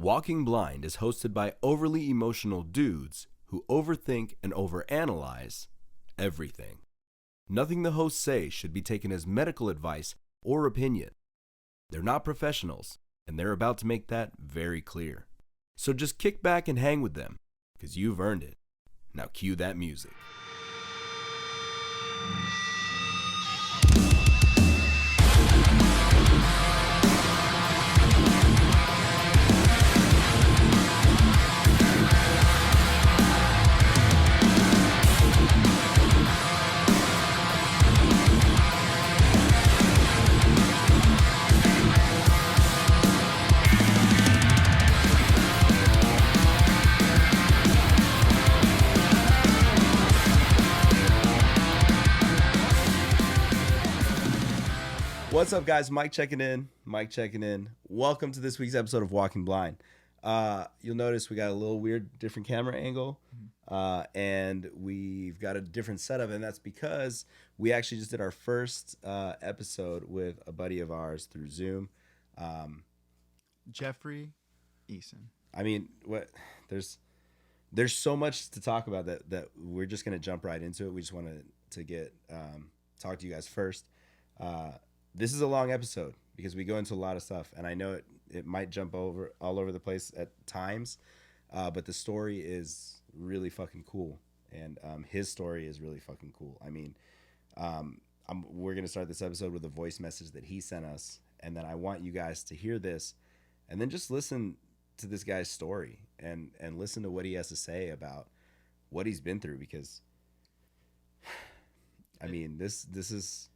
Walking Blind is hosted by overly emotional dudes who overthink and overanalyze everything. Nothing the hosts say should be taken as medical advice or opinion. They're not professionals, and they're about to make that very clear. So just kick back and hang with them, because you've earned it. Now cue that music. What's up, guys? Mike checking in. Welcome to this week's episode of Walking Blind. You'll notice we got a little weird different camera angle, and we've got a different setup, and that's because we actually just did our first episode with a buddy of ours through Zoom. Jeffrey Eason. I mean, there's so much to talk about that we're just going to jump right into it. We just wanted to get talk to you guys first. This is a long episode because we go into a lot of stuff, and I know it might jump all over the place at times, but the story is really fucking cool, and his story is really fucking cool. I mean, we're going to start this episode with a voice message that he sent us, and then I want you guys to hear this and then just listen to this guy's story and listen to what he has to say about what he's been through, because I mean, this is,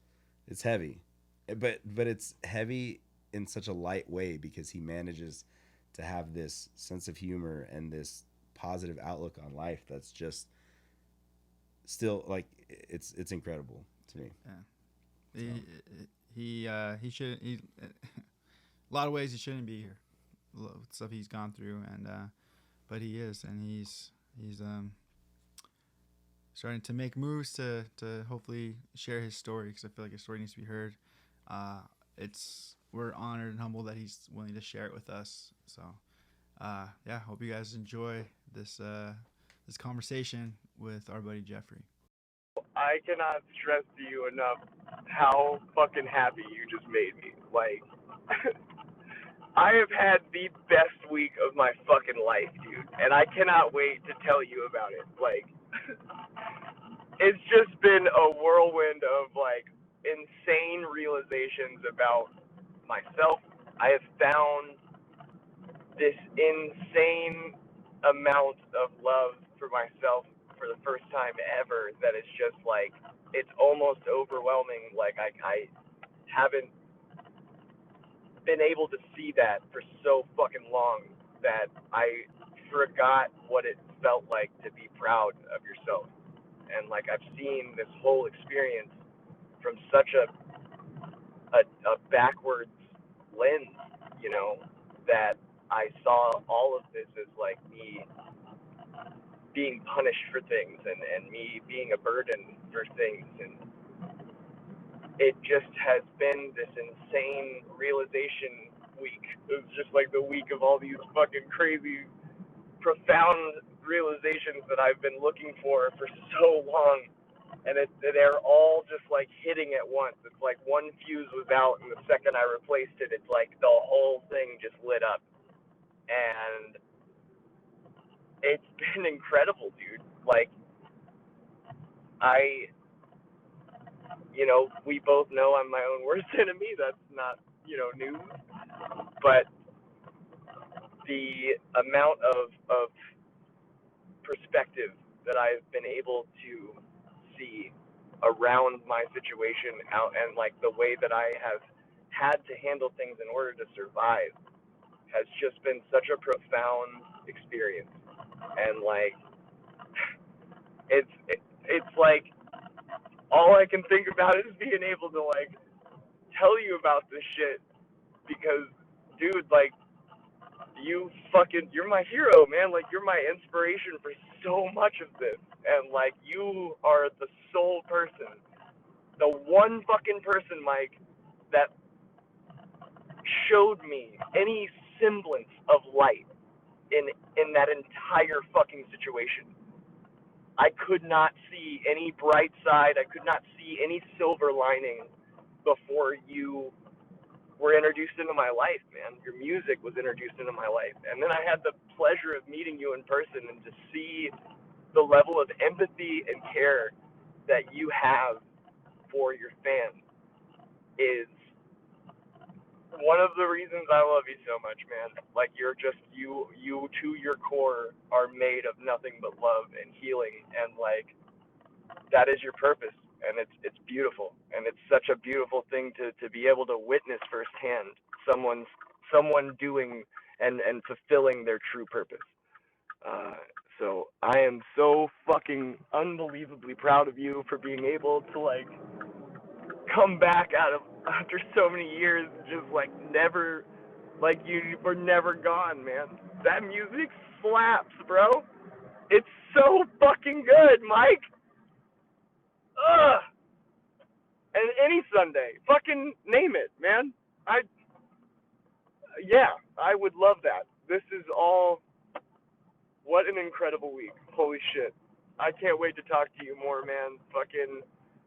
it's heavy. But it's heavy in such a light way because he manages to have this sense of humor and this positive outlook on life that's just still, like, it's incredible to me. Yeah. He should, a lot of ways he shouldn't be here. Stuff he's gone through, and but he is, and he's starting to make moves to hopefully share his story, because I feel like his story needs to be heard. We're honored and humbled that he's willing to share it with us. So, yeah, hope you guys enjoy this conversation with our buddy Jeffrey. I cannot stress to you enough how fucking happy you just made me. Like, I have had the best week of my fucking life, dude, and I cannot wait to tell you about it. Like, it's just been a whirlwind of, like, insane realizations about myself. I have found this insane amount of love for myself for the first time ever that it's just like, it's almost overwhelming. Like, I haven't been able to see that for so fucking long that I forgot what it felt like to be proud of yourself. And, like, I've seen this whole experience from such a backwards lens, you know, that I saw all of this as, like, me being punished for things and me being a burden for things, and it just has been this insane realization week. It was just like the week of all these fucking crazy, profound realizations that I've been looking for so long. And they're all just, like, hitting at once. It's like one fuse was out, and the second I replaced it, it's like the whole thing just lit up. And it's been incredible, dude. Like, we both know I'm my own worst enemy. That's not, news. But the amount of perspective that I've been able to see around my situation out, and, like, the way that I have had to handle things in order to survive has just been such a profound experience. And, like, it's like all I can think about is being able to, like, tell you about this shit, because, dude, like, you're my hero, man. Like, you're my inspiration for so much of this. And, like, you are the sole person, the one fucking person, Mike, that showed me any semblance of light in that entire fucking situation. I could not see any bright side. I could not see any silver lining before you were introduced into my life, man. Your music was introduced into my life. And then I had the pleasure of meeting you in person, and to see the level of empathy and care that you have for your fans is one of the reasons I love you so much, man. Like, you're just, you to your core are made of nothing but love and healing, and like, that is your purpose, and it's beautiful, and it's such a beautiful thing to be able to witness firsthand someone doing and fulfilling their true purpose. So I am so fucking unbelievably proud of you for being able to like come back out of after so many years, just like never, like you were never gone, man. That music slaps, bro. It's so fucking good, Mike. Ugh. And any Sunday, fucking name it, man. I would love that. This is all. What an incredible week. Holy shit. I can't wait to talk to you more, man. Fucking,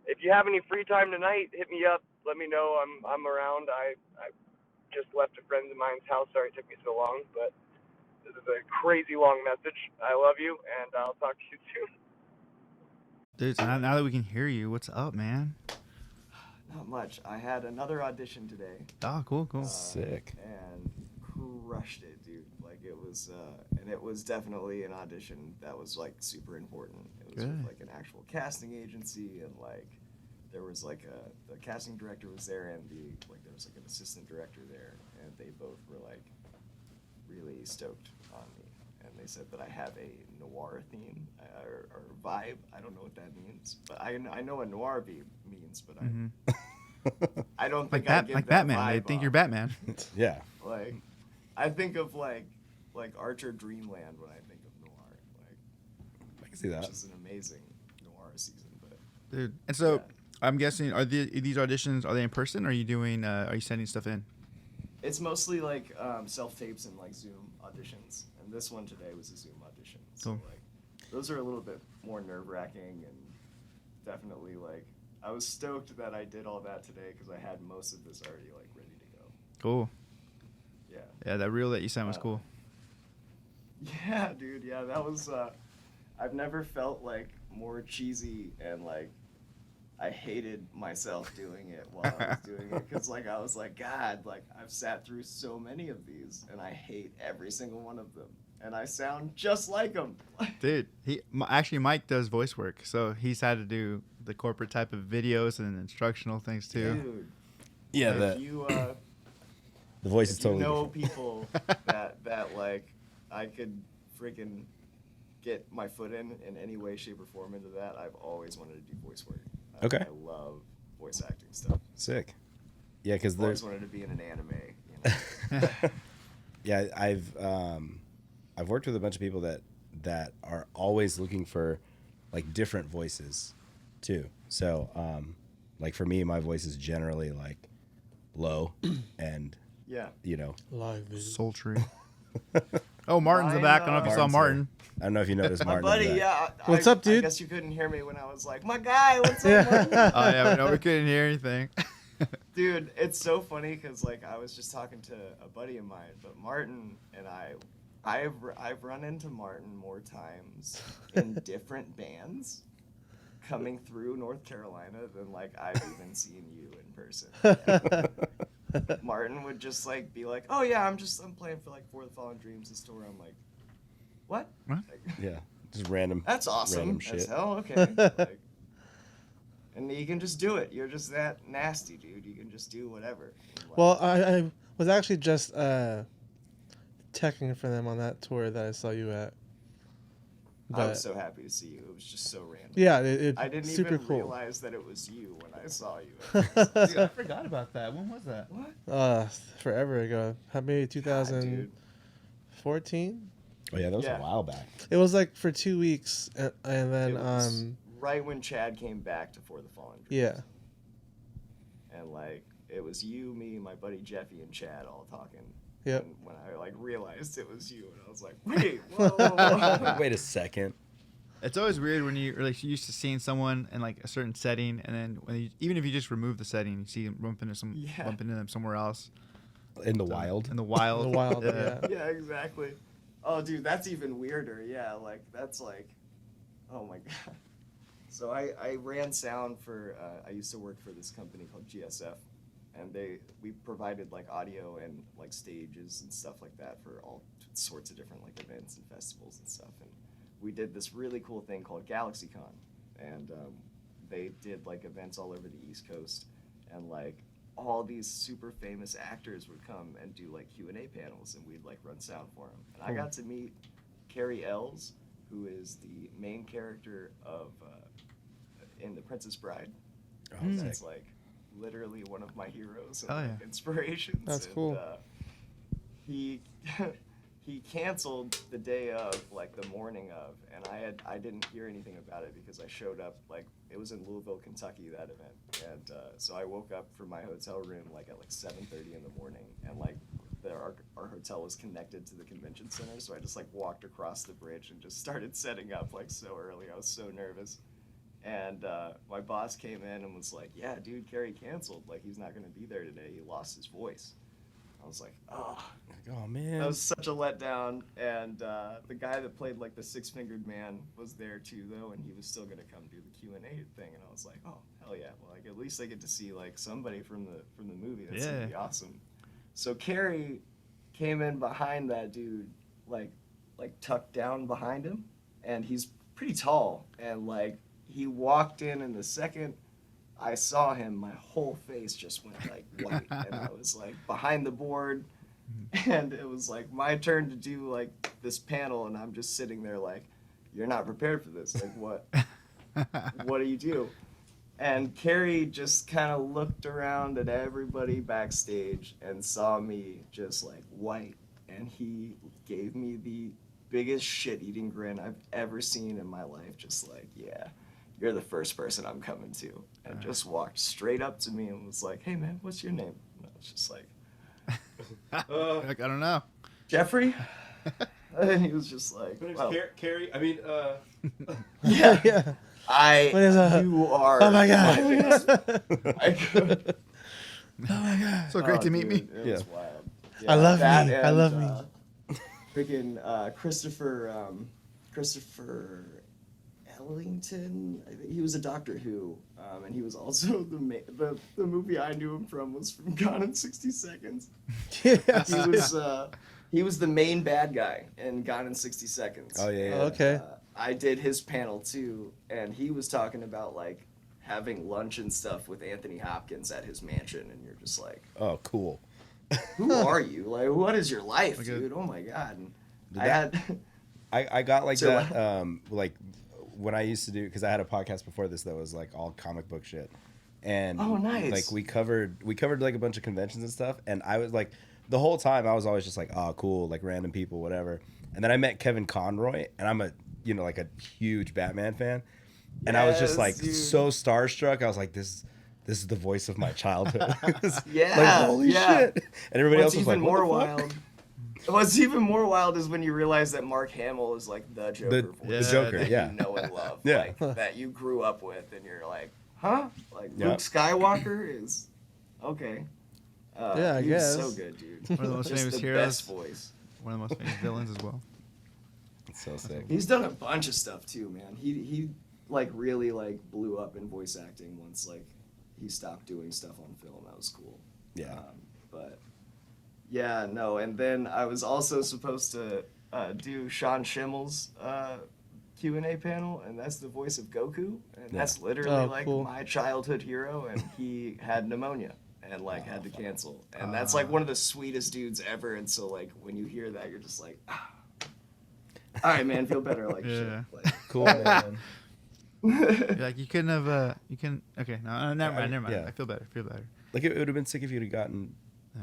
if you have any free time tonight, hit me up. Let me know. I'm around. I just left a friend of mine's house. Sorry it took me so long, but this is a crazy long message. I love you, and I'll talk to you soon. Dude, so now that we can hear you, what's up, man? Not much. I had another audition today. Oh, cool. Sick. And crushed it, dude. Like, it was, and it was definitely an audition that was, like, super important. It was with, like, an actual casting agency, and, like, there was, like, the casting director was there, and there was, like, an assistant director there, and they both were, like, really stoked on me. And they said that I have a noir theme, or vibe. I don't know what that means, but I know what noir means, but I don't think I give like that Batman. vibe They think off. you're Batman. Yeah. Like, I think of like Archer Dreamland when I think of noir. Like, I can see that. which is an amazing noir season, but Dude. And so yeah. I'm guessing, are these auditions, are they in person, or are you doing, are you sending stuff in? It's mostly like self-tapes and like Zoom auditions, and this one today was a Zoom audition. So Cool. like, those are a little bit more nerve-wracking, and definitely like, I was stoked that I did all that today because I had most of this already like ready to go. Cool. Yeah. Yeah, that reel that you sent was cool. Yeah, dude. Yeah, that was. I've never felt like more cheesy, and like I hated myself doing it while I was doing it, because like I was like, God, like I've sat through so many of these, and I hate every single one of them, and I sound just like them. Dude, actually Mike does voice work, so he's had to do the corporate type of videos and instructional things too. Dude. Yeah, If you the voice is if you totally know different. people that like I could freaking get my foot in any way, shape, or form into that, I've always wanted to do voice work. Okay. I love voice acting stuff. Sick. Yeah, because I've always there's. wanted to be in an anime. You know? Yeah, I've worked with a bunch of people that are always looking for like different voices too. So like for me, my voice is generally like low and Yeah. you know. Live vision. Sultry. Oh, Martin's in the Mine, back. I don't know if you saw Martin's Martin. I don't know if you noticed My Martin. in buddy, the back. yeah. What's up, dude? I guess you couldn't hear me when I was like, my guy, what's up, Yeah. Martin? Oh yeah, no, we couldn't hear anything. Dude, it's so funny because like I was just talking to a buddy of mine, but Martin and I've run into Martin more times in different bands coming through North Carolina than like I've even seen you in person. Yeah. Martin would just like be like, "Oh yeah, I'm playing for like For the Fallen Dreams this tour." I'm like, "What?" What? Like, Yeah, just random. that's awesome. Random As shit. hell. Okay. Like, and you can just do it. You're just that nasty, dude. You can just do whatever. Like, Well, I was actually just checking for them on that tour that I saw you at. I was so happy to see you. It was just so random. Yeah, it I didn't super even cool. realize that it was you when I saw you. Dude, I forgot about that. When was that? What? Forever ago. Maybe God, 2014. dude. Oh yeah, that was Yeah. a while back. It was like for 2 weeks, and then It was right when Chad came back to For the Fallen Dreams. yeah. And like it was you, me, my buddy Jeffy, and Chad all talking. Yep. And when I like realized it was you, and I was like, wait, whoa. Wait a second. It's always weird when you're like used to seeing someone in like a certain setting, and then even if you just remove the setting, you see them bump into them somewhere else. In the wild. In the wild. In the wild, yeah. Yeah, exactly. Oh, dude, that's even weirder. Yeah, like that's like, oh my god. So I ran sound for. I used to work for this company called GSF, and we provided like audio and like stages and stuff like that for all sorts of different like events and festivals and stuff. And we did this really cool thing called GalaxyCon, and they did like events all over the East Coast, and like all these super famous actors would come and do like Q&A panels, and we'd like run sound for them. And I got to meet Carrie Ells, who is the main character of in The Princess Bride. That's like literally one of my heroes and like, inspirations. That's cool. He he canceled the day of, like the morning of, and I didn't hear anything about it because I showed up, like it was in Louisville, Kentucky, that event, and so I woke up from my hotel room like at like 7:30 in the morning, and like our hotel was connected to the convention center, so I just like walked across the bridge and just started setting up like so early. I was so nervous, and my boss came in and was like, "Yeah, dude, Carrie canceled. Like he's not gonna be there today. He lost his voice." I was like, oh man, that was such a letdown. And the guy that played like the six-fingered man was there too, though, and he was still gonna come do the Q&A thing. And I was like, oh hell yeah! Well, like at least I get to see like somebody from the movie. That's gonna be awesome. So Carrie came in behind that dude, like tucked down behind him, and he's pretty tall. And like he walked in, and the second I saw him, my whole face just went like white, and I was like behind the board, and it was like my turn to do like this panel, and I'm just sitting there like, you're not prepared for this. Like what do you do? And Carrie just kind of looked around at everybody backstage and saw me just like white, and he gave me the biggest shit-eating grin I've ever seen in my life. Just like, yeah, you're the first person I'm coming to. And just walked straight up to me and was like, hey man, what's your name? And I was just like, like, I don't know. Jeffrey? And he was just like, well, Carrie, I mean, yeah. You are. Oh my god. Oh my god. So great to meet me. It was wild. Yeah, I love me. Freaking Christopher Ellington. I think he was a Doctor Who, and he was also the movie I knew him from was from Gone in 60 Seconds. Yes. He was the main bad guy in Gone in 60 Seconds. Oh yeah. Okay. I did his panel too, and he was talking about like having lunch and stuff with Anthony Hopkins at his mansion, and you're just like, oh, cool. Who are you? Like, what is your life, dude? Oh my god. And I got like so, that like when I used to do, because I had a podcast before this that was like all comic book shit, and nice. Like we covered like a bunch of conventions and stuff, and I was like the whole time I was always just like, oh cool, like random people, whatever. And then I met Kevin Conroy, and I'm a like a huge Batman fan, and I was just like so starstruck. I was like, this is the voice of my childhood. Yeah, like holy shit. And everybody else was like, what the fuck? What's even more wild is when you realize that Mark Hamill is like the Joker voice. The Joker, that yeah. You know and love. Yeah. Like, that you grew up with, and you're like, huh? Like, Luke Skywalker is... Okay. Yeah, I guess. He's so good, dude. One of the most Just famous the heroes. best voice. One of the most famous villains as well. It's so sick. He's done a bunch of stuff, too, man. He like, really, like, blew up in voice acting once, like, he stopped doing stuff on film. That was cool. Yeah. But... Yeah, no, and then I was also supposed to do Sean Schimmel's Q&A panel, and that's the voice of Goku, and that's literally cool. my childhood hero, and he had pneumonia and like had to cancel, and that's like one of the sweetest dudes ever, and so like when you hear that, you're just like, all right, man, feel better, like shit. Like, cool, man. Like you couldn't have okay, no, never mind. Yeah. I feel better. Like it would have been sick if you'd have gotten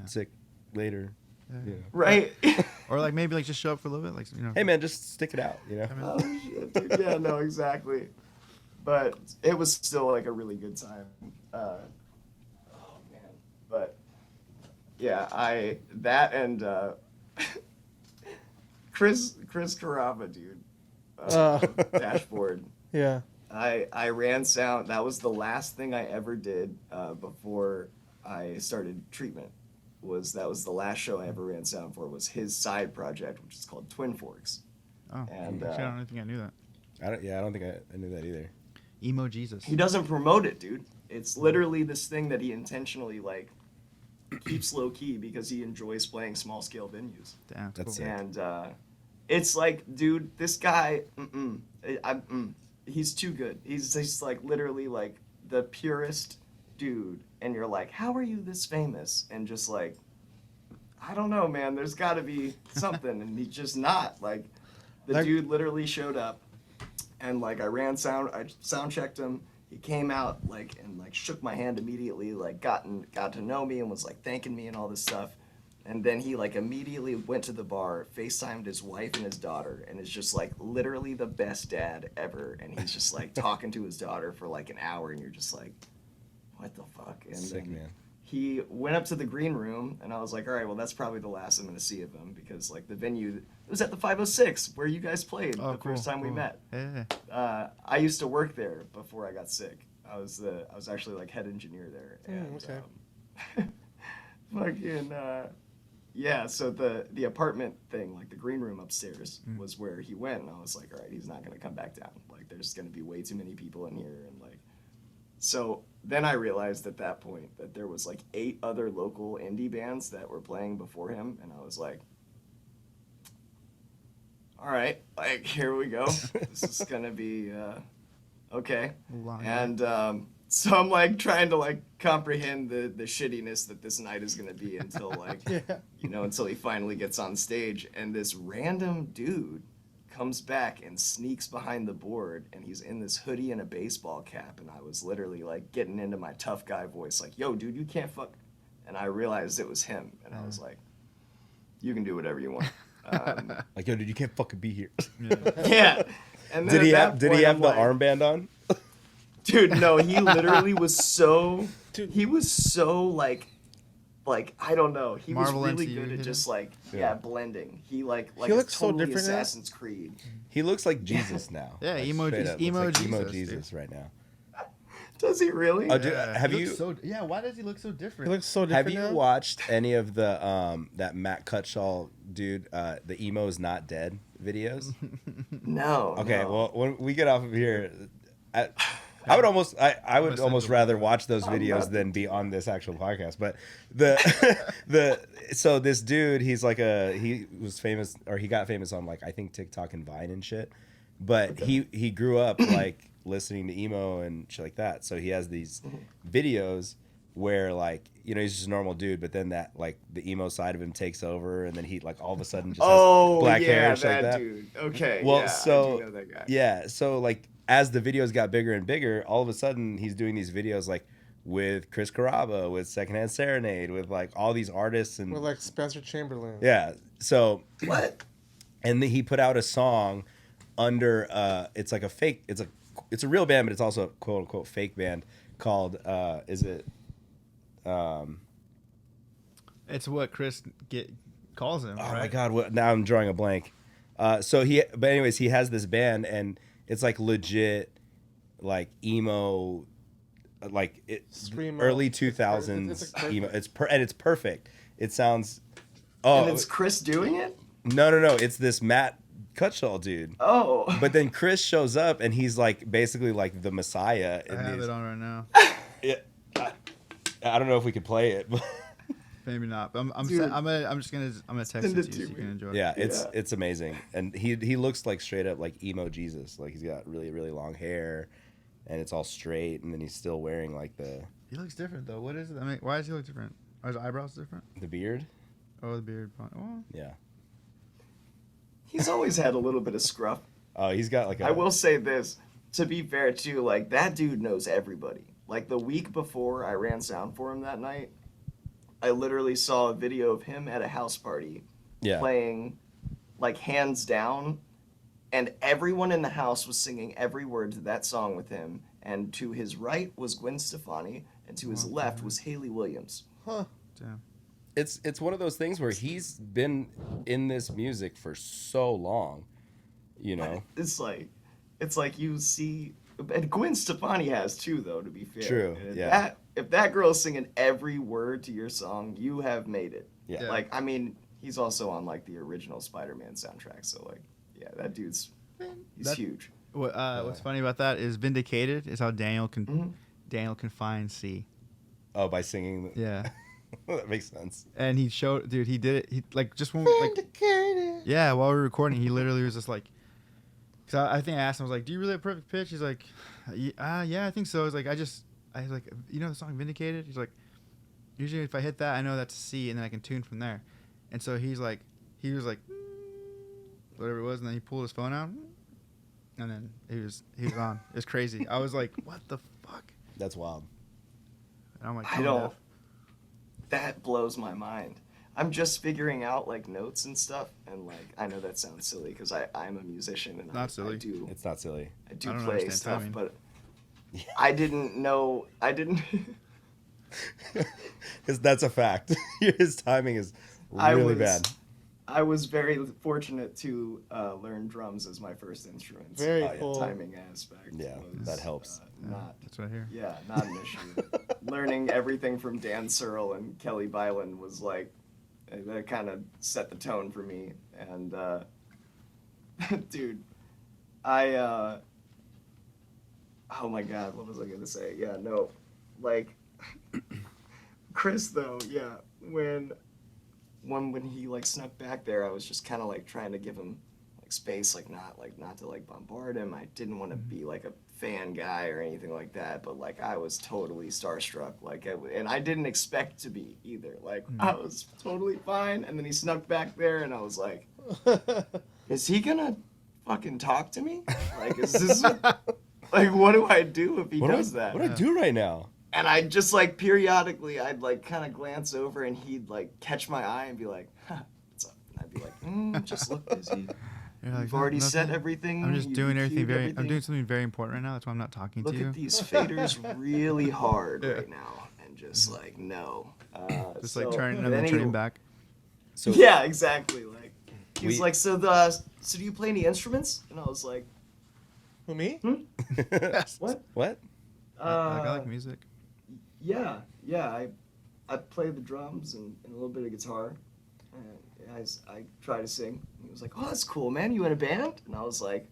sick later. Yeah. Right. Or like maybe like just show up for a little bit, like Hey man, just stick it out, Oh shit, dude. Yeah, no, exactly. But it was still like a really good time. Oh man, but yeah, that and Chris Carava, dude. Dashboard. Yeah. I ran sound. That was the last thing I ever did before I started treatment. That was the last show I ever ran sound for. Was his side project, which is called Twin Forks. Oh, And actually, I don't think I knew that. I don't think I knew that either. Emo Jesus. he doesn't promote it, dude. It's literally this thing that he intentionally like keeps low key because he enjoys playing small scale venues. Damn, That's cool. sick. And it's like, dude, this guy, he's too good. He's like literally like the purest dude. And you're like, how are you this famous? And just like, I don't know, man. There's got to be something. And he's just not. Like, the dude literally showed up. And like, I sound checked him. He came out like and like shook my hand immediately. Like, got to know me and was like thanking me and all this stuff. And then he like immediately went to the bar, FaceTimed his wife and his daughter, and is just like literally the best dad ever. And he's just like talking to his daughter for like an hour, and you're just like, what the fuck? And Sick, then man. he went up to the green room, and I was like, all right, well, that's probably the last I'm going to see of him, because like the venue, it was at the 506 where you guys played the first time we met. Hey. I used to work there before I got sick. I was actually like head engineer there. And, okay. Fucking yeah. So the apartment thing, like the green room upstairs, was where he went, and I was like, all right, he's not gonna come back down. Like, there's gonna be way too many people in here, and like, so then I realized at that point that there was like 8 other local indie bands that were playing before him, and I was like, all right, like, here we go. This is gonna be okay. And so I'm like trying to like comprehend the shittiness that this night is gonna be until like until he finally gets on stage, and this random dude comes back and sneaks behind the board, and he's in this hoodie and a baseball cap, and I was literally like getting into my tough guy voice like, yo dude, you can't fuck, and I realized it was him, and I was like, you can do whatever you want. Like, yo, dude, you can't fucking be here. Yeah. And then Did he at that point, have I'm the like, armband on? Dude, no, he literally was so. He was so like I don't know. He Marvel was really MCU good at hit just like Yeah. blending. He like He looks so totally different now. Assassin's Creed. He looks like Jesus now. Yeah, Like, emo straight Je- up, emo looks like emo Jesus, Jesus right now. Does he really? Oh, dude, have He you looks so, yeah, why does he look so He different? looks so have different you now. watched any of the that Matt Cutshall dude, the Emo's Not Dead videos? No. Okay, no. well, when we get off of here, I would almost rather watch those videos than be on this actual podcast. But so this dude, he was famous, or he got famous on like I think TikTok and Vine and shit. But he grew up like listening to emo and shit like that. So he has these videos where like he's just a normal dude, but then that like the emo side of him takes over, and then he like all of a sudden just has black hair and shit like that. Dude. Okay. Well, yeah, so I do know that guy. yeah, so like as the videos got bigger and bigger, all of a sudden he's doing these videos like with Chris Carrabba, with Secondhand Serenade, with like all these artists and With like Spencer Chamberlain. yeah. So What? and then he put out a song under it's like a fake, it's a real band, but it's also a quote unquote fake band called It's what Chris calls him. oh right? my god, now I'm drawing a blank. But anyways, he has this band, and it's like legit like emo, like Screamo. early It's 2000s like emo. It's perfect. It sounds And it's Chris doing it? no, it's this Matt Cutshall dude. Oh. But then Chris shows up, and he's like basically like the Messiah in I have these. it on right now. Yeah, I don't know if we could play it, but Maybe not. But I'm Dude. just gonna text Send it it to to you so you can me. enjoy it. yeah, it's amazing, and he looks like straight up like emo Jesus. Like he's got really really long hair, and it's all straight, and then he's still wearing like He looks different though. What is it? I mean, why does he look different? Are his eyebrows different? the beard. Oh, the beard. Oh, Yeah. He's always had a little bit of scruff. Oh, he's got like a. I will say this, to be fair too, like that dude knows everybody. Like the week before I ran sound for him that night, I literally saw a video of him at a house party Yeah. playing like Hands Down, and everyone in the house was singing every word to that song with him, and to his right was Gwen Stefani, and to his left was Haley Williams. Huh. damn. it's one of those things where he's been in this music for so long, you know. It's like you see, and Gwen Stefani has too, though. To be fair, True, And yeah. if that girl's singing every word to your song, you have made it. Yeah. Like, I mean, he's also on like the original Spider-Man soundtrack, so like, yeah, he's That- huge. What's funny about that is "Vindicated" is how Daniel can find C. Oh, by singing. Yeah, That makes sense. and he showed, dude. He did it. He like just when we, like, yeah, while we were recording, he literally was just like, cause I think I asked him, I was like, "Do you really have perfect pitch?" He's like, "Yeah, I think so." He's like, I was like, "You know the song Vindicated?" He's like, "Usually if I hit that, I know that's a C, and then I can tune from there." And so he was like, whatever it was, and then he pulled his phone out, and then he was on. It was crazy. I was like, "What the fuck?" That's wild. And I'm like, I don't. That blows my mind. I'm just figuring out like notes and stuff, and like I know that sounds silly because I'm a musician and Not silly. It's not silly. I do I don't play understand stuff, timing. but I didn't know. I didn't. Because that's a fact. His timing is really bad. I was very fortunate to learn drums as my first instrument. Very so cool. Timing aspect. Yeah, was, that helps. Not. That's what I hear. Yeah, not an issue. Learning everything from Dan Searle and Kelly Byland was like, that kind of set the tone for me. And, dude, oh my God, what was I going to say? Yeah, no, like, Chris, though, yeah, when he, like, snuck back there, I was just kind of, like, trying to give him, like, space, not to, like, bombard him. I didn't want to be, like, a fan guy or anything like that, but like I was totally starstruck, like and I didn't expect to be either. Like I was totally fine, and then he snuck back there, and I was like, "Is he gonna fucking talk to me? Like, is this like what do I do if he does that?" What do I do right now? And I just like periodically, I'd like kind of glance over, and he'd like catch my eye and be like, "Huh, what's up?" And I'd be like, "Just look busy. You're like, You've already "Nothing. set everything. I'm just you've doing everything cued I'm doing something very important right now. That's why I'm not talking Look to you." at these faders really hard Yeah. right now, and just like no, Just so, like turning and and then then turning he- back. So Yeah, exactly. Like he's We- like, so do you play any instruments? And I was like, Who, me? what? What? I like music. Yeah, I play the drums and a little bit of guitar. And I try to sing. And he was like, "Oh, that's cool, man. You in a band?" And I was like,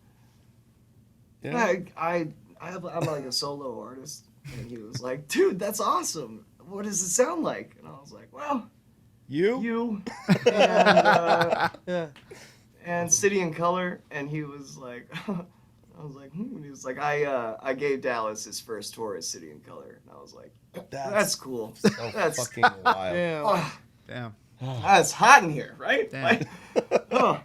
Yeah. I'm like a solo artist. And he was like, "Dude, that's awesome. What does it sound like?" And I was like, "Well, you and, Yeah. and City and Color." And he was like, I was like, And he was like, I gave Dallas his first tour as City and Color. And I was like, that's cool. So That's fucking wild. Damn. oh, Damn. that's hot in here, right? Damn. Like, oh.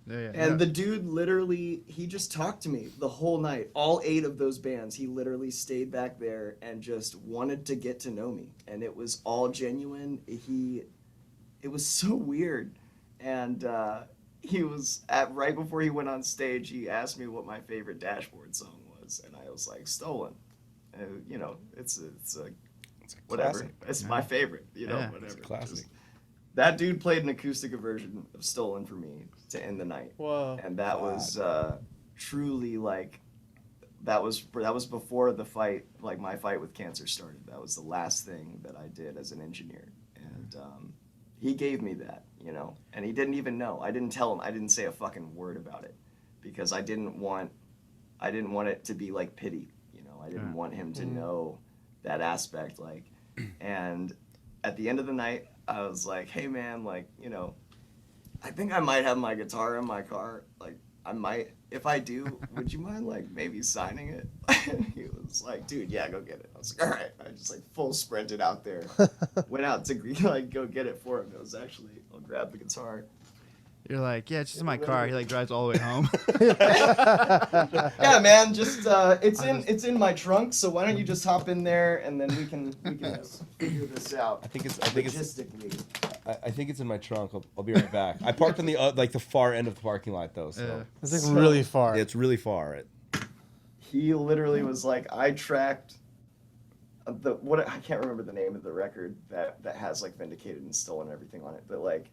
Yeah. And the dude literally, he just talked to me the whole night. All 8 of those bands, he literally stayed back there and just wanted to get to know me. And it was all genuine. It was so weird. And he was, right before he went on stage, he asked me what my favorite Dashboard song was. And I was like, Stolen. You know, it's a whatever. classic. It's my favorite, you know, Yeah, whatever. it's a classic. Just- that dude played an acoustic version of Stolen for me to end the night. Whoa. And that was truly like that was before the fight, like my fight with cancer started. That was the last thing that I did as an engineer, and he gave me that, you know. And he didn't even know. I didn't tell him. I didn't say a fucking word about it because I didn't want it to be like pity, you know. I didn't want him to know that aspect, like. And at the end of the night, I was like, "Hey man, like, you know, I think I might have my guitar in my car. Like, I might. If I do, would you mind like maybe signing it?" And he was like, "Dude, yeah, go get it." I was like, "All right." I just like full sprinted out there, went out to like go get it for him. It was actually, I'll grab the guitar. You're like, "Yeah, it's just in my car." He like drives all the way home. Yeah, man, just it's in my trunk. So why don't you just hop in there and then we can figure this out. I think it's Logistically. I think it's in my trunk. I'll be right back. I parked on the like the far end of the parking lot though, so Yeah. It's like So- really far. it's really far. He literally was like, I tracked I can't remember the name of the record that has like Vindicated and Stolen and everything on it, but like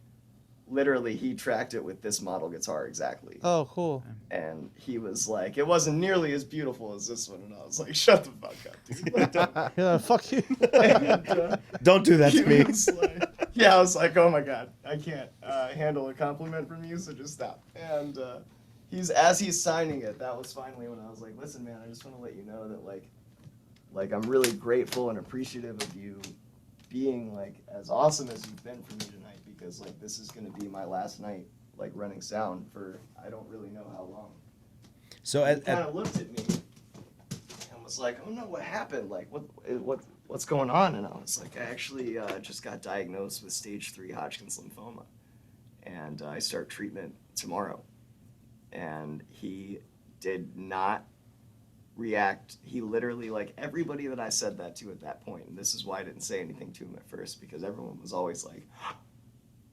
literally he tracked it with this model guitar exactly. Oh, cool. And he was like, it wasn't nearly as beautiful as this one, and I was like, shut the fuck up, dude. Like, don't. Yeah, fuck you. And, Don't do that he to me. was like, yeah, I was like, oh my god, I can't handle a compliment from you, so just stop. And as he's signing it, that was finally when I was like, listen, man, I just want to let you know that like I'm really grateful and appreciative of you being like as awesome as you've been for me tonight, because like this is gonna be my last night like running sound for I don't really know how long. So He kind of looked at me and was like, oh no, what happened? Like what's going on? And I was like, I actually just got diagnosed with stage 3 Hodgkin's lymphoma, and I start treatment tomorrow. And he did not react. He literally, like everybody that I said that to at that point, and this is why I didn't say anything to him at first, because everyone was always like, oh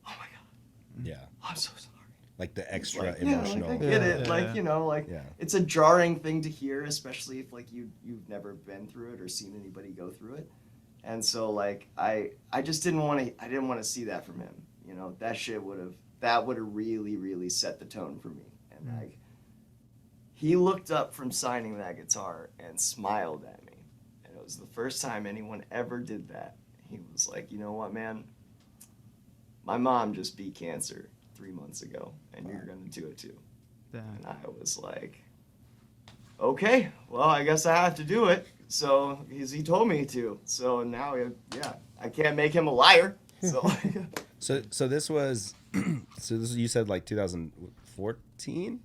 my god, yeah, I'm so sorry. like the extra Like, emotional. Yeah, like, I get it. Yeah. Like, you know, like it's a jarring thing to hear, especially if like you've never been through it or seen anybody go through it. And so like I just didn't want to see that from him. You know, that would have really, really set the tone for me. And like he looked up from signing that guitar and smiled at me. And it was the first time anyone ever did that. He was like, you know what, man? My mom just beat cancer 3 months ago, and you're going to do it too. Damn. And I was like, okay, well, I guess I have to do it. So he told me to. So now, yeah, I can't make him a liar. So, So this was, you said like 2014?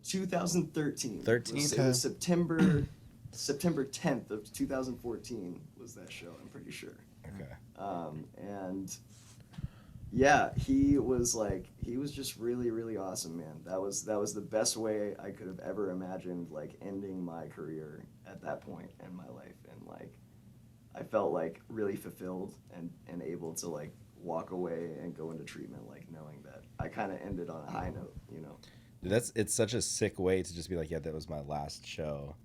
2013. 13? It was September 10th of 2014 was that show, I'm pretty sure. Okay. And yeah, he was just really, really awesome, man. That was the best way I could have ever imagined, like, ending my career at that point in my life. And like, I felt like really fulfilled and able to like walk away and go into treatment, like knowing that I kind of ended on a high note, you know. Dude, it's such a sick way to just be like, yeah, that was my last show.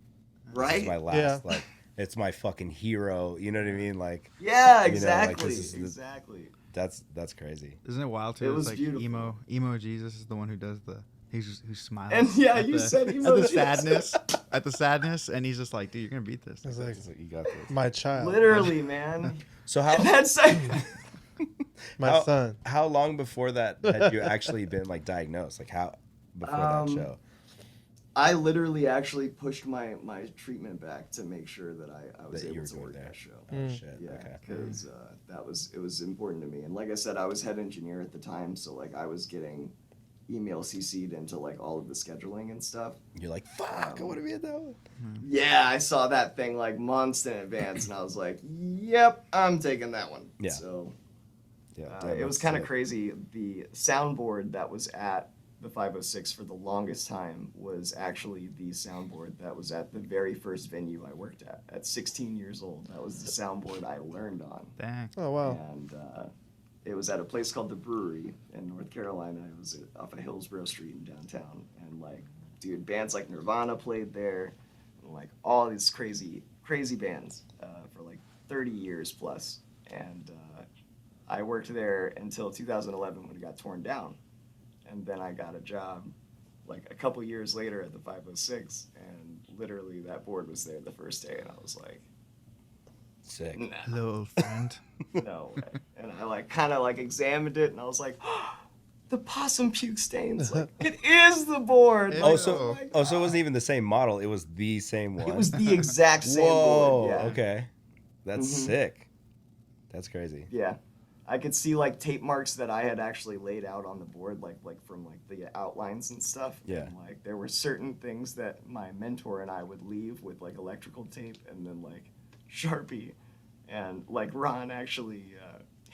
Right? This is my last, like, it's my fucking hero. You know what I mean? Like, Yeah, you know, exactly. like, Exactly. that's crazy. Isn't it wild too? It It's was like beautiful. emo Jesus is the one who does who smiles. And yeah, at you the, said at emo the Jesus. sadness, and he's just like, dude, you're gonna beat this. It's like, It's like, you got this. my child. Literally, man. So how That's My son. how long before that had you actually been like diagnosed? Like how before that show? I literally actually pushed my treatment back to make sure that I was That you able were to doing work that. that show. Oh shit. Yeah, Okay. because it was important to me. And like I said, I was head engineer at the time, so like I was getting email CC'd into like all of the scheduling and stuff. You're like, fuck, I want to be at that one. Yeah, I saw that thing like months in advance, and I was like, yep, I'm taking that one. Yeah. So Yeah. it was kind of crazy. The soundboard that was at the 506 for the longest time was actually the soundboard that was at the very first venue I worked at 16 years old. That was the soundboard I learned on. Dang. Oh, wow. And it was at a place called The Brewery in North Carolina. It was off of Hillsborough Street in downtown. And like, dude, bands like Nirvana played there, and like all these crazy bands for like 30 years plus. And I worked there until 2011 when it got torn down. And then I got a job like a couple years later at the 506, and literally that board was there the first day, and I was like, sick. nah, Hello, old friend. no way. And I like kind of like examined it, and I was like, oh, the possum puke stains. Like, it is the board. Yeah. Like, Oh, so my so it wasn't God. even the same model. It was the same one. It was the exact same Whoa. board. Yeah. Okay. That's Mhm. sick. That's crazy. Yeah. I could see like tape marks that I had actually laid out on the board, like from like the outlines and stuff. Yeah. And, like there were certain things that my mentor and I would leave with like electrical tape and then like Sharpie, and like Ron actually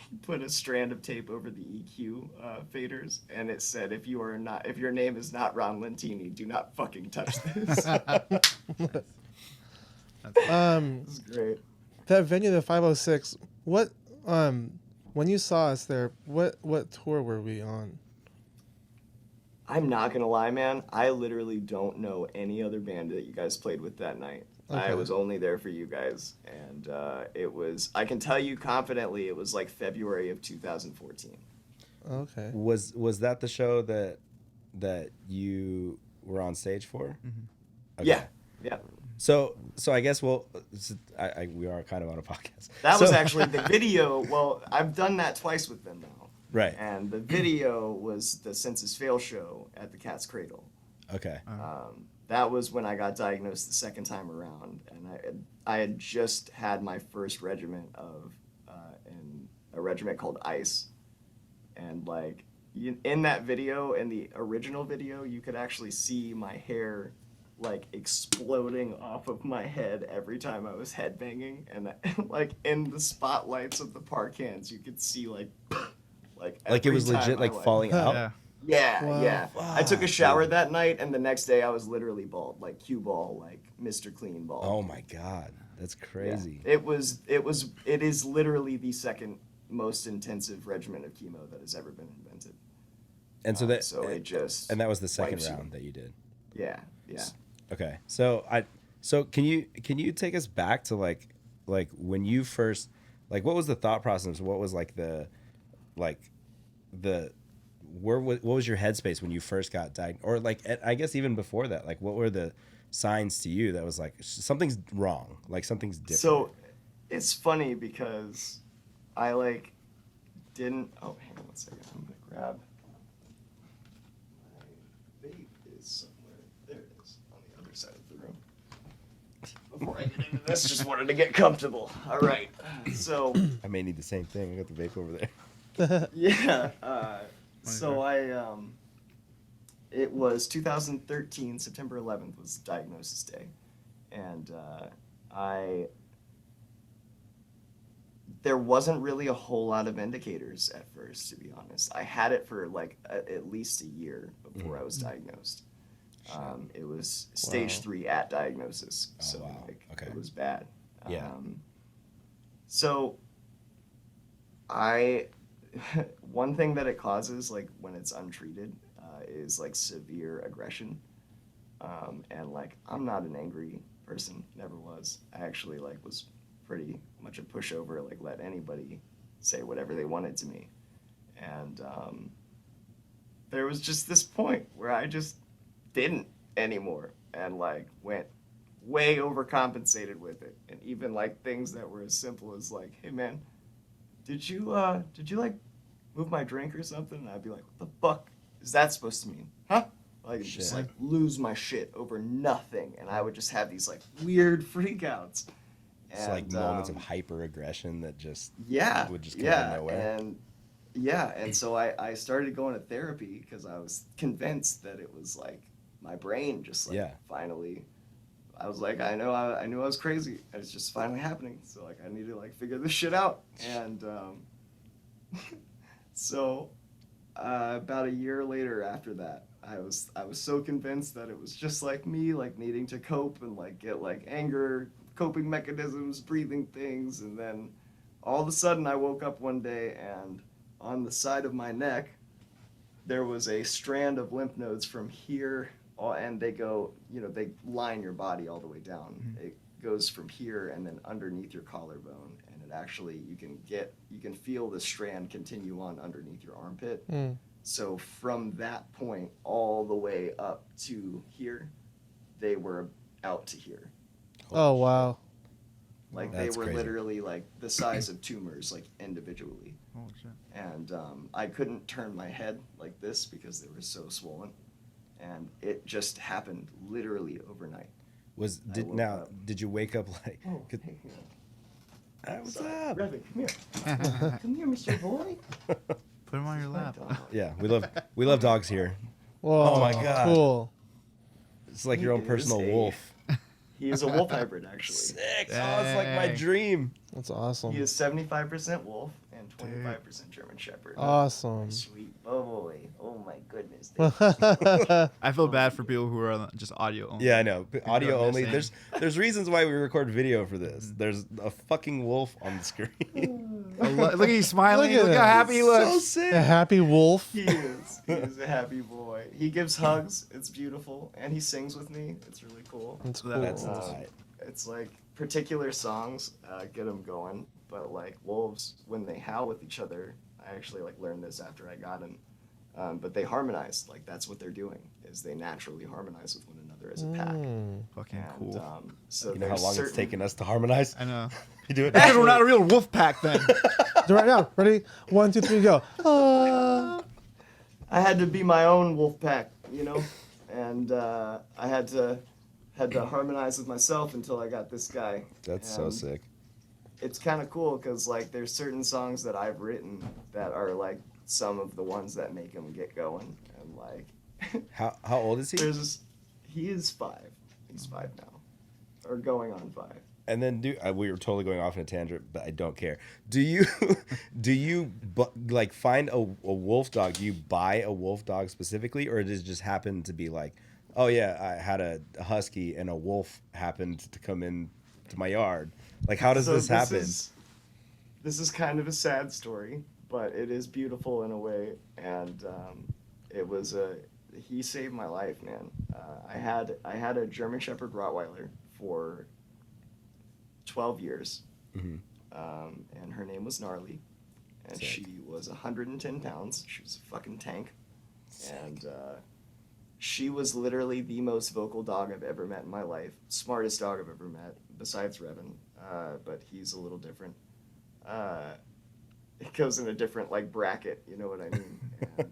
he put a strand of tape over the EQ faders, and it said, if your name is not Ron Lentini, do not fucking touch this. This is great. That venue, the 506. What when you saw us there, what tour were we on? I'm not gonna lie, man. I literally don't know any other band that you guys played with that night. I Okay. was only there for you guys, and it was. I can tell you confidently, it was like February of 2014. Okay. Was that the show that you were on stage for? Okay. Yeah, yeah. So I guess we are kind of on a podcast. That was So- actually the video. Well, I've done that twice with them now. Right. And the video was the Census Fail show at the Cat's Cradle. Okay. That was when I got diagnosed the second time around, and I had just had my first regiment in a regiment called ICE, and like in that video, in the original video, you could actually see my hair like exploding off of my head every time I was headbanging, and like in the spotlights of the park hands, you could see like Like it every was time legit, I, like falling out. Yeah. Yeah, Wow. yeah. I took a shower dude. that night, and the next day I was literally bald, like cue ball, like Mr. Clean bald. Oh my god, that's Yeah. crazy. It is literally the second most intensive regimen of chemo that has ever been invented. And so that that was the second wipes you. round that you did. Yeah, yeah. Okay. So can you take us back to like when you first, like, what was the thought process? What was like what was your headspace when you first got diagnosed? Or like, I guess even before that, like, what were the signs to you that was like something's wrong, like something's different? So it's funny because I like didn't. Oh, hang on one second. I'm gonna grab. My vape is somewhere. There it is on the other side of the room. Before I get into this, just wanted to get comfortable. All right. So I may need the same thing. I got the vape over there. yeah. So it was 2013, September 11th was diagnosis day, and there wasn't really a whole lot of indicators at first, to be honest. I had it for like at least a year before I was diagnosed. It was stage 3 at diagnosis, Oh, so wow. like, Okay. it was bad. Yeah. So one thing that it causes, like when it's untreated, is like severe aggression. And like I'm not an angry person, never was. I actually like was pretty much a pushover, like let anybody say whatever they wanted to me. And there was just this point where I just didn't anymore, and like went way overcompensated with it. And even like things that were as simple as like, hey man, did you like move my drink or something? And I'd be like, what the fuck is that supposed to mean? Huh? Like just Shit. like lose my shit over nothing, and I would just have these like weird freakouts. It's like moments of hyper aggression that just yeah, would just come out of yeah, nowhere. and so I started going to therapy because I was convinced that it was like my brain just like Yeah. finally. I was like, I knew I was crazy, and it's just finally happening. So like, I need to like figure this shit out. And so about a year later after that, I was so convinced that it was just like me, like needing to cope and like get like anger, coping mechanisms, breathing things, and then all of a sudden I woke up one day and on the side of my neck there was a strand of lymph nodes from here, and they go, they line your body all the way down. Mm-hmm. It goes from here and then underneath your collarbone, and it actually you can feel the strand continue on underneath your armpit. Mm. So from that point all the way up to here, they were out to here. Oh wow. Like That's they were crazy. literally like the size of tumors, like individually. Holy shit. And I couldn't turn my head like this because they were so swollen. And it just happened literally overnight. Did you wake up like? Oh, could- hey, What's sorry. up? Revan, come here. Come here, Mr. Boy. Put him on your lap. Yeah, we love dogs here. Whoa. Oh my God. Cool. It's like your own He personal is a- wolf. He is a wolf hybrid, actually. Sick. Oh, it's like my Dang. dream. That's awesome. He is 75% wolf and and 25% German Shepherd. Awesome. Sweet boy. Oh my goodness. dude. I feel bad for people who are just audio only. Yeah, I know. Audio are only. missing. There's reasons why we record video for this. There's a fucking wolf on the screen. Oh, look at he's smiling. Look at Look how him. happy he looks. So sick. A happy wolf. He is. He is a happy boy. He gives hugs. It's beautiful. And he sings with me. It's really cool. That's cool. That's Um, tight. It's like particular songs get them going. But like wolves, when they howl with each other, I actually like learned this after I got him. But they harmonize. Like that's what they're doing. Is they naturally harmonize with one another as a pack. Fucking And, cool. so You know how there's long it's certain- taken us to harmonize? I know. You do it. Because we're not a real wolf pack then. Do it right now. Ready? 1, 2, 3, go. I had to be my own wolf pack, you know, and I had to harmonize with myself until I got this guy. That's so And sick. It's kind of cool because like there's certain songs that I've written that are like some of the ones that make him get going, and like How old is he? he is 5. He's 5 now, or going on 5. And then we were totally going off in a tangent, but I don't care. Do you like find a wolf dog? Do you buy a wolf dog specifically, or does it just happen to be like, oh yeah, I had a husky and a wolf happened to come in to my yard? Like, how does this happen? This is kind of a sad story, but it is beautiful in a way, and he saved my life, man. I had a German Shepherd Rottweiler for 12 years, Mhm. and her name was Gnarly, and Sick. she was 110 pounds. She was a fucking tank, and she was literally the most vocal dog I've ever met in my life. Smartest dog I've ever met, besides Revan, but he's a little different. It goes in a different like bracket, you know what I mean? And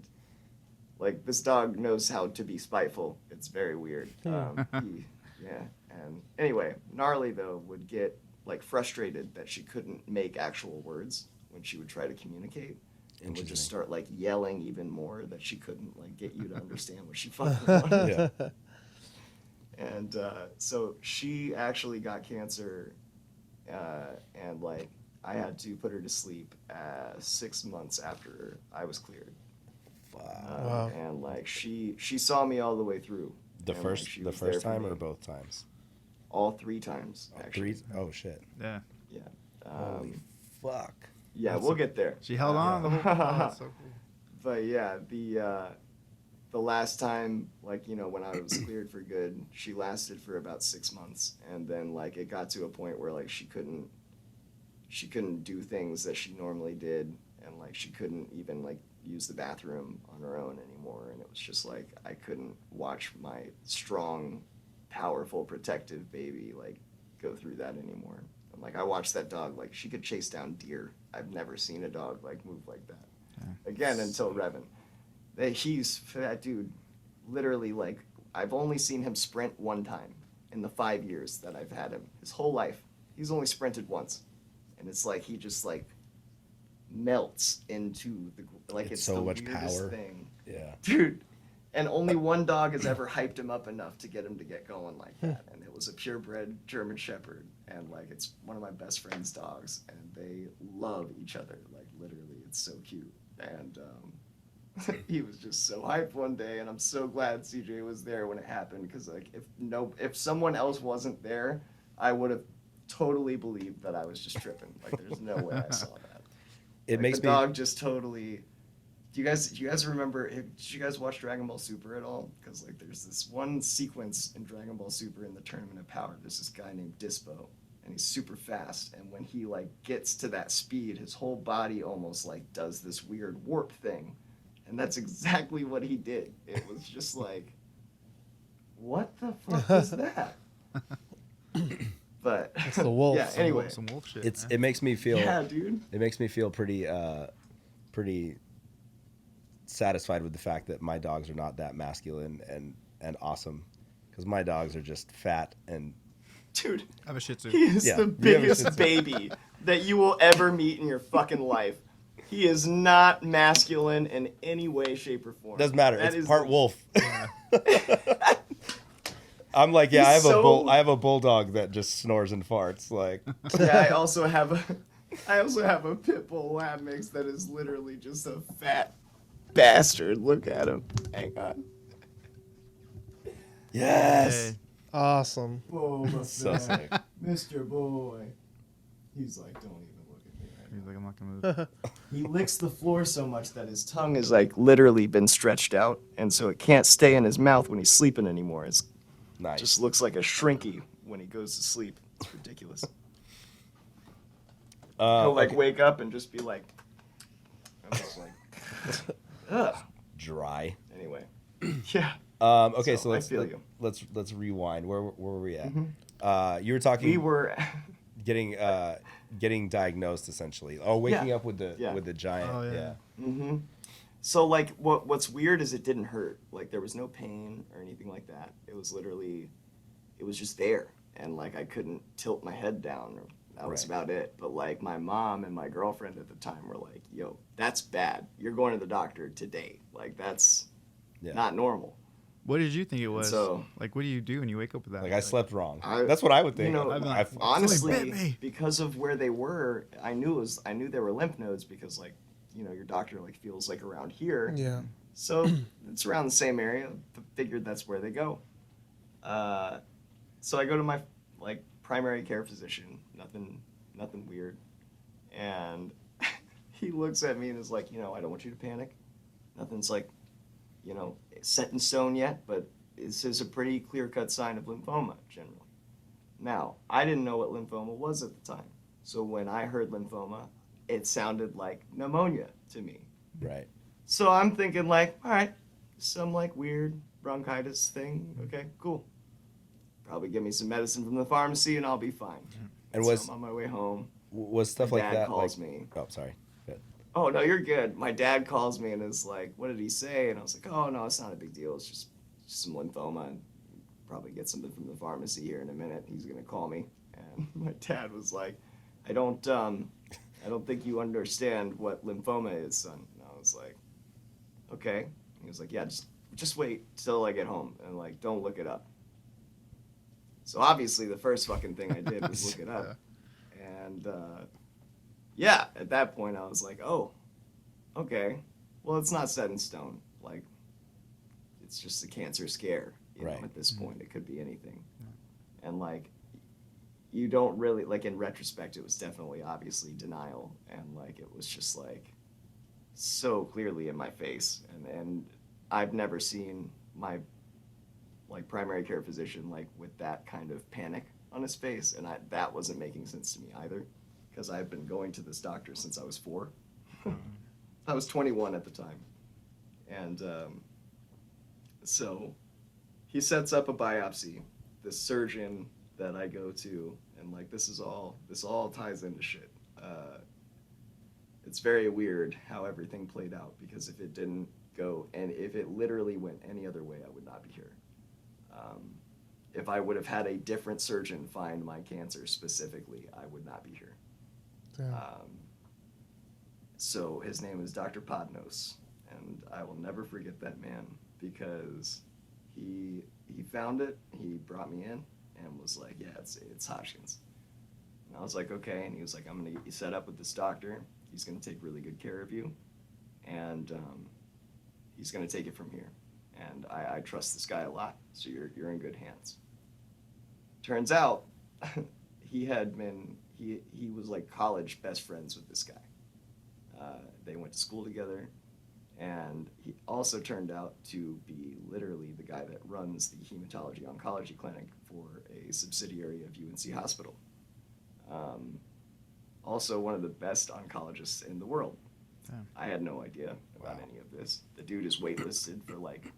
like this dog knows how to be spiteful. It's very weird. Yeah. And anyway, Gnarly though would get like frustrated that she couldn't make actual words when she would try to communicate, and would just Interesting. start like yelling even more that she couldn't like get you to understand what she fucking wanted. Yeah. And so she actually got cancer, and like I had to put her to sleep 6 months after I was cleared. Wow. And like she saw me all the way through. The And, first like, she the was there first for time me or both times? all 3 times actually. 3. Oh shit. Yeah. Yeah. Holy fuck. Yeah, That's we'll a- get there. She held on the whole time. That's so cool. But yeah, the last time, like, you know, when I was cleared for good, she lasted for about 6 months, and then like it got to a point where like she couldn't do things that she normally did, and like she couldn't even like use the bathroom on her own anymore, and it was just like I couldn't watch my strong, powerful, protective baby like go through that anymore. And like I watched that dog, like she could chase down deer. I've never seen a dog like move like that. Again, until Revan. That dude, literally, like, I've only seen him sprint one time in the 5 years that I've had him. His whole life, he's only sprinted once. And it's like, he just, like, melts into the, like, It's it's so the much weirdest power. thing. Yeah. Dude, and only one dog has ever hyped him up enough to get him to get going like that. And it was a purebred German Shepherd. And, like, it's one of my best friend's dogs. And they love each other. Like, literally, it's so cute. And, he was just so hyped one day, and I'm so glad CJ was there when it happened, because like if someone else wasn't there, I would have totally believed that I was just tripping. Like there's no way I saw that. It Like, makes the me dog just totally. Do you guys remember? Did you guys watch Dragon Ball Super at all? Because like there's this one sequence in Dragon Ball Super in the Tournament of Power. There's this guy named Dispo, and he's super fast. And when he like gets to that speed, his whole body almost like does this weird warp thing. And that's exactly what he did. It was just like, what the fuck was that? But It's the wolf. yeah. Anyway, Some wolf shit. it's man. it makes me feel yeah, dude. it makes me feel pretty satisfied with the fact that my dogs are not that masculine and awesome, because my dogs are just fat and Dude, I have a Shih Tzu. he is Yeah, the you have a biggest Shih Tzu. baby that you will ever meet in your fucking life. He is not masculine in any way, shape, or form. doesn't matter. That It's is part the- wolf. I'm like, yeah, He's I so- have a bulldog that just snores and farts. Like, Yeah, I also have I also have a pit bull lab mix that is literally just a fat bastard. Look at him. Hang on. Yes. Hey. Awesome. Whoa, So sick. Mr. Boy. He's like, don't even look at me right He's now. like, I'm not gonna move. He licks the floor so much that his tongue is like literally been stretched out, and so it can't stay in his mouth when he's sleeping anymore. It Nice. just looks like a shrinky when he goes to sleep. It's ridiculous. He'll like Okay. wake up and just be like, I'm just like, ugh. Dry. Anyway, yeah. Okay, so So, I feel you. let's rewind. Where were we at? Mhm. You were talking. We were. getting diagnosed essentially. Oh, waking Yeah. up with the giant. Oh, yeah. Yeah. Mm-hmm. So like, what's weird is it didn't hurt. Like there was no pain or anything like that. It was literally, it was just there, and like I couldn't tilt my head down. That was Right. about it. But like my mom and my girlfriend at the time were like, "Yo, that's bad. You're going to the doctor today. Like that's Yeah. not normal." What did you think it was? so- Like, what do you do when you wake up with that? Like I slept wrong. I- That's what I would You think. know, I'd be I- like, I- honestly, Somebody bit me. because of where they were, I knew they were lymph nodes because like, you know, your doctor like feels like around here. Yeah. So it's around the same area. Figured that's where they go. So I go to my like primary care physician. Nothing weird. And he looks at me and is like, you know, I don't want you to panic. Nothing's like, you know, set in stone yet, but this is a pretty clear-cut sign of lymphoma generally. Now, I didn't know what lymphoma was at the time. So when I heard lymphoma, it sounded like pneumonia to me. Right. So I'm thinking like, all right, some like weird bronchitis thing. Okay, cool. Probably give me some medicine from the pharmacy and I'll be fine. And So was I'm on my way home. was stuff My like dad that calls like? me. Oh, sorry. Good. Oh no, you're good. My dad calls me and is like, what did he say? And I was like, oh no, it's not a big deal. It's just some lymphoma and probably get something from the pharmacy here in a minute. He's gonna call me. And my dad was like, I don't think you understand what lymphoma is, son. And I was like, okay. He was like, yeah, just wait till I get home and like don't look it up. So obviously the first fucking thing I did was look it up. And yeah, at that point I was like, oh, okay. Well, it's not set in stone. Like it's just a cancer scare. You Right. know, at this point it could be anything. And like you don't really like in retrospect it was definitely obviously denial and like it was just like so clearly in my face and I've never seen my like primary care physician like with that kind of panic on his face and that wasn't making sense to me either because I've been going to this doctor since I was 4. I was 21 at the time and so he sets up a biopsy. The surgeon that I go to, and like this all ties into shit. It's very weird how everything played out because if it didn't go and if it literally went any other way, I would not be here. If I would have had a different surgeon find my cancer specifically, I would not be here. Damn. So his name is Dr. Podnos, and I will never forget that man because he found it. He brought me in and was like, "Yeah, it's Hodgkin's." And I was like, "Okay." And he was like, "I'm gonna get you set up with this doctor. He's gonna take really good care of you, and he's gonna take it from here. And I trust this guy a lot, so you're in good hands." Turns out, he was like college best friends with this guy. They went to school together, and he also turned out to be literally the guy that runs the hematology oncology clinic for a subsidiary of UNC Hospital. Also one of the best oncologists in the world. Damn. I had no idea about Wow. any of this. The dude is waitlisted for like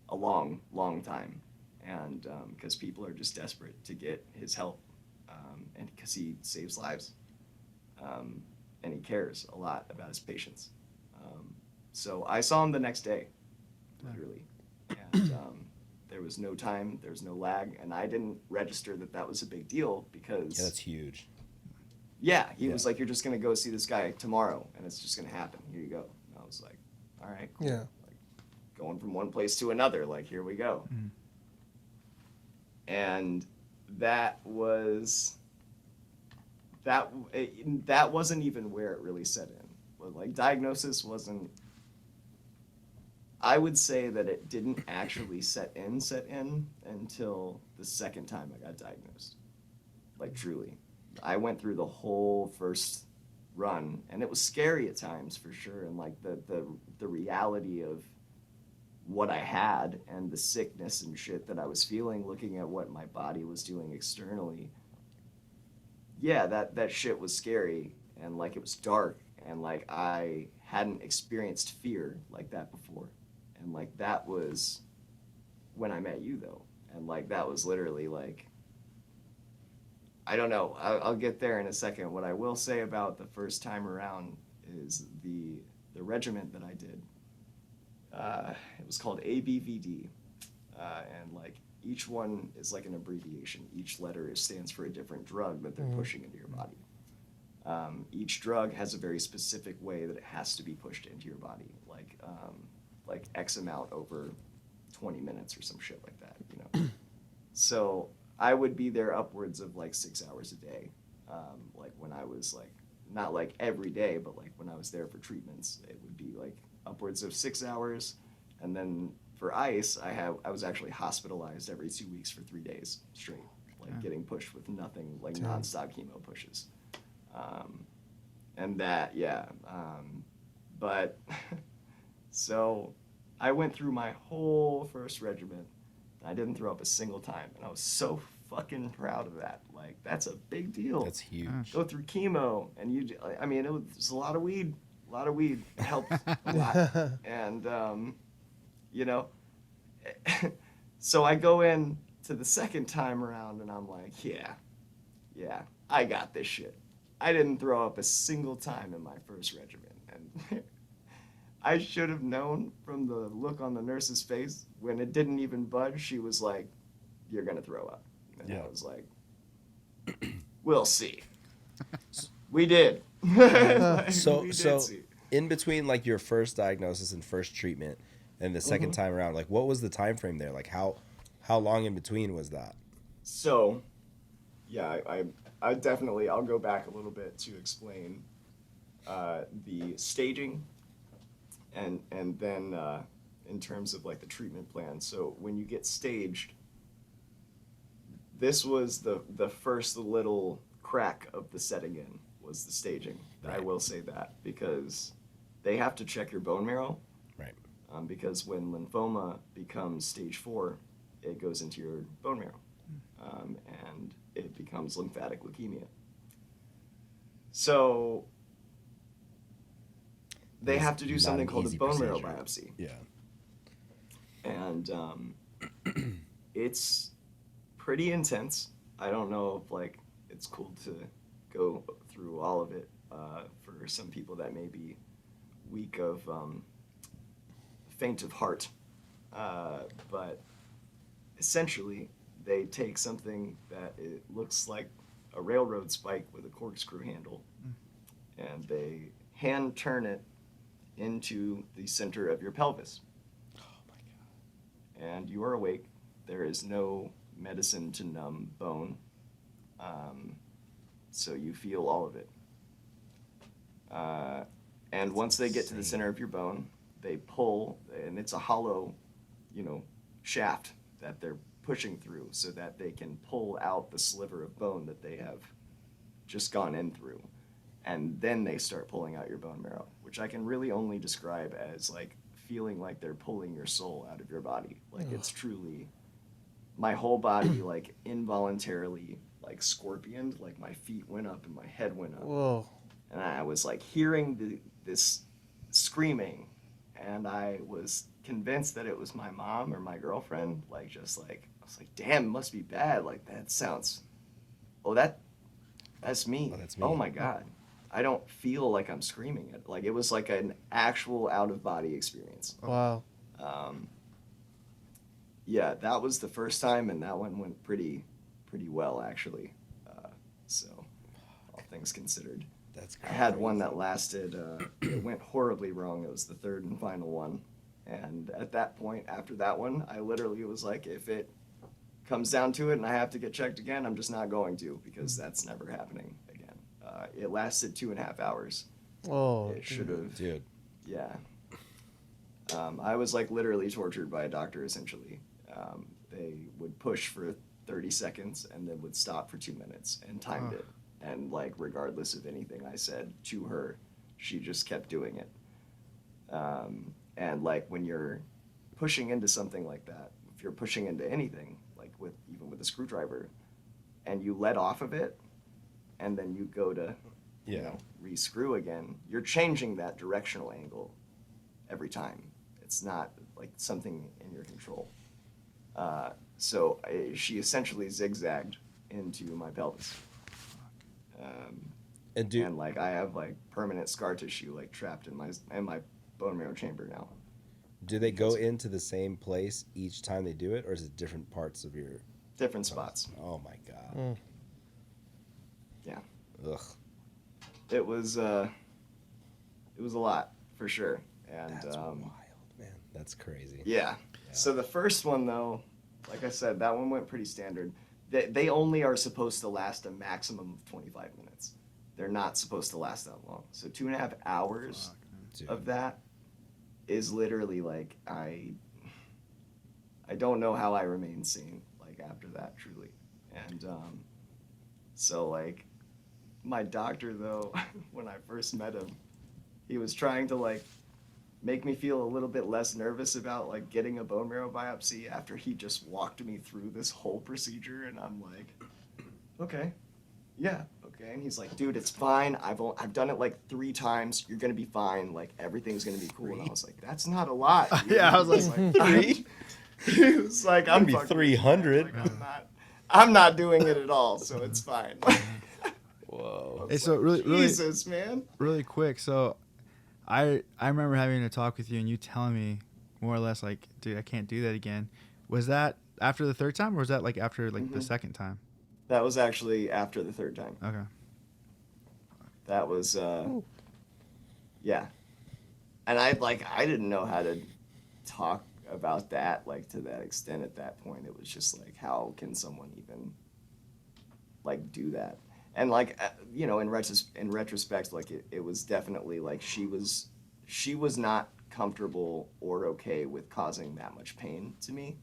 a long, long time, and because people are just desperate to get his help, and because he saves lives, and he cares a lot about his patients. So I saw him the next day, literally, and there was no time, there was no lag, and I didn't register that was a big deal because Yeah, that's huge. he Yeah. was like, "You're just gonna go see this guy tomorrow, and it's just gonna happen. Here you go." And I was like, "All right, cool." Yeah. Like, going from one place to another, like, here we go. Mhm. And that was that wasn't even where it really set in. But like diagnosis wasn't. I would say that it didn't actually set in until the second time I got diagnosed. Like truly, I went through the whole first run, and it was scary at times for sure, and like the reality of what I had and the sickness and shit that I was feeling, looking at what my body was doing externally. Yeah, that shit was scary, and like it was dark, and like I hadn't experienced fear like that before. And like that was when I met you though. And like that was literally like, I don't know, I'll get there in a second. What I will say about the first time around is the regiment that I did. It was called ABVD. And like each one is like an abbreviation. Each letter stands for a different drug that they're pushing into your body. Each drug has a very specific way that it has to be pushed into your body. Like X amount over 20 minutes or some shit like that, you know? So I would be there upwards of like 6 hours a day. Like when I was like, not like every day, but like when I was there for treatments, it would be like upwards of 6 hours. And then for ice, I was actually hospitalized every 2 weeks for 3 days straight, like getting pushed with nothing, like nonstop chemo pushes. And that, yeah. But so I went through my whole first regiment. I didn't throw up a single time, and I was so fucking proud of that. Like, that's a big deal. That's huge. Go through chemo, and I mean, it was a lot of weed. A lot of weed helped a lot. And, you know, so I go in to the second time around, and I'm like, yeah, I got this shit. I didn't throw up a single time in my first regiment. And I should have known from the look on the nurse's face when it didn't even budge. She was like, "You're gonna throw up," and I was like, "We'll see." We did. Like, So we did so see. in between like your first diagnosis and first treatment and the second time around, like what was the time frame there? Like how long in between was that? So, yeah, I definitely I'll go back a little bit to explain the staging. And then in terms of like the treatment plan. So when you get staged, this was the first little crack of the setting in was the staging. Right. I will say that because they have to check your bone marrow. Right. Because when lymphoma becomes stage 4, it goes into your bone marrow, and it becomes lymphatic leukemia. So they have to do something called a bone marrow biopsy. Yeah. And it's pretty intense. I don't know if like it's cool to go through all of it for some people that may be weak of faint of heart. But essentially, they take something that it looks like a railroad spike with a corkscrew handle, and they hand turn it into the center of your pelvis. Oh my God. And you are awake. There is no medicine to numb bone. So you feel all of it. And once they get to the center of your bone, they pull, and it's a hollow, shaft that they're pushing through so that they can pull out the sliver of bone that they have just gone in through. And then they start pulling out your bone marrow, which I can really only describe as like feeling like they're pulling your soul out of your body. Like it's truly my whole body, like involuntarily, like scorpioned, like my feet went up and my head went up. Whoa. And I was like hearing this screaming, and I was convinced that it was my mom or my girlfriend. Like, just like, I was like, damn, it must be bad. Like, that sounds, that's me. Oh, that's me. Oh my God. I don't feel like I'm screaming it. Like, it was like an actual out-of-body experience. Wow. Yeah, that was the first time, and that one went pretty well, actually. So, all things considered. That's crazy. I had one that lasted, it went horribly wrong. It was the third and final one. And at that point, after that one, I literally was like, if it comes down to it and I have to get checked again, I'm just not going to, because that's never happening again. It lasted 2.5 hours. Oh, It should have. Dude. Yeah. I was like literally tortured by a doctor essentially. They would push for 30 seconds and then would stop for 2 minutes and timed it. And like regardless of anything I said to her, she just kept doing it. And like when you're pushing into something like that, if you're pushing into anything, like even with a screwdriver, and you let off of it, and then you go to, re-screw again, you're changing that directional angle every time. It's not like something in your control. So she zigzagged into my pelvis. And like I have like permanent scar tissue like trapped in my bone marrow chamber now. Do they go into the same place each time they do it, or is it different parts of your... Different spots. Oh my god. Mm. Yeah. Ugh. It was a lot for sure. And That's wild, man. That's crazy. Yeah. So the first one though, like I said, that one went pretty standard. They only are supposed to last a maximum of 25 minutes. They're not supposed to last that long. So 2.5 hours of that is literally like I don't know how I remained sane like after that, truly. And so like my doctor though, when I first met him, he was trying to like make me feel a little bit less nervous about like getting a bone marrow biopsy after he just walked me through this whole procedure. And I'm like, okay, yeah, okay. And he's like, dude, it's fine. I've done it like 3 times. You're gonna be fine. Like everything's gonna be cool. And I was like, that's not a lot. Dude. Yeah, I was like 3? He was like, I'm be fucking 300. like, I'm not doing it at all, so it's fine. Whoa. Hey, so really, Jesus, man. really quick. So, I remember having a talk with you and you telling me more or less like, dude, I can't do that again. Was that after the 3rd time, or was that like after like the 2nd time? That was actually after the 3rd time. Okay. That was yeah. And I didn't know how to talk about that like to that extent at that point. It was just like, how can someone even like do that? And like in retrospect, like it was definitely like she was not comfortable or okay with causing that much pain to me,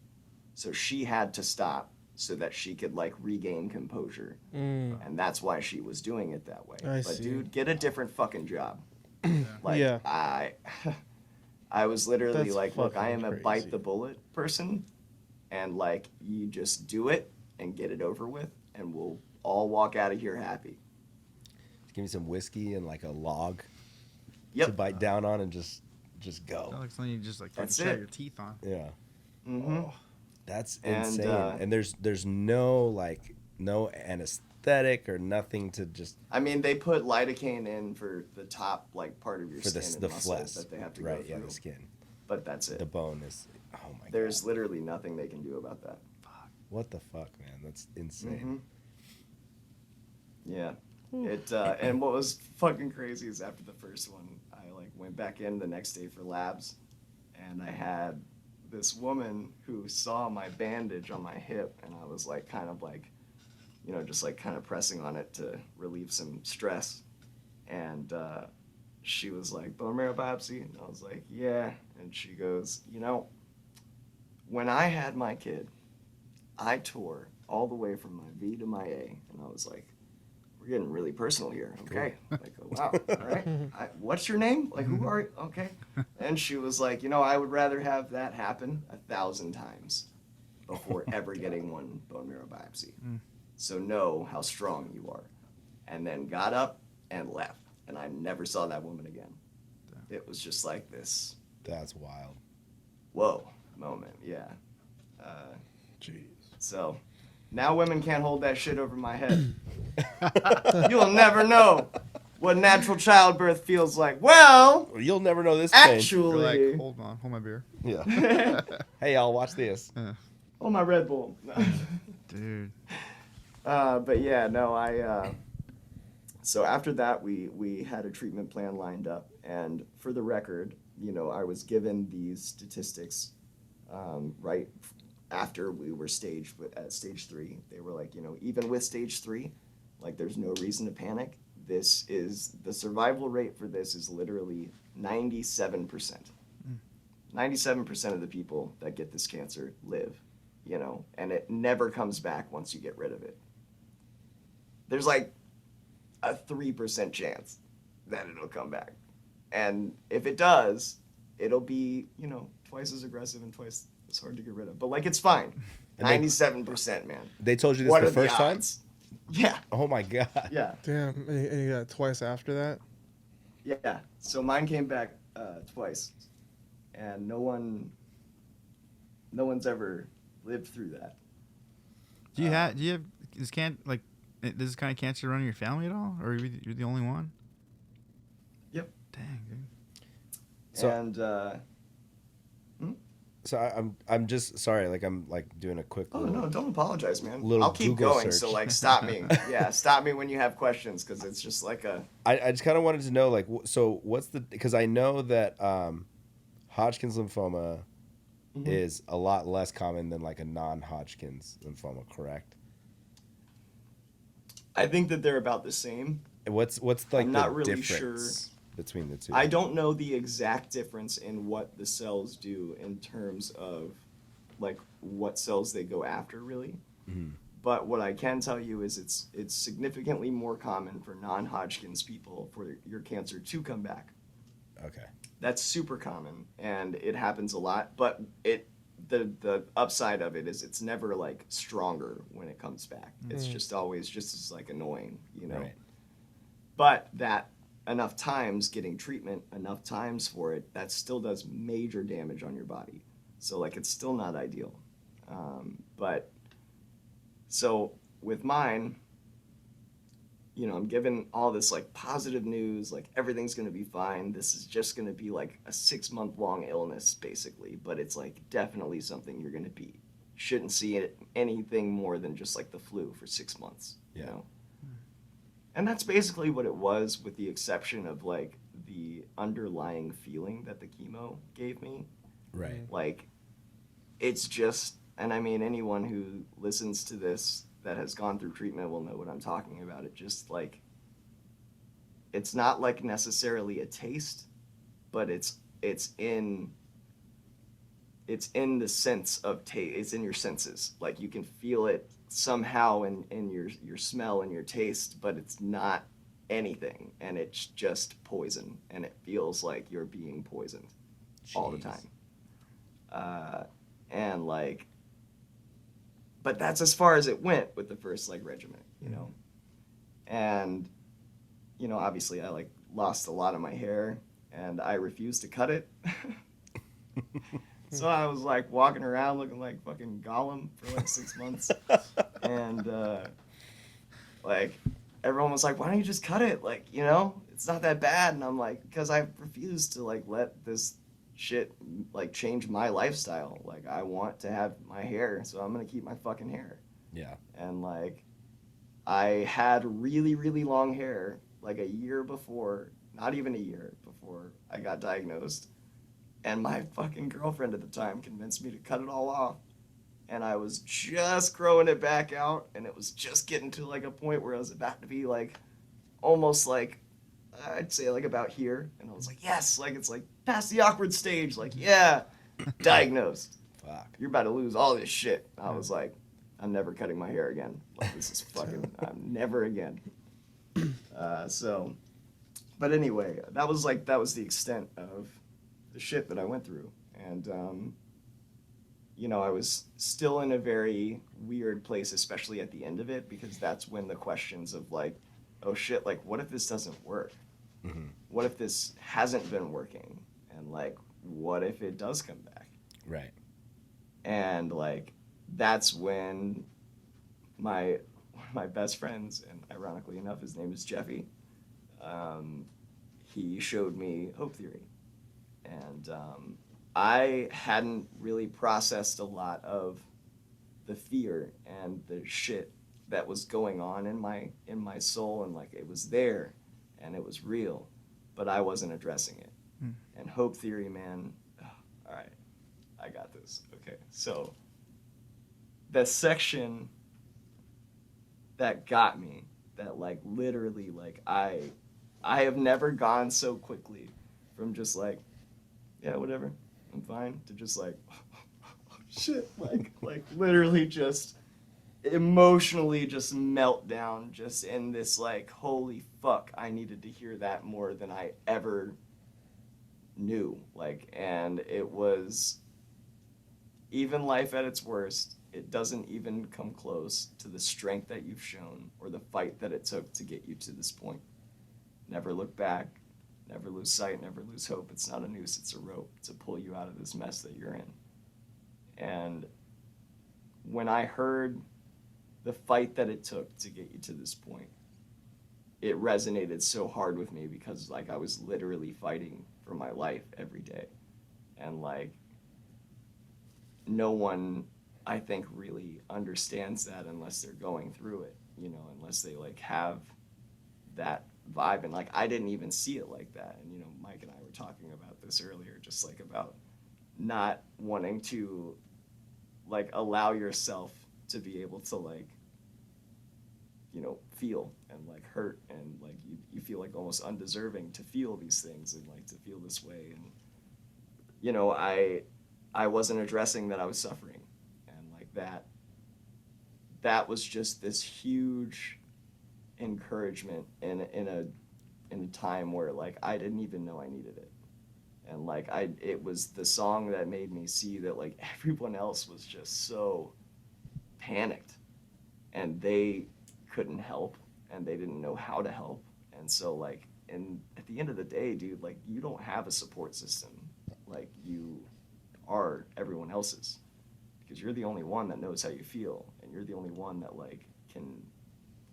so she had to stop so that she could like regain composure, and that's why she was doing it that way. I But see. dude, get a different fucking job. Like Yeah. I was literally That's like, look, I am fucking a bite crazy. the bullet person, and like you just do it and get it over with, and we'll all walk out of here happy. Give me some whiskey and like a log Yep. to bite down on and just go. Not like something you just like That's tear it. your teeth on. Yeah. Mm-hmm. That's And, insane. And there's no anesthetic or nothing to just... I mean, they put lidocaine in for the top like part of your for skin the and muscles flesh, that they have to right? go through. Yeah, the skin, But that's it. the bone is. Oh my There's god! literally nothing they can do about that. What the fuck, man? That's insane. Yeah. It and what was fucking crazy is after the first one, I like went back in the next day for labs, and I had this woman who saw my bandage on my hip, and I was like kind of like, just like kind of pressing on it to relieve some stress, and she was like, bone marrow biopsy, and I was like, yeah, and she goes, when I had my kid, I tore all the way from my V to my A, and I was like, we're getting really personal here. Okay. Like, wow. All right. What's your name? Like, who are you? Okay. And she was like, I would rather have that happen 1,000 times before ever getting one bone marrow biopsy. So know how strong you are. And then got up and left. And I never saw that woman again. It was just like this, That's wild. whoa moment. Yeah. Jeez. So now women can't hold that shit over my head. You'll never know what natural childbirth feels like. Well, You'll never know this pain. actually, You're like, hold on, hold my beer. Yeah. Hey, y'all, watch this. oh my Red Bull. Dude. But yeah, no, so after that, we had a treatment plan lined up, and for the record, I was given these statistics right after we were staged at stage 3. They were like, even with stage 3, like there's no reason to panic. the survival rate for this is literally 97%. 97% of the people that get this cancer live, you know, and it never comes back once you get rid of it. There's like a 3% chance that it'll come back. And if it does, it'll be, you know, twice as aggressive and twice as hard to get rid of. But like, it's fine. 97%, man. They told you this What the are first time? odds? Yeah. Oh my god. Yeah. Damn, and you got it twice after that? Yeah. So mine came back twice. And no one's ever lived through that. Do you have this kind of cancer run in your family at all, or you're the only one? Yep. Dang, dude. So, And so I'm just sorry, like I'm like doing a quick. oh no, don't apologize, man. little I'll keep Google going. search. So like, stop me. Yeah, stop me when you have questions, because it's just like a. I just kind of wanted to know, like, so what's because I know that Hodgkin's lymphoma is a lot less common than like a non-Hodgkin's lymphoma, correct? I think that they're about the same. What's like I'm the not really difference between the two? I don't know the exact difference in what the cells do in terms of like what cells they go after, really. But what I can tell you is it's significantly more common for non-Hodgkin's people for your cancer to come back. Okay. That's super common, and it happens a lot. But the upside of it is it's never like stronger when it comes back. It's just always just as like annoying, you know. Right. But that enough times getting treatment, enough times for it, that still does major damage on your body. So like it's still not ideal. But so with mine, you know, I'm given all this like positive news, like everything's gonna be fine. This is just gonna be like a 6-month long illness, basically. But it's like definitely something you're gonna beat. Shouldn't see it anything more than just like the flu for 6 months. You know. And that's basically what it was, with the exception of like the underlying feeling that the chemo gave me. Right. Like, it's just, and I mean, anyone who listens to this that has gone through treatment will know what I'm talking about. It just like, it's not like necessarily a taste, but it's in the sense of taste. It's in your senses. Like you can feel it somehow in your smell and your taste, but it's not anything, and it's just poison, and it feels like you're being poisoned all the time. And like, but that's as far as it went with the first like regimen, you know. And you know, obviously I like lost a lot of my hair, and I refused to cut it. So I was like walking around looking like fucking Gollum for like 6 months. And like everyone was like, why don't you just cut it? Like, you know, it's not that bad. And I'm like, because I refuse to like let this shit like change my lifestyle. Like I want to have my hair, so I'm gonna keep my fucking hair. Yeah. And like I had really, really long hair like a year before, not even a year before I got diagnosed. And my fucking girlfriend at the time convinced me to cut it all off. And I was just growing it back out, and it was just getting to like a point where I was about to be like, almost like, I'd say like about here. And I was like, yes, like it's like past the awkward stage. Like, yeah, diagnosed. Fuck. You're about to lose all this shit. I was like, I'm never cutting my hair again. Like this is fucking, I'm never again. But anyway, that was the extent of the shit that I went through. And, you know, I was still in a very weird place, especially at the end of it, because that's when the questions of like, oh shit, like what if this doesn't work? What if this hasn't been working? And like, what if it does come back? Right. And like, that's when one of my best friends, and ironically enough, his name is Jeffy, he showed me Hope Theory. And I hadn't really processed a lot of the fear and the shit that was going on in my soul, and like it was there and it was real, but I wasn't addressing it. And Hope Theory, man, all right, I got this. Okay, so the section that got me, that like literally like I have never gone so quickly from just like, yeah, whatever, I'm fine, to just like, shit, like literally just emotionally just melt down just in this like, holy fuck, I needed to hear that more than I ever knew. Like, and it was, even life at its worst, it doesn't even come close to the strength that you've shown or the fight that it took to get you to this point. Never look back, never lose sight, never lose hope. It's not a noose, it's a rope to pull you out of this mess that you're in. And when I heard the fight that it took to get you to this point, it resonated so hard with me because like I was literally fighting for my life every day. And like no one, I think, really understands that unless they're going through it, you know, unless they like have that vibe. And like I didn't even see it like that. And you know, Mike and I were talking about this earlier, just like about not wanting to like allow yourself to be able to like, you know, feel and like hurt, and like you feel like almost undeserving to feel these things and like to feel this way. And you know, I wasn't addressing that I was suffering, and like that was just this huge encouragement in a time where like I didn't even know I needed it. And like it was the song that made me see that like everyone else was just so panicked and they couldn't help and they didn't know how to help. And so like, and at the end of the day, dude, like you don't have a support system. Like you are everyone else's, because you're the only one that knows how you feel, and you're the only one that like can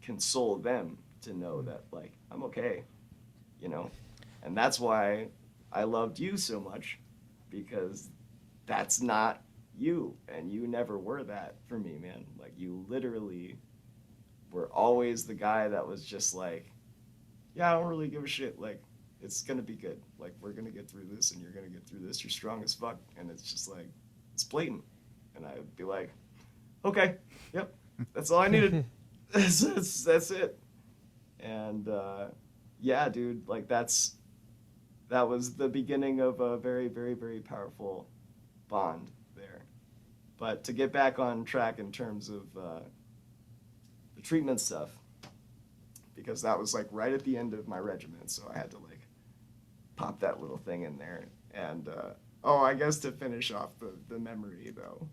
console them to know that like I'm okay, you know. And that's why I loved you so much, because that's not you, and you never were that for me, man. Like you literally were always the guy that was just like, yeah, I don't really give a shit, like it's gonna be good, like we're gonna get through this and you're gonna get through this, you're strong as fuck. And it's just like, it's blatant. And I would be like, okay, yep, that's all I needed. that's it. And yeah, dude, like that was the beginning of a very, very, very powerful bond there. But to get back on track in terms of the treatment stuff, because that was like right at the end of my regimen, so I had to like pop that little thing in there. And oh, I guess to finish off the memory though,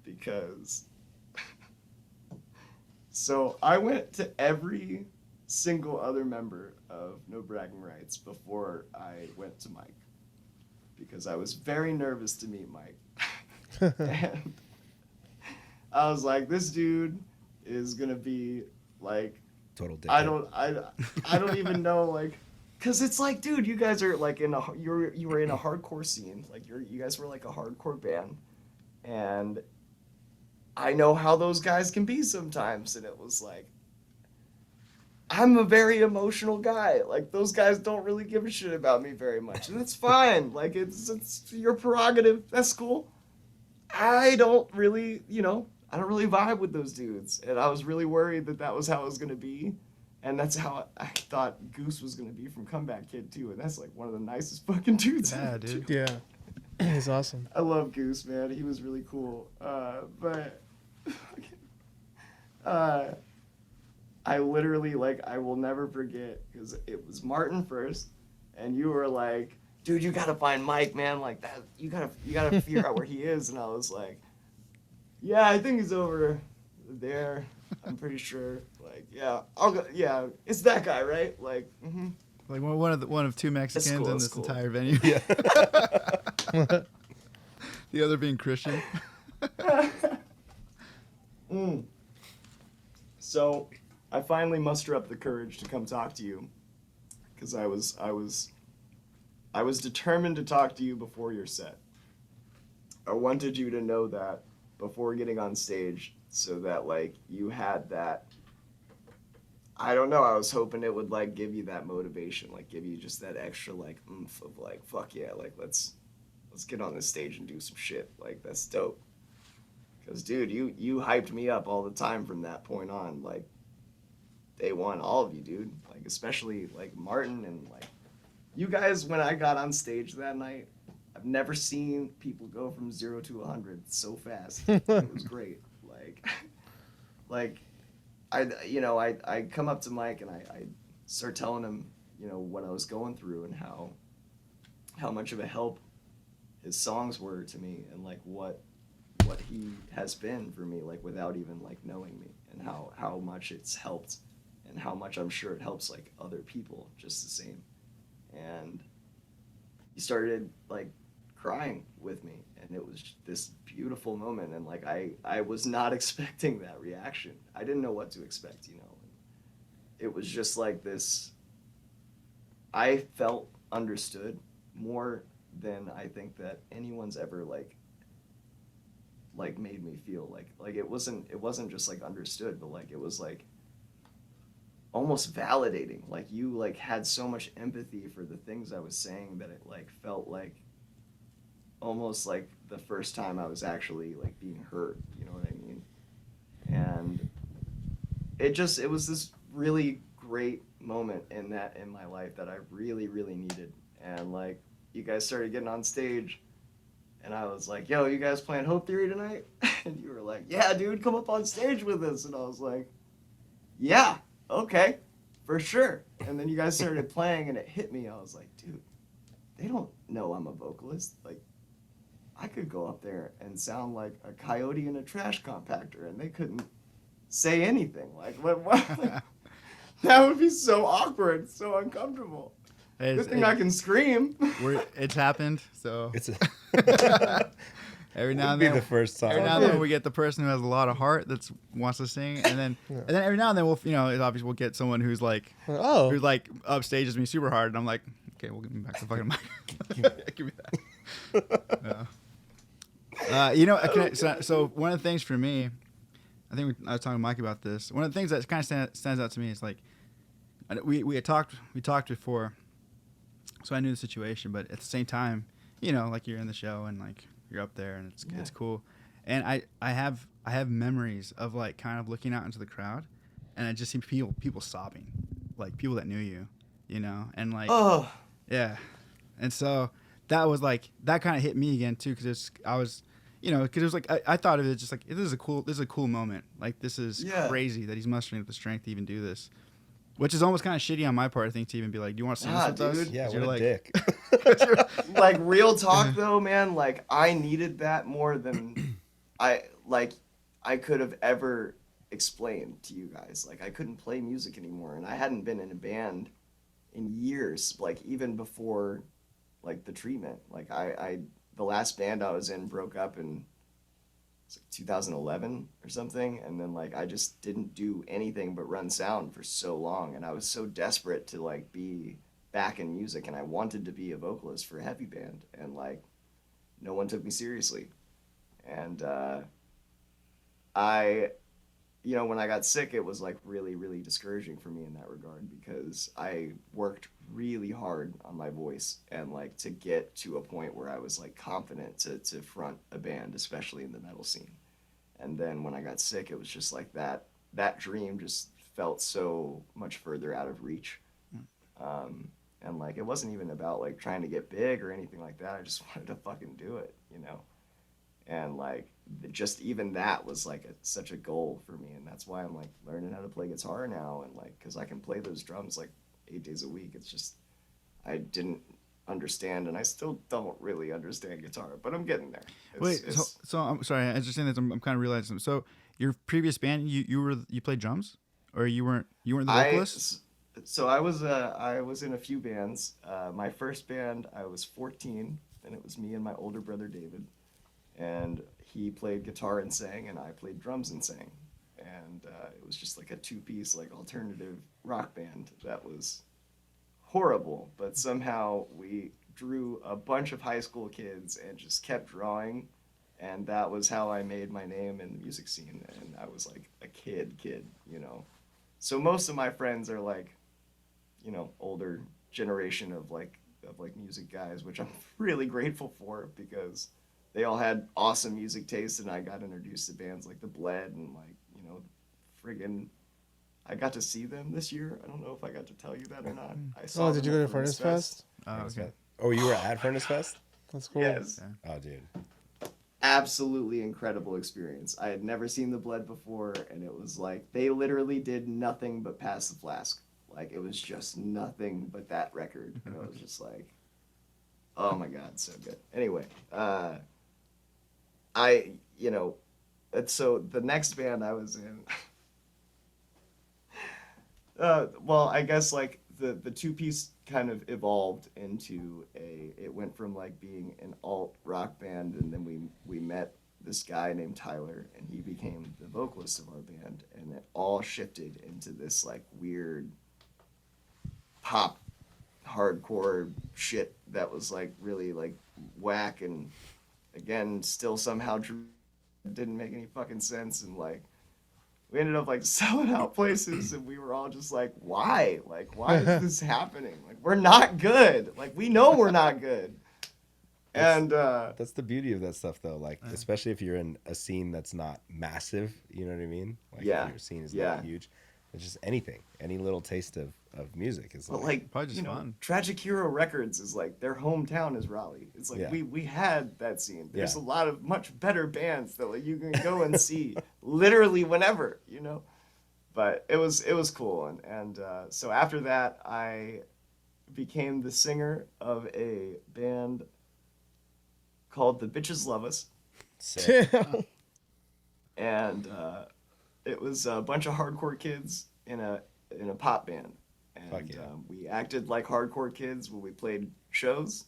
because so I went to every single other member of No Bragging Rights before I went to Mike, because I was very nervous to meet Mike. And I was like, this dude is gonna be like Total dickhead. I don't even know, like, cause it's like, dude, you guys are like you were in a hardcore scene, like you guys were like a hardcore band, and I know how those guys can be sometimes. And it was like, I'm a very emotional guy. Like those guys don't really give a shit about me very much, and it's fine. Like it's your prerogative. That's cool. I don't really, I don't really vibe with those dudes, and I was really worried that was how it was gonna be, and that's how I thought Goose was gonna be from Comeback Kid too, and that's like one of the nicest fucking dudes. Yeah, dude. Yeah, he's awesome. I love Goose, man. He was really cool. But I literally, like, I will never forget, because it was Martin first, and you were like, dude, you gotta find Mike, man. Like that, you gotta figure out where he is. And I was like, yeah, I think he's over there. I'm pretty sure. Like, yeah, I'll go. Yeah, it's that guy, right? Like, mm-hmm. Like one of two Mexicans cool, in this cool. entire venue. Yeah. The other being Christian. So I finally muster up the courage to come talk to you, because I was determined to talk to you before your set. I wanted you to know that before getting on stage, so that like you had that, I don't know, I was hoping it would like give you that motivation, like give you just that extra like oomph of like, fuck yeah, like let's get on this stage and do some shit. Like that's dope. Because dude, you hyped me up all the time from that point on. Like A1, all of you, dude. Like, especially like Martin and like you guys. When I got on stage that night, I've never seen people go from 0 to 100 so fast. It was great. Like, I come up to Mike and I start telling him, what I was going through and how much of a help his songs were to me, and like what he has been for me, like without even like knowing me, and how much it's helped, and how much I'm sure it helps like other people just the same. And he started like crying with me, and it was this beautiful moment, and like I was not expecting that reaction. I didn't know what to expect. It was just like this. I felt understood more than I think that anyone's ever like made me feel. Like it wasn't just like understood, but like it was like almost validating. Like you like had so much empathy for the things I was saying that it like felt like almost like the first time I was actually like being heard, you know what I mean? And it was this really great moment in my life that I really, really needed. And like you guys started getting on stage and I was like, yo, you guys playing Hope Theory tonight? And you were like, yeah, dude, come up on stage with us. And I was like, yeah, okay, for sure. And then you guys started playing and it hit me. I was like, dude, they don't know I'm a vocalist. Like, I could go up there and sound like a coyote in a trash compactor and they couldn't say anything. Like, what? Like, that would be so awkward, so uncomfortable. Good thing I can scream. It's happened, so. It's every now and be then, the first time. every now and then we get the person who has a lot of heart that wants to sing, and then every now and then obviously we'll get someone who's like who's like upstages me super hard, and I'm like, okay, we'll give me back the fucking mic. Give me that. So one of the things for me, I think I was talking to Mike about this. One of the things that kind of stands out to me is like we talked before, so I knew the situation, but at the same time, like you're in the show and like you're up there and it's cool, and I have memories of like kind of looking out into the crowd, and I just see people sobbing, like people that knew you, and like and so that was like that kind of hit me again too, because it was like I thought of it just like this is a cool moment, like this is crazy that he's mustering up the strength to even do this. Which is almost kind of shitty on my part, I think, to even be like, do you want to sing this with us? Yeah, what a like, dick. Like, real talk, though, man, like, I needed that more than I could have ever explained to you guys. Like, I couldn't play music anymore, and I hadn't been in a band in years, like, even before, like, the treatment. Like, the last band I was in broke up in 2011 or something, and then like I just didn't do anything but run sound for so long, and I was so desperate to like be back in music, and I wanted to be a vocalist for a heavy band, and like no one took me seriously. And when I got sick, it was like really, really discouraging for me in that regard, because I worked really hard on my voice and like to get to a point where I was like confident to front a band, especially in the metal scene. And then when I got sick, it was just like that dream just felt so much further out of reach. And like it wasn't even about like trying to get big or anything like that. I just wanted to fucking do it, And like just even that was like such a goal for me, and that's why I'm like learning how to play guitar now, and like because I can play those drums like 8 days a week. It's just I didn't understand, and I still don't really understand guitar, but I'm getting there. So I'm sorry, I just saying that I'm kind of realizing. So your previous band, you played drums, or you weren't the vocalist? So I was in a few bands. My first band, I was 14, and it was me and my older brother David. And he played guitar and sang, and I played drums and sang. And it was just like a two-piece, like alternative rock band that was horrible. But somehow we drew a bunch of high school kids and just kept drawing. And that was how I made my name in the music scene. And I was like a kid, So most of my friends are like, older generation of music guys, which I'm really grateful for, because they all had awesome music taste, and I got introduced to bands like The Bled and friggin' I got to see them this year. I don't know if I got to tell you that or not. I saw Oh, did you them go at to Furnace Fest? Oh, Furnace okay. Fest. Oh, you were at Furnace Fest? That's cool. Yes. Oh, dude. Absolutely incredible experience. I had never seen the Blood before, and it was like they literally did nothing but pass the flask. Like it was just nothing but that record. And it was just like, oh my god, so good. Anyway, so the next band I was in, well, I guess like the two-piece kind of evolved into it went from like being an alt rock band, and then we met this guy named Tyler, and he became the vocalist of our band, and it all shifted into this like weird pop hardcore shit that was like really like whack, and again still somehow didn't make any fucking sense, and like we ended up like selling out places, and we were all just like, why is this happening? Like we're not good, like we know we're not good. And That's the beauty of that stuff, though. Like, especially if you're in a scene that's not massive, you know what I mean? Like, Yeah. if your scene is Yeah. not huge. It's just anything, any little taste of music is but like, like Probably just you know, fun. Tragic Hero Records is like their hometown is Raleigh. It's like Yeah. we had that scene. There's Yeah. a lot of much better bands that like you can go and see literally whenever, you know. But it was cool, and so after that I became the singer of a band called The Bitches Love Us, sick. and it was a bunch of hardcore kids in a pop band, and Fuck yeah. we acted like hardcore kids when we played shows,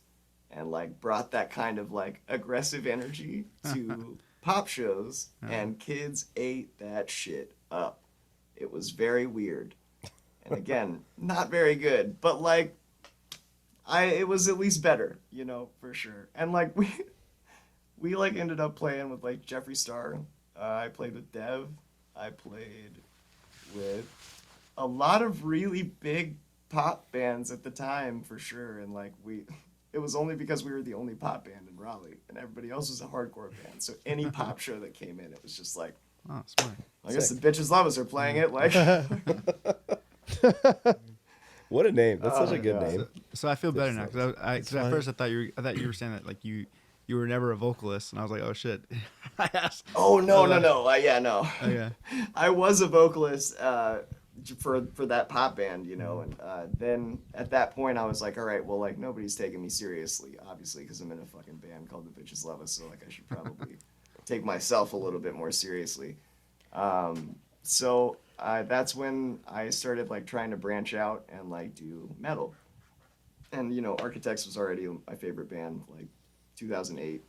and like brought that kind of like aggressive energy to pop shows, and kids ate that shit up. It was very weird, and again, not very good, but like it was at least better, you know, for sure. And like we like ended up playing with like Jeffree Star. I played with Dev. I played with a lot of really big pop bands at the time, for sure. And like it was only because we were the only pop band in Raleigh, and everybody else was a hardcore band. So any pop show that came in, it was just like, Oh, smart. I guess the Bitches Love Us are playing it. Like, What a name. That's such a good God. name. So I feel better now because It's at funny. first I thought you were saying that like you were never a vocalist, and I was like, oh shit. I asked. oh no. Yeah, no. Oh yeah. I was a vocalist for that pop band, you know, and then at that point I was like, all right, well, like nobody's taking me seriously, obviously, because I'm in a fucking band called The Bitches Love Us, so like I should probably take myself a little bit more seriously. So that's when I started like trying to branch out and like do metal, and you know, Architects was already my favorite band, like 2008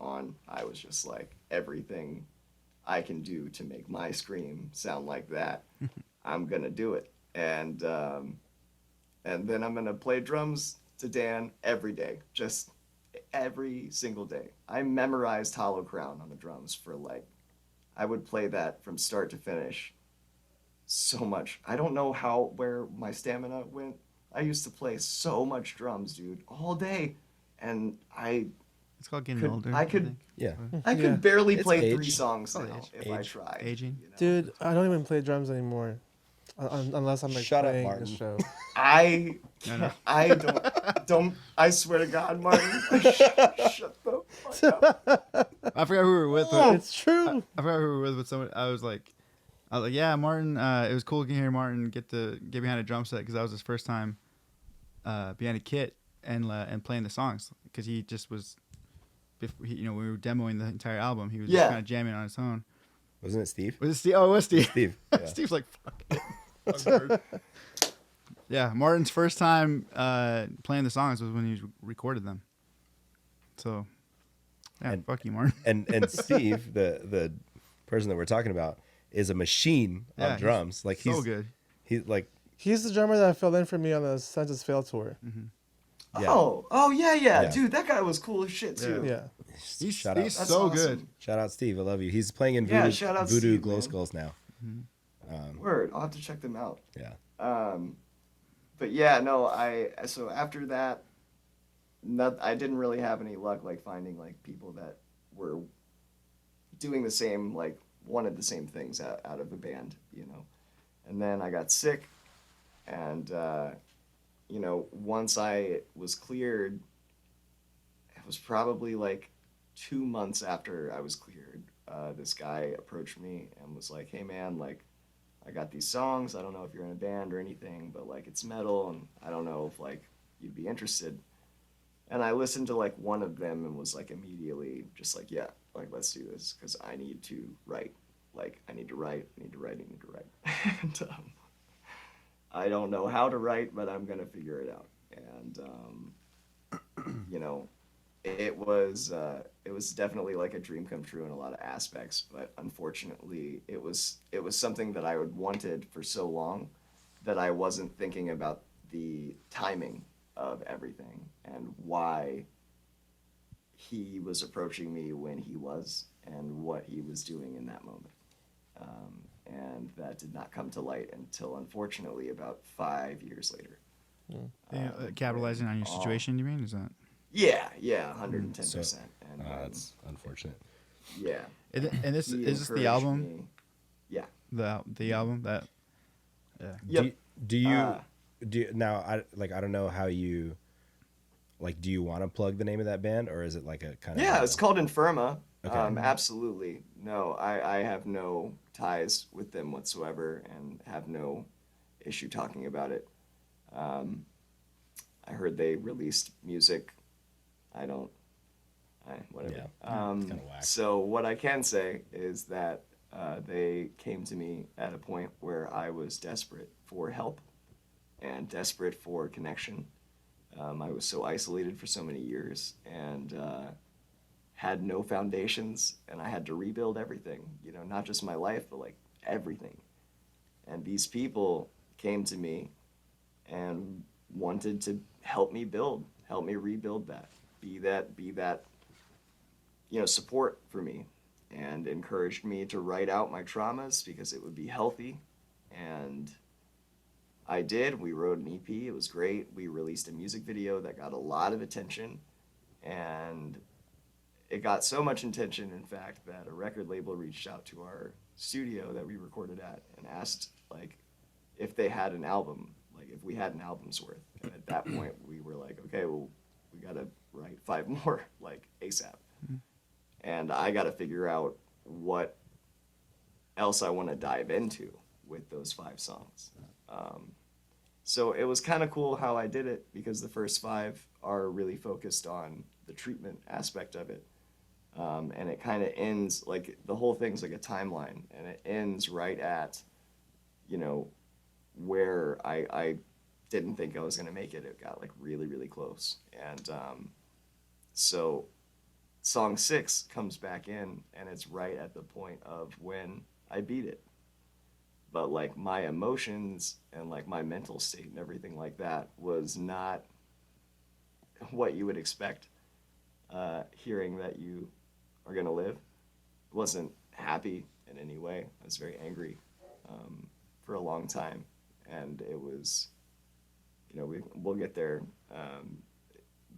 on. I was just like, everything I can do to make my scream sound like that, I'm gonna do it. And then I'm gonna play drums to Dan every day, just every single day. I memorized Hollow Crown on the drums for like, I would play that from start to finish so much. I don't know where my stamina went. I used to play so much drums, dude, all day, and It's called getting Could- older. I could- think. Yeah. I could Yeah. barely It's play age. 3 songs Oh, now age. if I Age. tried. Aging. you know? Dude, I don't even play drums anymore, unless I'm like Shut up, playing Martin. a show. I I know. I don't. I swear to God, Martin. Shut the fuck up. I forgot who we were with. Oh. It's true. I forgot who we were with someone. I was like, yeah, Martin. It was cool to hear Martin get behind a drum set because that was his first time behind a kit and playing the songs because he just was. You know, when we were demoing the entire album, he was just Yeah. kind of jamming on his own. Wasn't it Steve? Was it Steve? Oh, it was Steve. Steve. Yeah. Steve's like, fuck. Yeah, Martin's first time playing the songs was when he recorded them. So, yeah, And- fuck you, Martin. And Steve, the person that we're talking about, is a machine Yeah, on he's drums. Like So good. He's like, He's the drummer that filled in for me on the Census Fail tour. yeah. Oh yeah, Yeah. dude, that guy was cool as shit too. Yeah. He's shout out, he's That's so awesome. good. shout out, Steve. I love you. He's playing in Yeah, Voodoo, shout out Voodoo Steve, Glow man. Skulls now. Word, I'll have to check them out. Yeah. But yeah, no, so after that, I didn't really have any luck like finding like people that were doing the same, like wanted the same things out of a band, you know. And then I got sick, and you know, once I was cleared, it was probably like 2 months after I was cleared. This guy approached me and was like, "Hey man, like, I got these songs. I don't know if you're in a band or anything, but like it's metal, and I don't know if like you'd be interested." And I listened to like one of them and was like immediately just like, "Yeah, like let's do this because I need to write. Like I need to write. I need to write. I need to write." And I don't know how to write, but I'm gonna figure it out. And you know, it was definitely like a dream come true in a lot of aspects, but unfortunately it was something that I had wanted for so long that I wasn't thinking about the timing of everything and why he was approaching me when he was and what he was doing in that moment. And that did not come to light until unfortunately about 5 years later. Capitalizing on your situation, you mean? Is that? Yeah, 110%. And that's unfortunate. yeah. And this He is this the encouraged album? me- Yeah. The album that. Yeah. Yep. Do you now? I don't know how you. Like, do you want to plug the name of that band, or is it like a kind of? Yeah, it's called Infirma. Okay. Absolutely. No, I have no ties with them whatsoever and have no issue talking about it. I heard they released music. Whatever. Yeah, it's kinda whack. So what I can say is that they came to me at a point where I was desperate for help and desperate for connection. I was so isolated for so many years and had no foundations, and I had to rebuild everything, you know, not just my life, but like everything. And these people came to me and wanted to help me rebuild that, be that, you know, support for me, and encouraged me to write out my traumas because it would be healthy. And I did. We wrote an EP. It was great. We released a music video that got a lot of attention, and it got so much attention, in fact, that a record label reached out to our studio that we recorded at and asked, like, if they had an album, like, if we had an album's worth. And at that point, we were like, okay, well, we got to write 5 more, like, ASAP. Mm-hmm. And I got to figure out what else I want to dive into with those 5 songs. So it was kind of cool how I did it, because the first 5 are really focused on the treatment aspect of it. And it kind of ends, like, the whole thing's like a timeline, and it ends right at, you know, where I didn't think I was going to make it. It got, like, really, really close. And so song 6 comes back in, and it's right at the point of when I beat it. But, like, my emotions and, like, my mental state and everything like that was not what you would expect, hearing that you are going to live. Wasn't happy in any way. I was very angry for a long time. And it was, you know, we'll get there.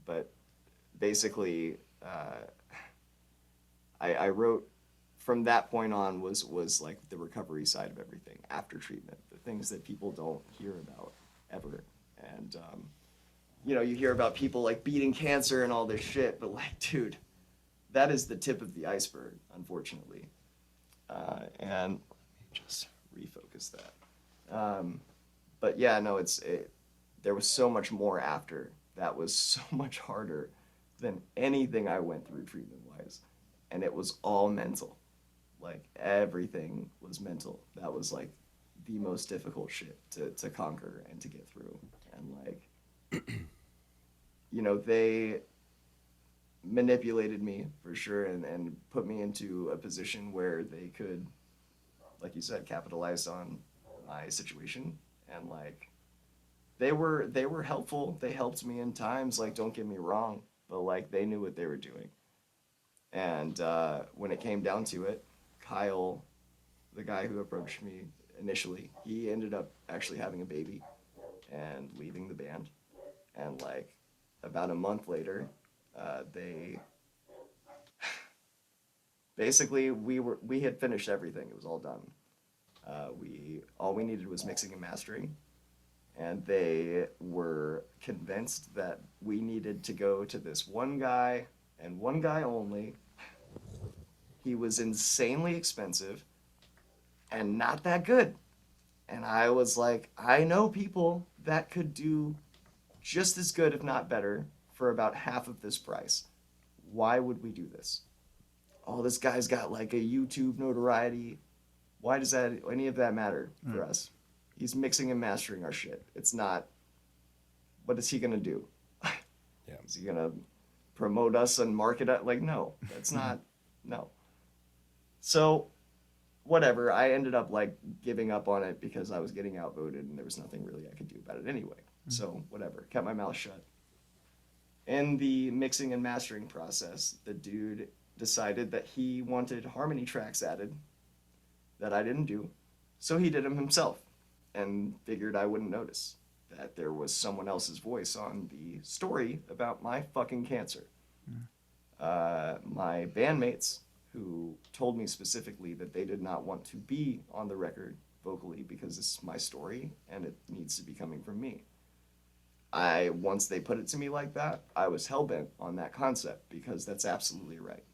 But basically, I wrote, from that point on was like the recovery side of everything after treatment, the things that people don't hear about ever. And, you know, you hear about people like beating cancer and all this shit, but like, dude, that is the tip of the iceberg, unfortunately. And just refocus that. But yeah, no, there was so much more after that was so much harder than anything I went through treatment-wise. And it was all mental. Like, everything was mental. That was, like, the most difficult shit to conquer and to get through. And, like, you know, they manipulated me, for sure, and put me into a position where they could, like you said, capitalize on my situation. And, like, they were helpful. They helped me in times, like, don't get me wrong, but, like, they knew what they were doing. And when it came down to it, Kyle, the guy who approached me initially, he ended up actually having a baby and leaving the band. And, like, about a month later, they basically, we had finished everything. It was all done. All we needed was mixing and mastering, and they were convinced that we needed to go to this one guy and one guy only. He was insanely expensive and not that good. And I was like, I know people that could do just as good, if not better, for about half of this price. Why would we do this? Oh, this guy's got like a YouTube notoriety. Why does any of that matter for us? He's mixing and mastering our shit. It's not, what is he going to do? Yeah. Is he going to promote us and market it? Like, no, that's not, no. So, whatever, I ended up like giving up on it because I was getting outvoted and there was nothing really I could do about it anyway. So, whatever, kept my mouth shut. In the mixing and mastering process, the dude decided that he wanted harmony tracks added that I didn't do. So he did them himself and figured I wouldn't notice that there was someone else's voice on the story about my fucking cancer. My bandmates, who told me specifically that they did not want to be on the record vocally because it's my story and it needs to be coming from me. Once they put it to me like that, I was hellbent on that concept because that's absolutely right.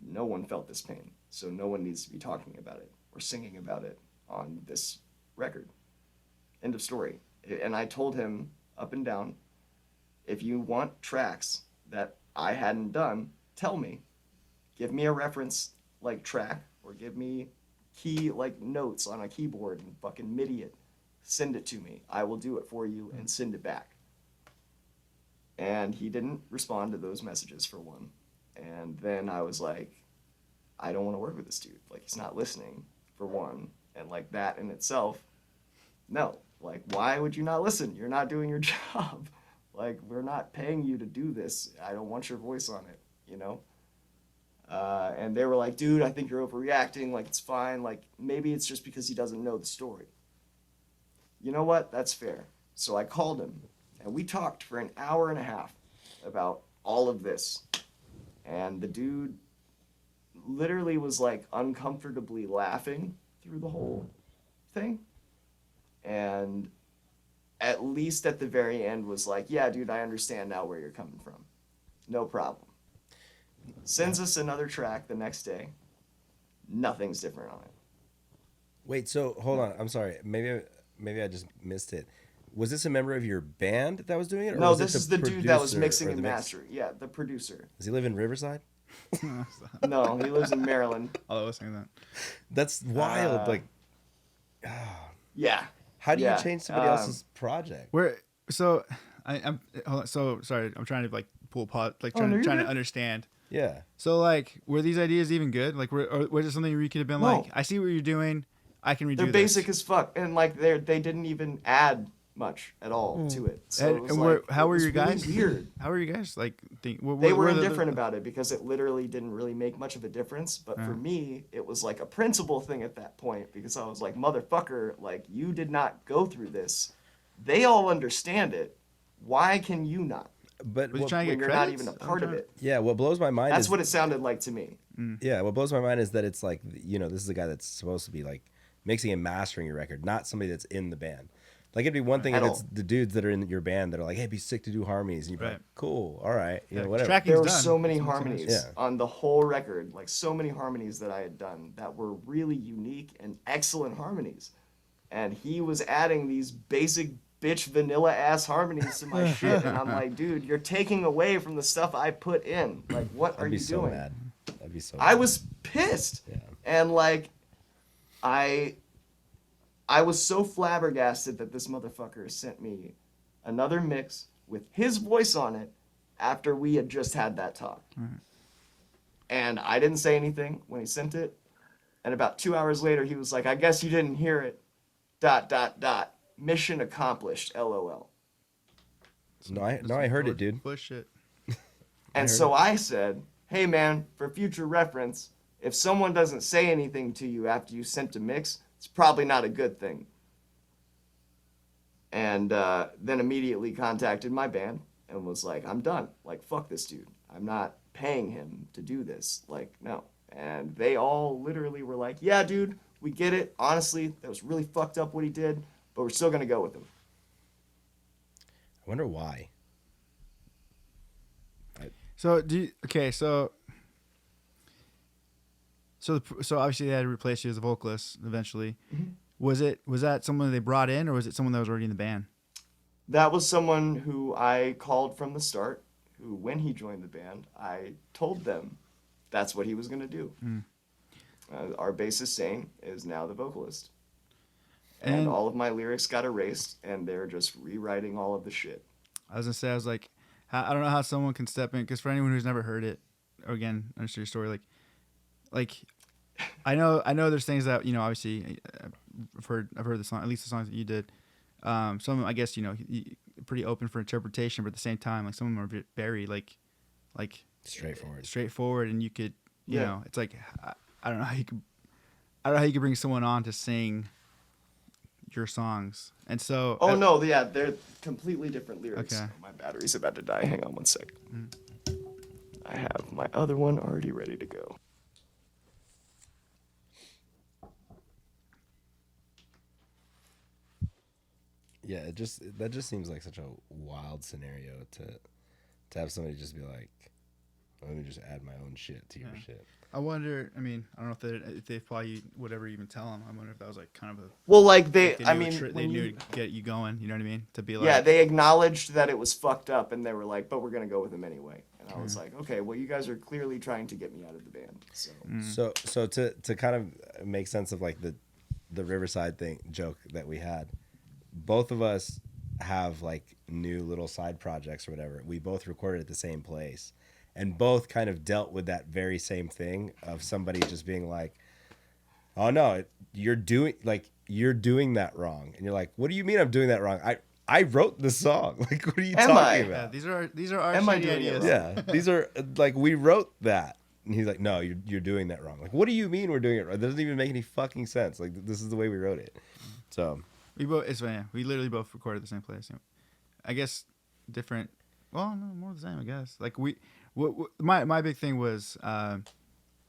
No one felt this pain, so no one needs to be talking about it or singing about it on this record. End of story. And I told him up and down, if you want tracks that I hadn't done, tell me. Give me a reference like track or give me key like notes on a keyboard and fucking MIDI it. Send it to me. I will do it for you and send it back. And he didn't respond to those messages for one. And then I was like, I don't want to work with this dude. Like, he's not listening for one. And like that in itself, no. Like, why would you not listen? You're not doing your job. Like, we're not paying you to do this. I don't want your voice on it, you know? And they were like, dude, I think you're overreacting. Like, it's fine. Like, maybe it's just because he doesn't know the story. You know what? That's fair. So I called him, and we talked for an hour and a half about all of this. And the dude literally was, like, uncomfortably laughing through the whole thing. And at least at the very end was like, yeah, dude, I understand now where you're coming from. No problem. Sends us another track the next day. Nothing's different on it. Wait, so hold on. I'm sorry. Maybe I just missed it. Was this a member of your band that was doing it? Or No, was this it is the dude that was mixing and mix- mastering. Yeah, the producer. Does he live in Riverside? No, he lives in Maryland. Oh, I was saying that. That's wild. Yeah. How do you Yeah, change somebody else's project? Where so I'm hold on, so sorry. I'm trying to like pull pot like no, you're trying to good. understand. Yeah. So like, were these ideas even good? Like, or was it something where you could have been No. like, I see what you're doing, I can redo They're this. basic as fuck. And like they didn't even add much at all to it. So it was like, how it were was you guys? really weird. How were you guys like? They were indifferent about it because it literally didn't really make much of a difference. But for me, it was like a principle thing at that point because I was like, motherfucker, like you did not go through this. They all understand it. Why can you not? But Was he trying to When get you're not credits? even a part of it. yeah, what blows my mind That's is what it sounded like to me. yeah, what blows my mind is that it's like, you know, this is a guy that's supposed to be like mixing and mastering your record, not somebody that's in the band. Like it'd be one thing At if it's all. the dudes that are in your band that are like, hey, it'd be sick to do harmonies, and you'd be like, Right. cool, all right, you know, Yeah, whatever. tracking's There were done. so many That's what I'm saying. harmonies Yeah. on the whole record, like so many harmonies that I had done that were really unique and excellent harmonies. And he was adding these basic bitch vanilla ass harmonies to my shit. And I'm like, dude, you're taking away from the stuff I put in. Like, what are I'd be you so doing? mad. I'd be so I mad. was pissed. Yeah. And like, I was so flabbergasted that this motherfucker sent me another mix with his voice on it after we had just had that talk. And I didn't say anything when he sent it. And about 2 hours later, he was like, I guess you didn't hear it. ... Mission accomplished, LOL. No, I heard it, dude. Bullshit. And so I said, hey man, for future reference, if someone doesn't say anything to you after you sent a mix, it's probably not a good thing. And then immediately contacted my band and was like, I'm done. Like, fuck this dude. I'm not paying him to do this. Like, no. And they all literally were like, yeah, dude, We get it. Honestly, that was really fucked up what he did, but we're still gonna go with him. I wonder why. So so obviously they had to replace you as a vocalist eventually. Mm-hmm. Was that someone they brought in, or was it someone that was already in the band? That was someone who I called from the start, who, when he joined the band, I told them that's what he was going to do. Our bassist, Zane, is now the vocalist. And all of my lyrics got erased, and they're just rewriting all of the shit. I was going to say, I was like, I don't know how someone can step in, because for anyone who's never heard it, or again, understood your story, like I know there's things that, obviously I've heard the song, at least the songs that you did. Some of them, I guess, pretty open for interpretation, but at the same time, like some of them are very like straightforward, and you could, you know, it's like I don't know how you could bring someone on to sing your songs, and so. They're completely different lyrics. Okay. Oh, my battery's about to die. Hang on one sec. I have my other one already ready to go. Yeah, that just seems like such a wild scenario to have somebody just be like, let me just add my own shit to your shit. I wonder. I mean, I don't know if they probably would ever even tell them. I wonder if that was like kind of a. Well, like they knew to get you going. You know what I mean? To be like. Yeah, they acknowledged that it was fucked up, and they were like, "But we're gonna go with him anyway." And I was like, "Okay, well, you guys are clearly trying to get me out of the band." So to kind of make sense of like the Riverside joke that we had, both of us have like new little side projects or whatever. We both recorded at the same place, and both kind of dealt with that very same thing of somebody just being like, "Oh no, you're doing that wrong," and you're like, "What do you mean I'm doing that wrong? I wrote the song. Like, what are you talking about? Yeah, these are our Am I shitty doing ideas. it Yeah, these are like we wrote that." And he's like, "No, you're doing that wrong." Like, what do you mean we're doing it wrong? It doesn't even make any fucking sense. Like, this is the way we wrote it. So We both. It's funny. Yeah, we literally both recorded the same place. I guess different. Well, no, more the same. I guess like my big thing was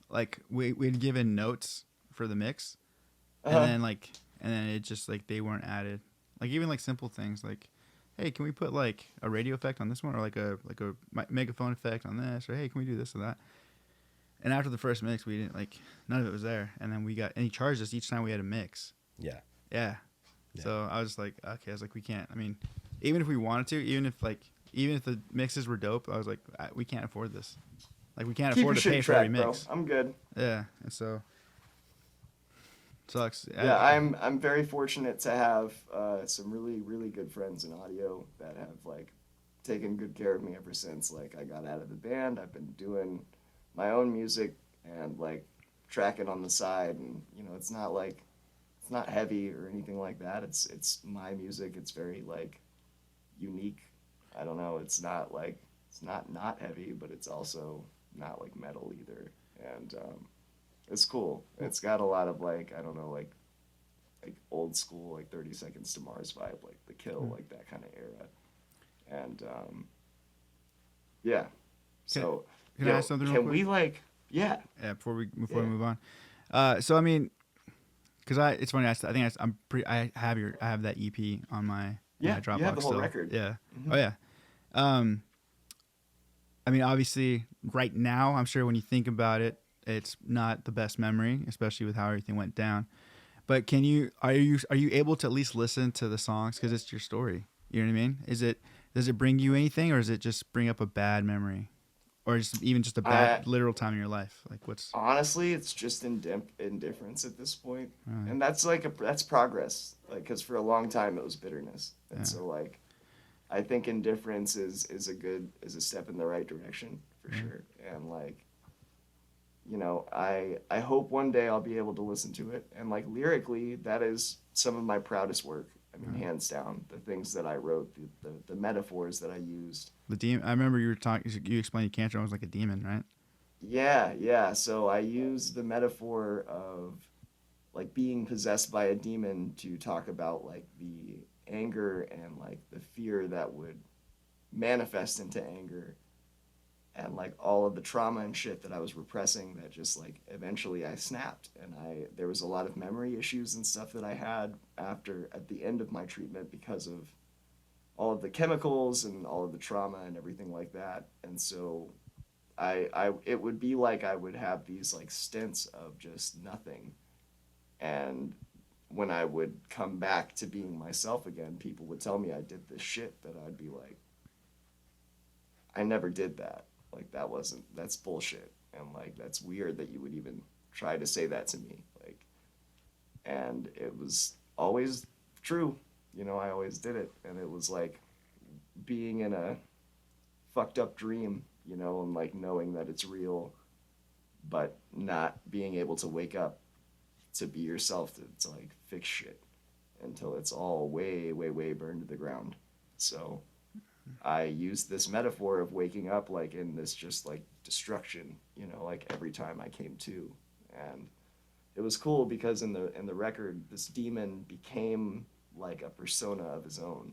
like we'd given notes for the mix, and then it just like they weren't added. Like even like simple things like, hey, can we put like a radio effect on this one, or like a megaphone effect on this, or hey, can we do this or that? And after the first mix, we didn't like none of it was there, and then he charged us each time we had a mix. yeah. Yeah. So I was just like, okay. I was like, we can't. I mean, even if we wanted to, even if the mixes were dope, I was like, we can't afford this. Like, we can't Keep afford your to pay shit for every track, bro. mix. I'm good. Yeah, and so sucks. Yeah, I'm very fortunate to have some really, really good friends in audio that have like taken good care of me ever since like I got out of the band. I've been doing my own music and like tracking on the side, and it's not heavy or anything like that. It's my music. It's very like unique. I don't know. It's not heavy, but it's also not like metal either. And it's cool. It's got a lot of like I don't know like old school like 30 Seconds to Mars vibe, like The Kill, like that kind of era. And yeah. So can I ask something real can quick? we like Yeah, before we move on. So I mean, because it's funny. I have that EP on my Dropbox. You have the whole still. record. Yeah. Mm-hmm. Oh yeah. I mean, obviously, right now, I'm sure when you think about it, it's not the best memory, especially with how everything went down. But are you able to at least listen to the songs because it's your story? You know what I mean? Does it bring you anything, or does it just bring up a bad memory, or even just a bad literal time in your life? Like what's honestly, it's just indifference at this point, and that's that's progress. Like because for a long time it was bitterness, and so like I think indifference is a step in the right direction for sure, and like. I hope one day I'll be able to listen to it. And like lyrically, that is some of my proudest work. I mean, hands down, the things that I wrote, the metaphors that I used. The demon. I remember you explained Cancer was like a demon, right? Yeah. So I used the metaphor of like being possessed by a demon to talk about like the anger and like the fear that would manifest into anger. and like all of the trauma and shit that I was repressing, that just like eventually I snapped, and there was a lot of memory issues and stuff that I had at the end of my treatment because of all of the chemicals and all of the trauma and everything like that. And so it would be like I would have these like stints of just nothing, and when I would come back to being myself again, people would tell me I did this shit that I'd be like, I never did that. Like, that's bullshit. And like, that's weird that you would even try to say that to me. Like, and it was always true. You know, I always did it. And it was like being in a fucked up dream, you know, and like knowing that it's real, but not being able to wake up to be yourself, to like fix shit until it's all way, way, way burned to the ground. So I used this metaphor of waking up like in this just like destruction, you know, like every time I came to. And it was cool because in the record, this demon became like a persona of his own.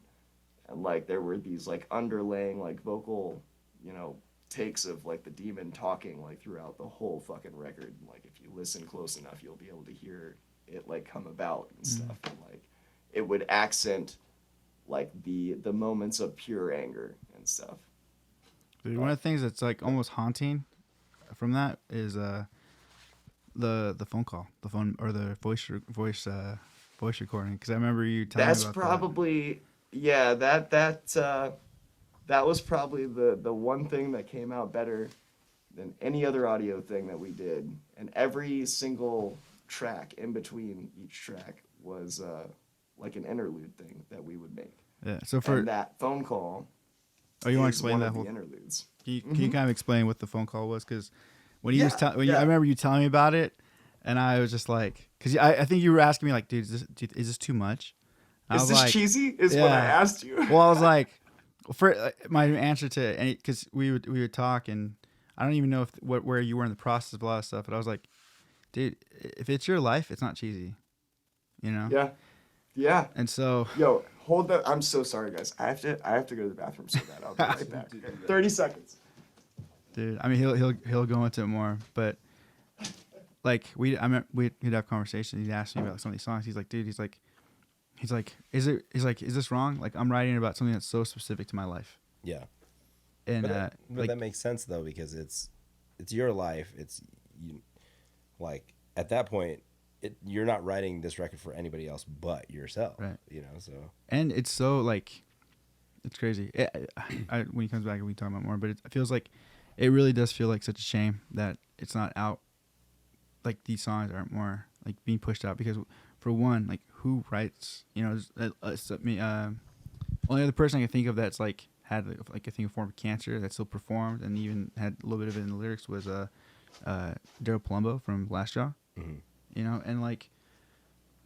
And like there were these like underlaying like vocal, you know, takes of like the demon talking like throughout the whole fucking record. Like if you listen close enough, you'll be able to hear it like come about and stuff. And like it would accent like the moments of pure anger and stuff. Dude, one of the things that's like almost haunting from that is the phone call, the phone or the voice recording. Because I remember you telling me about That's probably that was probably the one thing that came out better than any other audio thing that we did. And every single track in between each track was like an interlude thing that we would make. Yeah. So for and that phone call, you want to explain that whole interludes? Can you kind of explain what the phone call was? Because when he was I yeah. remember you telling me about it, and I was just like, because I think you were asking me like, dude, is this too much? I Is was this like, cheesy? Is what I asked you. Well, I was like, for my answer to any, because we would talk, and I don't even know where you were in the process of a lot of stuff, but I was like, dude, if it's your life, it's not cheesy, you know? Yeah. And so, yo, hold that. I'm so sorry, guys. I have to go to the bathroom so bad. I'll be right back. 30 seconds. Dude, I mean, he'll go into it more, but like we'd have conversations. He'd ask me about some of these songs. He's like, dude, he's like, is this wrong? Like, I'm writing about something that's so specific to my life. Yeah. And but like, that makes sense though, because it's your life. It's you, like at that point, you're not writing this record for anybody else but yourself, right? You know, so. And it's so like, it's crazy. When he comes back, we can talk about more. But it feels like, it really does feel like such a shame that it's not out. Like these songs aren't more like being pushed out because, for one, like who writes? You know, only other person I can think of that's like had like a form of cancer that still performed and even had a little bit of it in the lyrics was Daryl Palumbo from Last Jaw. Mm-hmm. You know, and like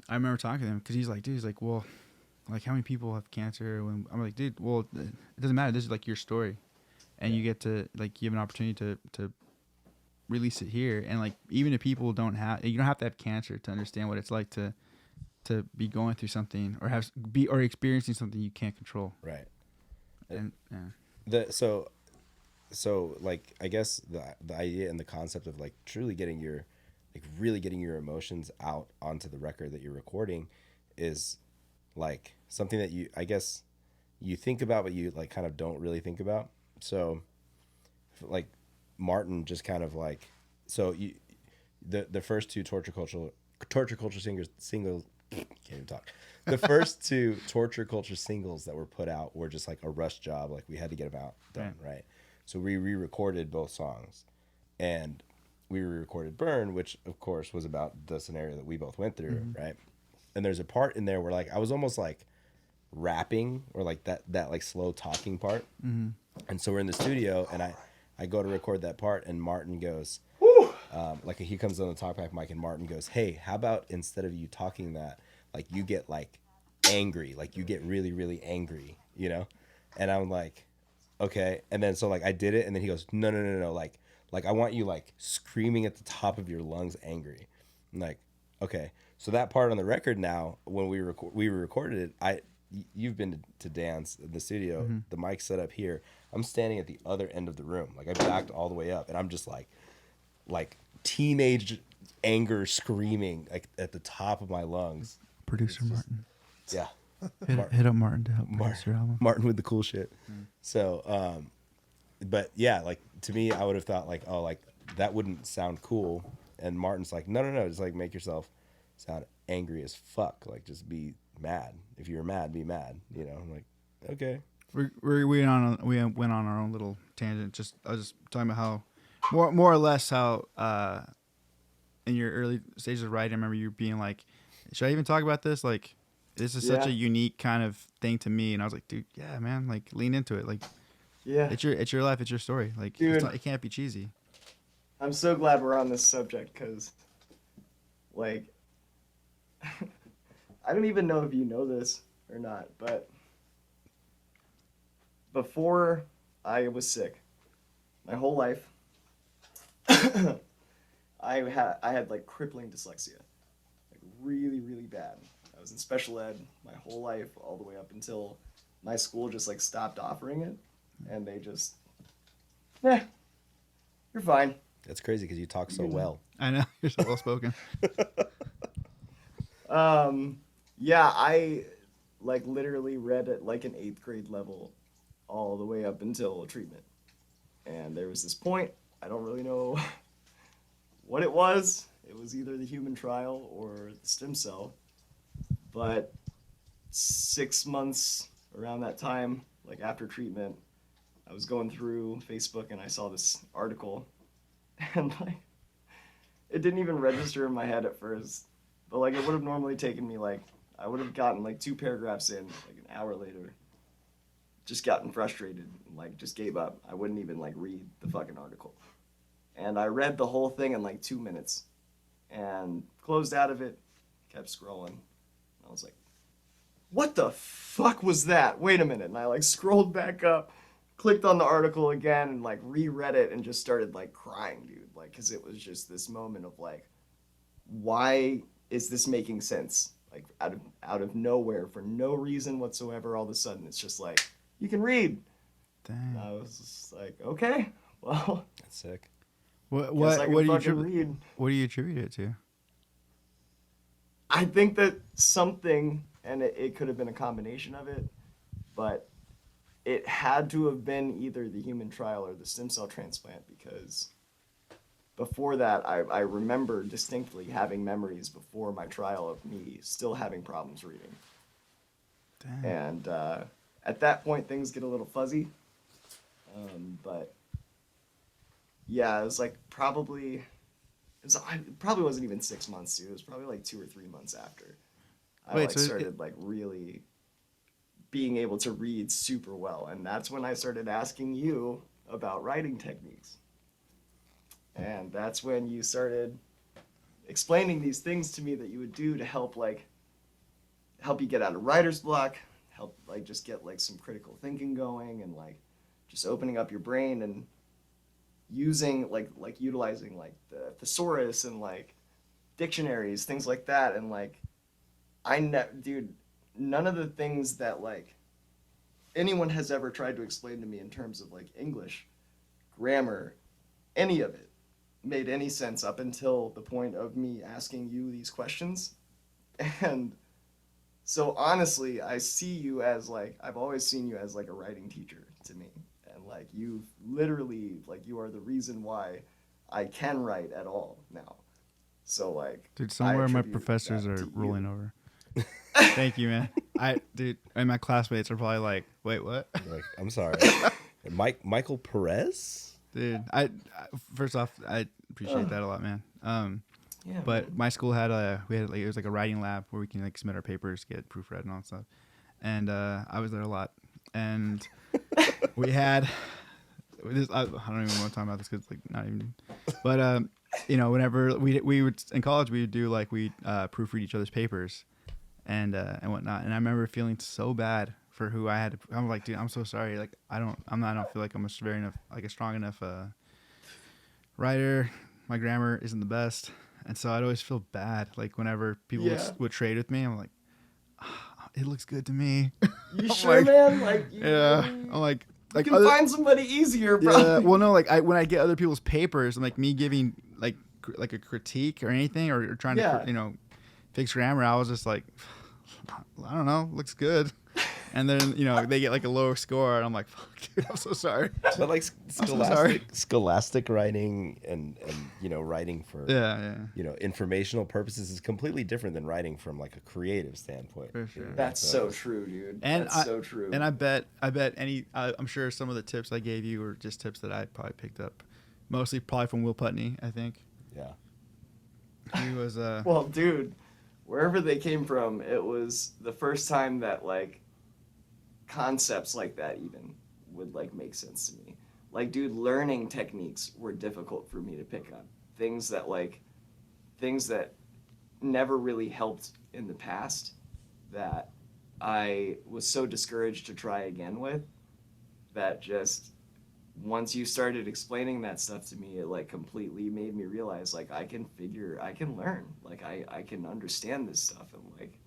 I remember talking to him because he's like, well, like how many people have cancer? When I'm like, dude, well, it doesn't matter. This is like your story, and you get to like you have an opportunity to release it here. And like even if people you don't have to have cancer to understand what it's like to be going through something or experiencing something you can't control. Right. And yeah. So like I guess the idea and the concept of like truly getting your really getting your emotions out onto the record that you're recording is like something that you, I guess, you think about but you like kind of don't really think about. So like Martin just kind of like, so you the first two torture culture singles can't even talk. The first two torture culture singles that were put out were just like a rush job, like we had to get them out done, right? So we re-recorded both songs, and we re-recorded Burn, which of course was about the scenario that we both went through, right? And there's a part in there where like I was almost like rapping or like that like slow talking part. And so we're in the studio and I go to record that part and Martin goes, like he comes on the talkback mic and Martin goes, hey, how about instead of you talking that, like you get like angry, like you get really, really angry, you know? And I'm like, okay. And then so like I did it and then he goes, no, like I want you like screaming at the top of your lungs angry. I'm like, okay. So that part on the record now, when we recorded it, you've been to dance in the studio. Mm-hmm. The mic's set up here. I'm standing at the other end of the room. Like I backed all the way up, and I'm just like teenage anger screaming like at the top of my lungs. Producer Martin. Yeah. Hit up Martin to help produce your album. Martin with the cool shit. So, but yeah, like to me, I would have thought like, oh, like that wouldn't sound cool. And Martin's like, no, just like make yourself sound angry as fuck. Like just be mad. If you're mad, be mad. You know, I'm like, okay. We went on our own little tangent. I was just talking about how more or less how in your early stages of writing, I remember you being like, should I even talk about this? Like, this is such a unique kind of thing to me. And I was like, dude, yeah, man, like lean into it. Like, Yeah. it's your life. It's your story. Like, Dude. it can't be cheesy. I'm so glad we're on this subject because, like, I don't even know if you know this or not, but before I was sick, my whole life, I had like crippling dyslexia, like really, really bad. I was in special ed my whole life, all the way up until my school just like stopped offering it, and they just, you're fine. That's crazy because you talk so well. I know. You're so well spoken. Yeah, I like literally read at like an 8th grade level all the way up until treatment. And there was this point, I don't really know what it was. It was either the human trial or the stem cell. But 6 months around that time, like after treatment, I was going through Facebook and I saw this article. And like, it didn't even register in my head at first. But like, it would have normally taken me like, I would have gotten like 2 paragraphs in, like an hour later, just gotten frustrated, and, like just gave up. I wouldn't even like read the fucking article. And I read the whole thing in like 2 minutes and closed out of it, kept scrolling. I was like, what the fuck was that? Wait a minute. And I like scrolled back up, clicked on the article again and like reread it and just started like crying, dude. Like, cause it was just this moment of like, why is this making sense? Like out of nowhere for no reason whatsoever. All of a sudden it's just like, you can read. Dang. And I was just like, okay, well, That's sick. What I can do you fucking read. What do you attribute it to? I think that something, and it could have been a combination of it, but it had to have been either the human trial or the stem cell transplant, because before that, I remember distinctly having memories before my trial of me still having problems reading. Dang. And at that point, things get a little fuzzy. But yeah, it was like probably, it probably wasn't even 6 months, dude. It was probably like 2 or 3 months after I Wait, so started like really being able to read super well. And that's when I started asking you about writing techniques. And that's when you started explaining these things to me that you would do to help you get out of writer's block, help like just get like some critical thinking going, and like just opening up your brain and using like utilizing like the thesaurus and like dictionaries, things like that. And like dude, none of the things that like anyone has ever tried to explain to me in terms of like English, grammar, any of it made any sense up until the point of me asking you these questions. And so honestly, I see you as like, I've always seen you as like a writing teacher to me. And like, you literally, like, you are the reason why I can write at all now. So like, Dude, somewhere my attribute professors that are to you. rolling over. Thank you, man. Dude, and my classmates are probably like, wait, what? Like, I'm sorry. Michael Perez? Dude, I first off, I appreciate that a lot, man. Yeah, But man. my school had it was like a writing lab where we can like submit our papers, get proofread and all that stuff. And I was there a lot. And we had this, I don't even want to talk about this because like not even. But you know, whenever we would in college, we would do like we proofread each other's papers and whatnot. And I remember feeling so bad for who I had to. I'm like, dude, I'm so sorry. Like I don't feel like I'm a strong enough writer. My grammar isn't the best. And so I'd always feel bad, like whenever people would trade with me, I'm like, it looks good to me. You sure, man? Like, you Yeah. really- I'm like you can find somebody easier, bro. yeah. Well, no, like when I get other people's papers, I'm like me giving like a critique or anything or trying Yeah. to fix grammar. I was just like, I don't know, looks good. And then they get like a lower score, and I'm like, fuck, dude, I'm so sorry. But like sorry. scholastic writing and writing for Yeah. informational purposes is completely different than writing from like a creative standpoint. For sure. That's so true, dude. And That's so true. And I bet I'm sure some of the tips I gave you were just tips that I probably picked up, mostly probably from Will Putney. I think Yeah. he was. Well, dude, wherever they came from, it was the first time that like concepts like that even would like make sense to me. Like, dude, learning techniques were difficult for me to pick up. Things that never really helped in the past that I was so discouraged to try again with, that just once you started explaining that stuff to me, it like completely made me realize like I can learn, like I can understand this stuff. And like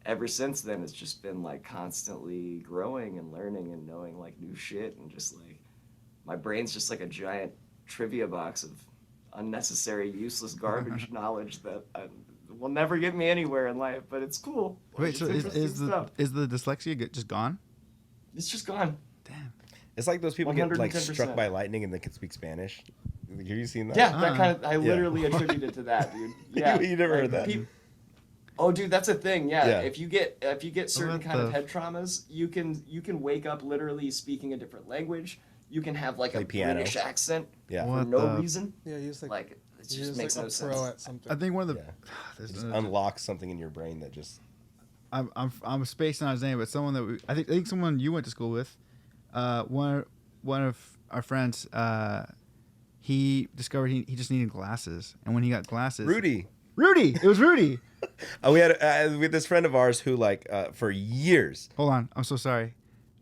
ever since then, it's just been like constantly growing and learning and knowing like new shit, and just like my brain's just like a giant trivia box of unnecessary, useless garbage knowledge that will never get me anywhere in life, but it's cool. Wait, It's so interesting stuff. is the dyslexia just gone? It's just gone. Damn. It's like those people get like 110%. struck by lightning and they can speak Spanish. Have you seen that? Yeah, that kind of. I Yeah. literally attribute it to that, dude. Yeah, You never heard like, that? Oh, dude, that's a thing. Yeah, Yeah. if you get certain What kind of the- head traumas, you can wake up literally speaking a different language. You can have like Play a piano. British accent Yeah. for What no the- reason. Yeah, you just Like it you just makes like no a sense. pro at something. I think one of the. Yeah. There's It just another- unlocks something in your brain that just I'm spacing on his name, but someone that I think someone you went to school with, one of our friends, he discovered he just needed glasses, and when he got glasses, Rudy. it was Rudy. We had this friend of ours who like for years, Hold on, I'm so sorry,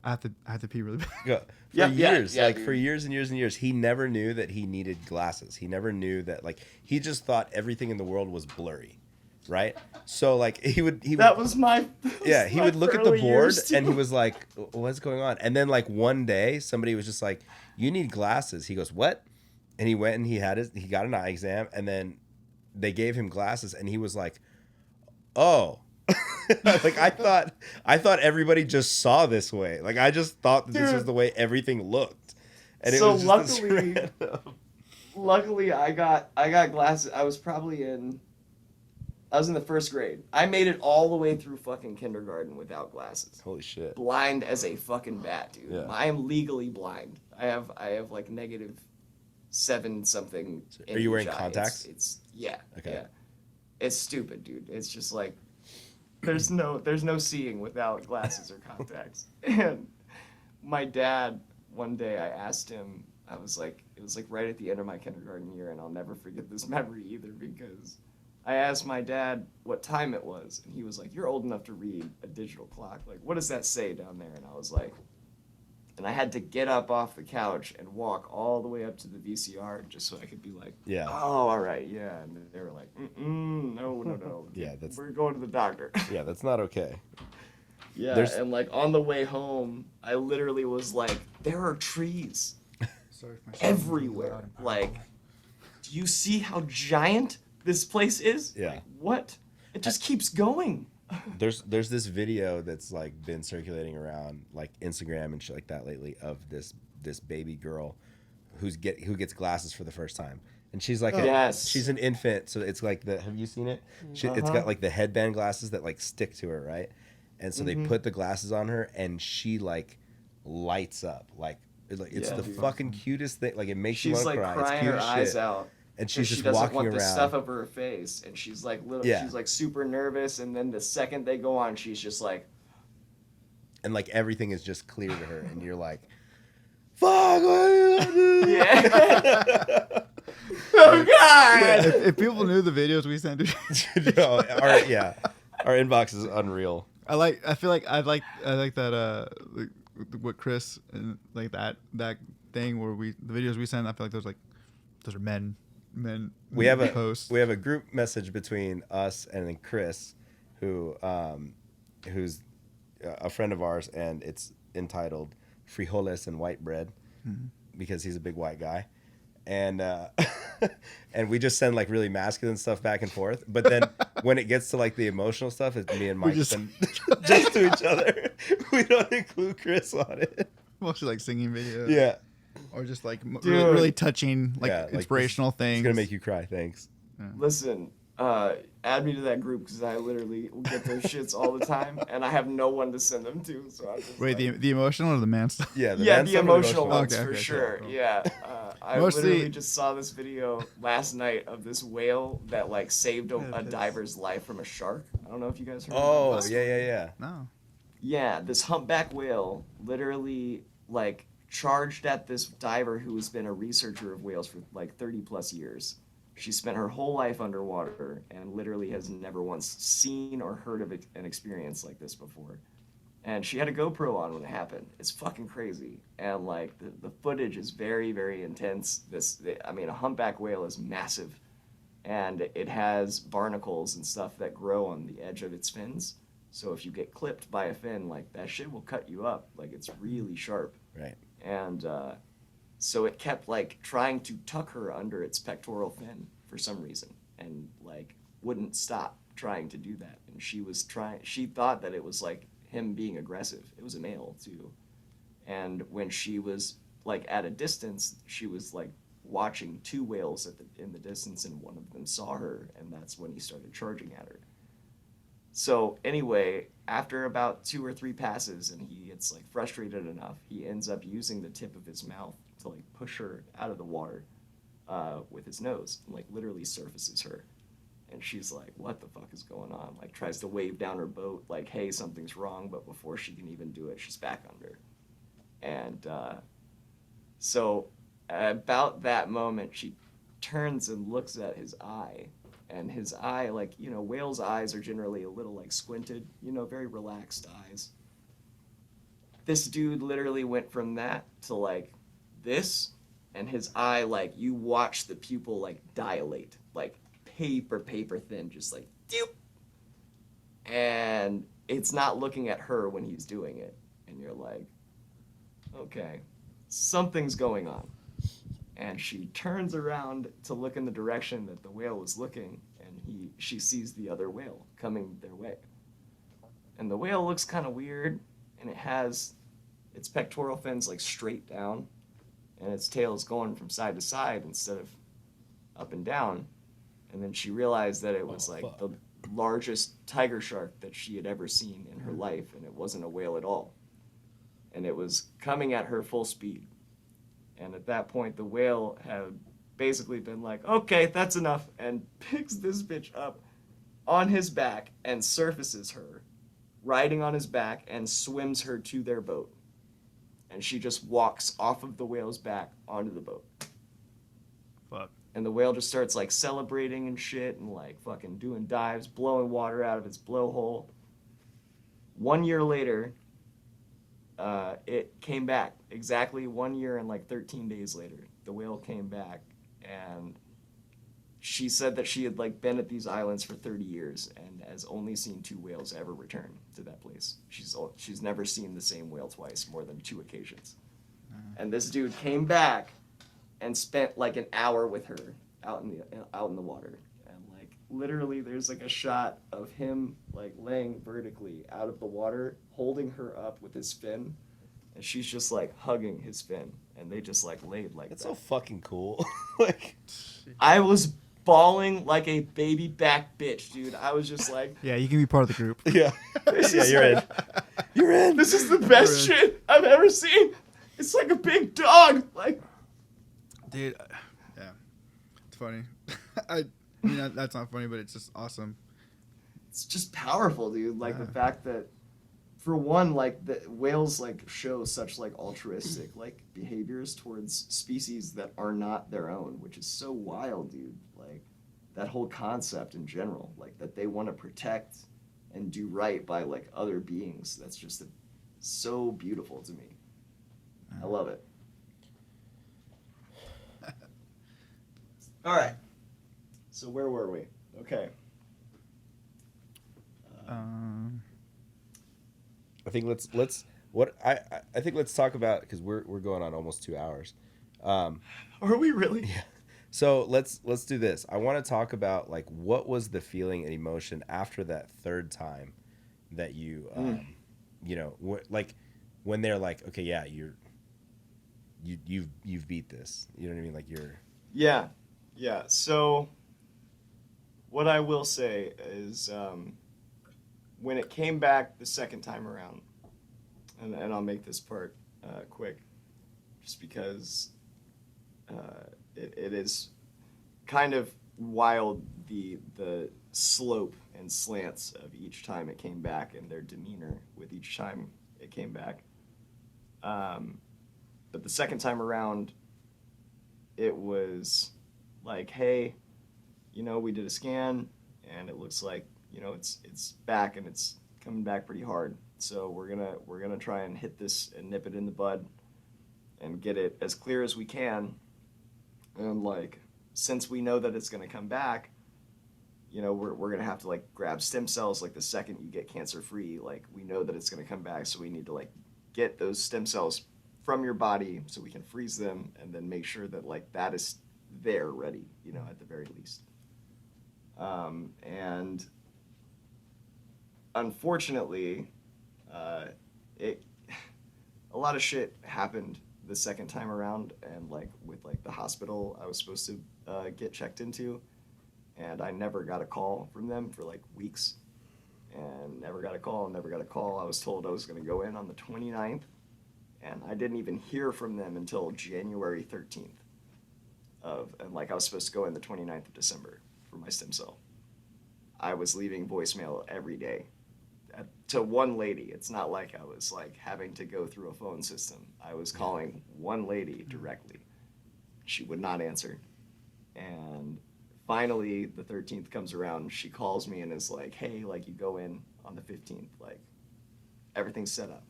I have to pee really bad. for Yeah, years, yeah, like dude. for years and years and years, he never knew that he needed glasses. He never knew that, like, he just thought everything in the world was blurry, right? So like he would That was my. yeah, he would look at the early board years, and too. he was like, what's going on? And then like one day somebody was just like, you need glasses. He goes, what? And he went and he got an eye exam, and then they gave him glasses and he was like, oh. Like I thought everybody just saw this way. Like I just thought that this was Dude. the way everything looked. And it So was just this luckily- random- Luckily, I got glasses. I was in the first grade. I made it all the way through fucking kindergarten without glasses. Holy shit. Blind as a fucking bat, dude. Yeah. I am legally blind. I have like -7 something. Are you in wearing each eye. contacts? It's yeah. Okay. Yeah. It's stupid, dude. It's just like there's no seeing without glasses or contacts. And my dad, one day I asked him, it was like right at the end of my kindergarten year, and I'll never forget this memory either, because I asked my dad what time it was, and he was like, "You're old enough to read a digital clock. Like, what does that say down there?" And I was like, and I had to get up off the couch and walk all the way up to the VCR just so I could be like, Yeah. "Oh, all right, yeah." And they were like, no. Yeah, we're going to the doctor. Yeah, that's not okay. Yeah, There's- and like on the way home, I literally was like, there are trees Sorry if my everywhere. Like, do you see how giant this place is? Yeah. Like, what? It just keeps going. There's this video that's like been circulating around like Instagram and shit like that lately of this baby girl who gets glasses for the first time, and she's like Yes. she's an infant, so it's like have you seen it? It's got like the headband glasses that like stick to her, right? And so they put the glasses on her, and she like lights up like it's Yeah, the dude. fucking cutest thing. Like it makes you She's want to like cry. It's crying cute her as eyes shit. out. And she's She just doesn't walking want around. this stuff over her face, and she's like Yeah. she's like super nervous, and then the second they go on, she's just like, And like everything is just clear to her, and you're like, "Fuck!" What are you doing?" yeah. Oh God! if people knew the videos we sent to No, our inbox is unreal. I feel like I like that like, what Chris and like that thing where the videos we send, I feel like those are men We have posts. a group message between us and then Chris, who who's a friend of ours, and it's entitled "Frijoles and White Bread" because he's a big white guy, and and we just send like really masculine stuff back and forth. But then when it gets to like the emotional stuff, it's me and Mike send just to each other. We don't include Chris on it. Mostly like singing videos. Yeah. Or just like Dude. really touching, like Yeah, like, inspirational things. It's gonna make you cry. Thanks. Listen, add me to that group because I literally get those shits all the time, and I have no one to send them to. So I'm just Wait, like, the emotional or the man stuff? Yeah. the emotional ones Okay, for okay, sure. cool. Yeah, I Mostly- literally just saw this video last night of this whale that like saved a diver's life from a shark. I don't know if you guys heard. Oh about this. yeah. No. Yeah, this humpback whale literally like charged at this diver who has been a researcher of whales for like 30 plus years. She spent her whole life underwater and literally has never once seen or heard of an experience like this before. And she had a GoPro on when it happened. It's fucking crazy. And like the footage is very, very intense. A humpback whale is massive, and it has barnacles and stuff that grow on the edge of its fins. So if you get clipped by a fin, like that shit will cut you up. Like it's really sharp. Right. And so it kept like trying to tuck her under its pectoral fin for some reason, and like wouldn't stop trying to do that. And she thought that it was like him being aggressive. It was a male too. And when she was like at a distance, she was like watching two whales in the distance, and one of them saw her, and that's when he started charging at her. So anyway, after about 2 or 3 passes, and he gets like frustrated enough, he ends up using the tip of his mouth to like push her out of the water with his nose, and like literally surfaces her. And she's like, what the fuck is going on? Like tries to wave down her boat, like, hey, something's wrong. But before she can even do it, she's back under. And so about that moment, she turns and looks at his eye. And his eye, like, you know, whales' eyes are generally a little, like, squinted, you know, very relaxed eyes. This dude literally went from that to, like, this, and his eye, like, you watch the pupil, like, dilate, like, paper thin, just, like, doop. And it's not looking at her when he's doing it. And you're like, okay, something's going on. And she turns around to look in the direction that the whale was looking, and she sees the other whale coming their way. And the whale looks kind of weird, and it has its pectoral fins like straight down, and its tail is going from side to side instead of up and down. And then she realized that it was the largest tiger shark that she had ever seen in her life, and it wasn't a whale at all. And it was coming at her full speed. And at that point, the whale had basically been like, okay, that's enough, and picks this bitch up on his back and surfaces her, riding on his back, and swims her to their boat. And she just walks off of the whale's back onto the boat. Fuck. And the whale just starts like celebrating and shit and like fucking doing dives, blowing water out of its blowhole. 1 year later, it came back. Exactly 1 year and like 13 days later, the whale came back, and she said that she had like been at these islands for 30 years and has only seen 2 whales ever return to that place. She's never seen the same whale twice, more than 2 occasions. And this dude came back and spent like an hour with her out in the water. And like literally there's like a shot of him like laying vertically out of the water, holding her up with his fin, and she's just like hugging his fin, and they just like laid like That's that. so fucking cool. Like, I was bawling like a baby back bitch, dude. I was just like, Yeah, you can be part of the group. yeah, yeah, you're in. You're in. this is the best shit I've ever seen. It's like a big dog. Like, Dude, yeah, it's funny. I mean, that's not funny, but it's just awesome. it's just powerful, dude. Like the fact that, for one, like the whales like show such like altruistic like behaviors towards species that are not their own, which is so wild, dude. Like that whole concept in general, like that they want to protect and do right by like other beings. That's just so beautiful to me. I love it. All right. So where were we? Okay. I think let's what I think let's talk about, because we're going on almost 2 hours. Are we really? Yeah. So let's do this. I want to talk about like what was the feeling and emotion after that third time that you you know like when they're like, okay, yeah, you've beat this. You know what I mean? Like you're Yeah, yeah. So what I will say is, when it came back the second time around, and I'll make this part quick, just because it is kind of wild, the slope and slants of each time it came back and their demeanor with each time it came back. But the second time around, it was like, hey, we did a scan and it looks like, it's back and it's coming back pretty hard. So we're gonna try and hit this and nip it in the bud and get it as clear as we can. And like, since we know that it's gonna come back, we're gonna have to like grab stem cells like the second you get cancer free. Like we know that it's gonna come back, so we need to like get those stem cells from your body so we can freeze them and then make sure that like that is there ready, at the very least. And unfortunately, it a lot of shit happened the second time around, and like with like the hospital I was supposed to get checked into, and I never got a call from them for like weeks, and never got a call. I was told I was going to go in on the 29th, and I didn't even hear from them until January 13th and like I was supposed to go in the 29th of December for my stem cell. I was leaving voicemail every day to one lady. It's not like I was like having to go through a phone system. I was calling one lady directly. She would not answer. And finally, the 13th comes around. She calls me and is like, hey, like you go in on the 15th, like everything's set up.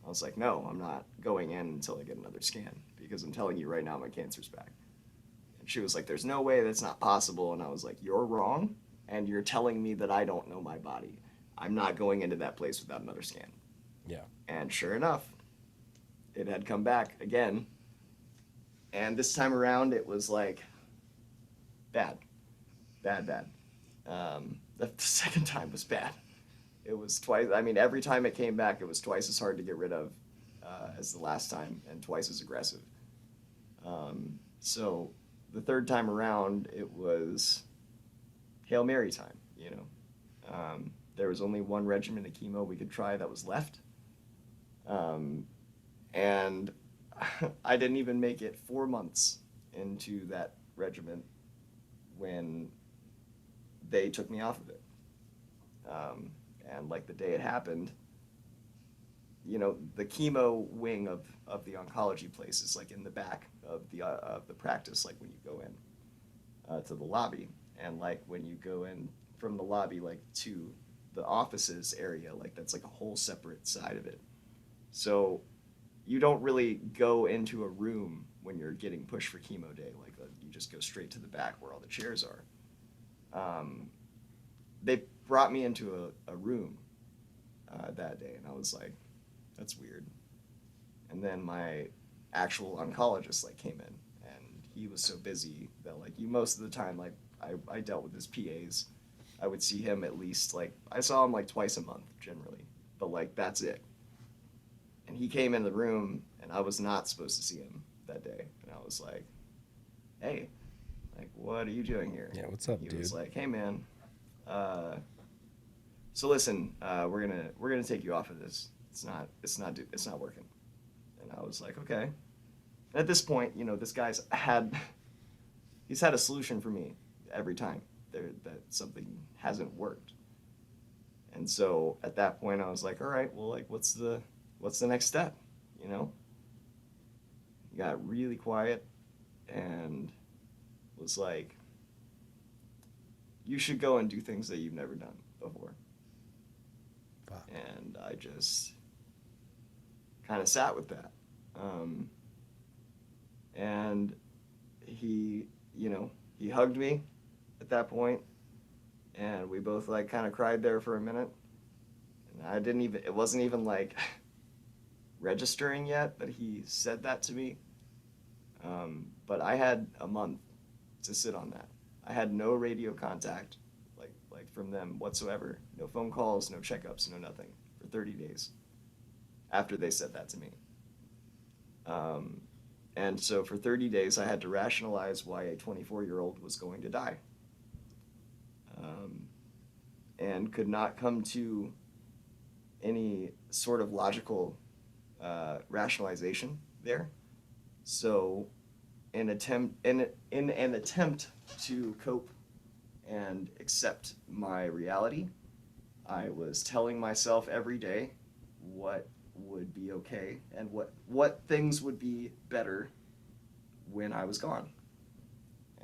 I was like, no, I'm not going in until I get another scan, because I'm telling you right now, my cancer's back. And she was like, there's no way, that's not possible. And I was like, you're wrong. And you're telling me that I don't know my body. I'm not going into that place without another scan. yeah. And sure enough, it had come back again. And this time around, it was like bad. The second time was bad. It was twice. I mean, every time it came back, it was twice as hard to get rid of as the last time, and twice as aggressive. So the third time around, it was Hail Mary time, There was only one regimen of chemo we could try that was left. And I didn't even make it 4 months into that regimen when they took me off of it. And like the day it happened, the chemo wing of the oncology place is like in the back of the practice, like when you go in to the lobby. And like when you go in from the lobby like to the offices area, like that's like a whole separate side of it. So you don't really go into a room when you're getting pushed for chemo day. Like you just go straight to the back where all the chairs are. They brought me into a room that day, and I was like, that's weird. And then my actual oncologist like came in, and he was so busy that like most of the time, like I dealt with his PAs. I would see him at least, like, I saw him like twice a month generally, but like that's it. And he came in the room, and I was not supposed to see him that day. And I was like, hey, like, what are you doing here? Yeah, what's up, dude? He was like, hey man, so listen, we're gonna take you off of this. It's not working. And I was like, okay. At this point, this guy's he's had a solution for me every time that something hasn't worked. And so at that point, I was like, all right, well, like, what's the next step? He got really quiet and was like, you should go and do things that you've never done before. Fuck. And I just kind of sat with that. And he hugged me at that point, and we both like kind of cried there for a minute. And it wasn't even like registering yet that he said that to me. But I had a month to sit on that. I had no radio contact, like from them whatsoever. No phone calls, no checkups, no nothing for 30 days after they said that to me. And so for 30 days, I had to rationalize why a 24-year-old was going to die. And could not come to any sort of logical rationalization there. So in an attempt to cope and accept my reality, I was telling myself every day what would be okay and what things would be better when I was gone.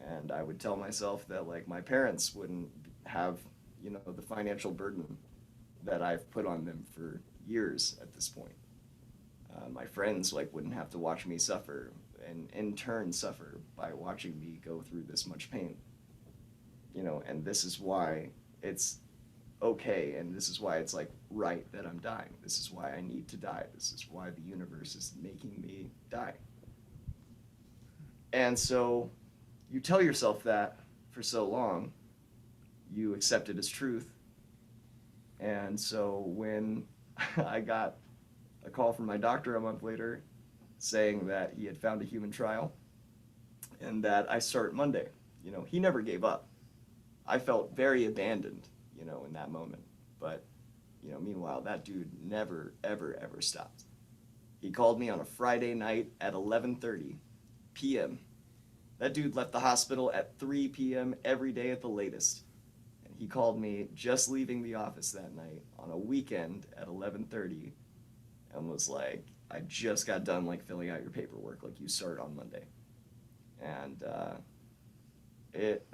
And I would tell myself that like my parents wouldn't have, you know, the financial burden that I've put on them for years at this point. My friends like wouldn't have to watch me suffer and in turn suffer by watching me go through this much pain. You know, and this is why it's okay, and this is why it's like right that I'm dying. This is why I need to die. This is why the universe is making me die. And so you tell yourself that for so long, you accept it as truth. And so when I got a call from my doctor a month later saying that he had found a human trial and that I start Monday, you know, he never gave up. I felt very abandoned, you know, in that moment. But, you know, meanwhile, that dude never, ever, ever stopped. He called me on a Friday night at 11:30 p.m. That dude left the hospital at 3 p.m. every day at the latest. And he called me just leaving the office that night on a weekend at 11:30 and was like, I just got done like filling out your paperwork, like you start on Monday. And it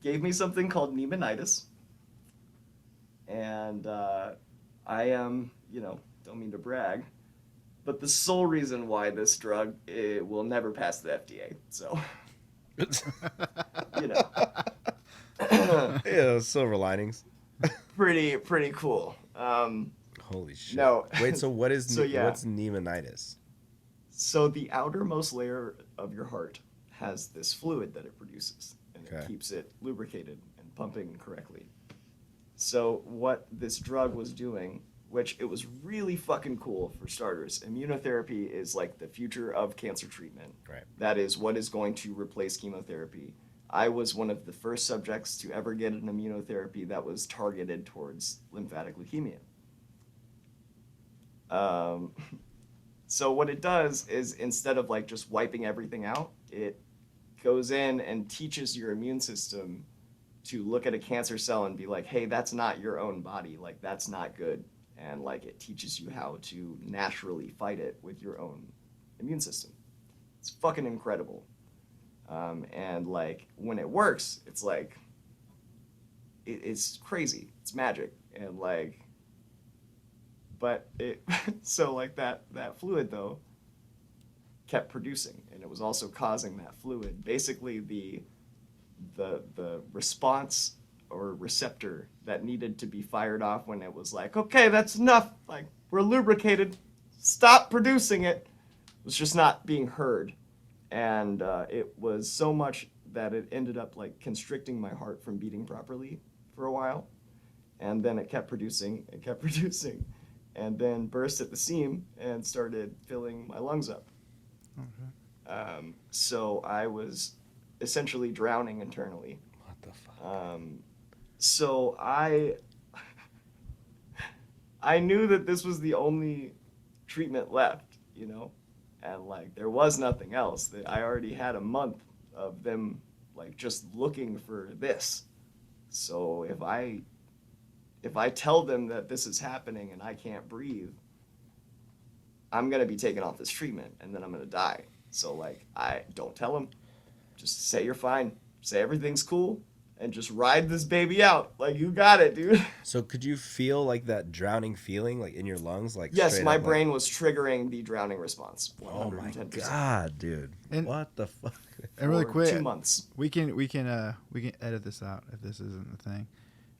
gave me something called pneumonitis. And I am, you know, don't mean to brag, but the sole reason why this drug it will never pass the FDA. So, you know. Yeah, silver linings. Pretty cool. Holy shit. No. Wait, so what is So, yeah. what's pneumonitis? So the outermost layer of your heart has this fluid that it produces, and Okay. it keeps it lubricated and pumping correctly. So what this drug was doing, which it was really fucking cool for starters. Immunotherapy is like the future of cancer treatment. Right. That is what is going to replace chemotherapy. I was one of the first subjects to ever get an immunotherapy that was targeted towards lymphatic leukemia. So what it does is instead of like just wiping everything out, it goes in and teaches your immune system to look at a cancer cell and be like, hey, that's not your own body. Like, that's not good. And like, it teaches you how to naturally fight it with your own immune system. It's fucking incredible. And like, when it works, it's like, it's crazy. It's magic. And like, but it, so like that fluid though kept producing, and it was also causing that fluid. Basically the response or receptor that needed to be fired off when it was like, okay, that's enough. Like, we're lubricated. Stop producing it. Was just not being heard. And it was so much that it ended up like constricting my heart from beating properly for a while. And then it kept producing, and then burst at the seam and started filling my lungs up. Okay. So I was essentially drowning internally. What the fuck? So I knew that this was the only treatment left, you know, and like there was nothing else. That I already had a month of them like just looking for this. So if I tell them that this is happening and I can't breathe, I'm going to be taken off this treatment and then I'm going to die. So like, I don't tell them. Just say you're fine. Say everything's cool and just ride this baby out. Like, you got it, dude. So could you feel like that drowning feeling like in your lungs? Like Yes, straight my up, brain was triggering the drowning response. 110%. Oh my god, dude. And- what the fuck? And really For quick, 2 months. we can edit this out if this isn't the thing.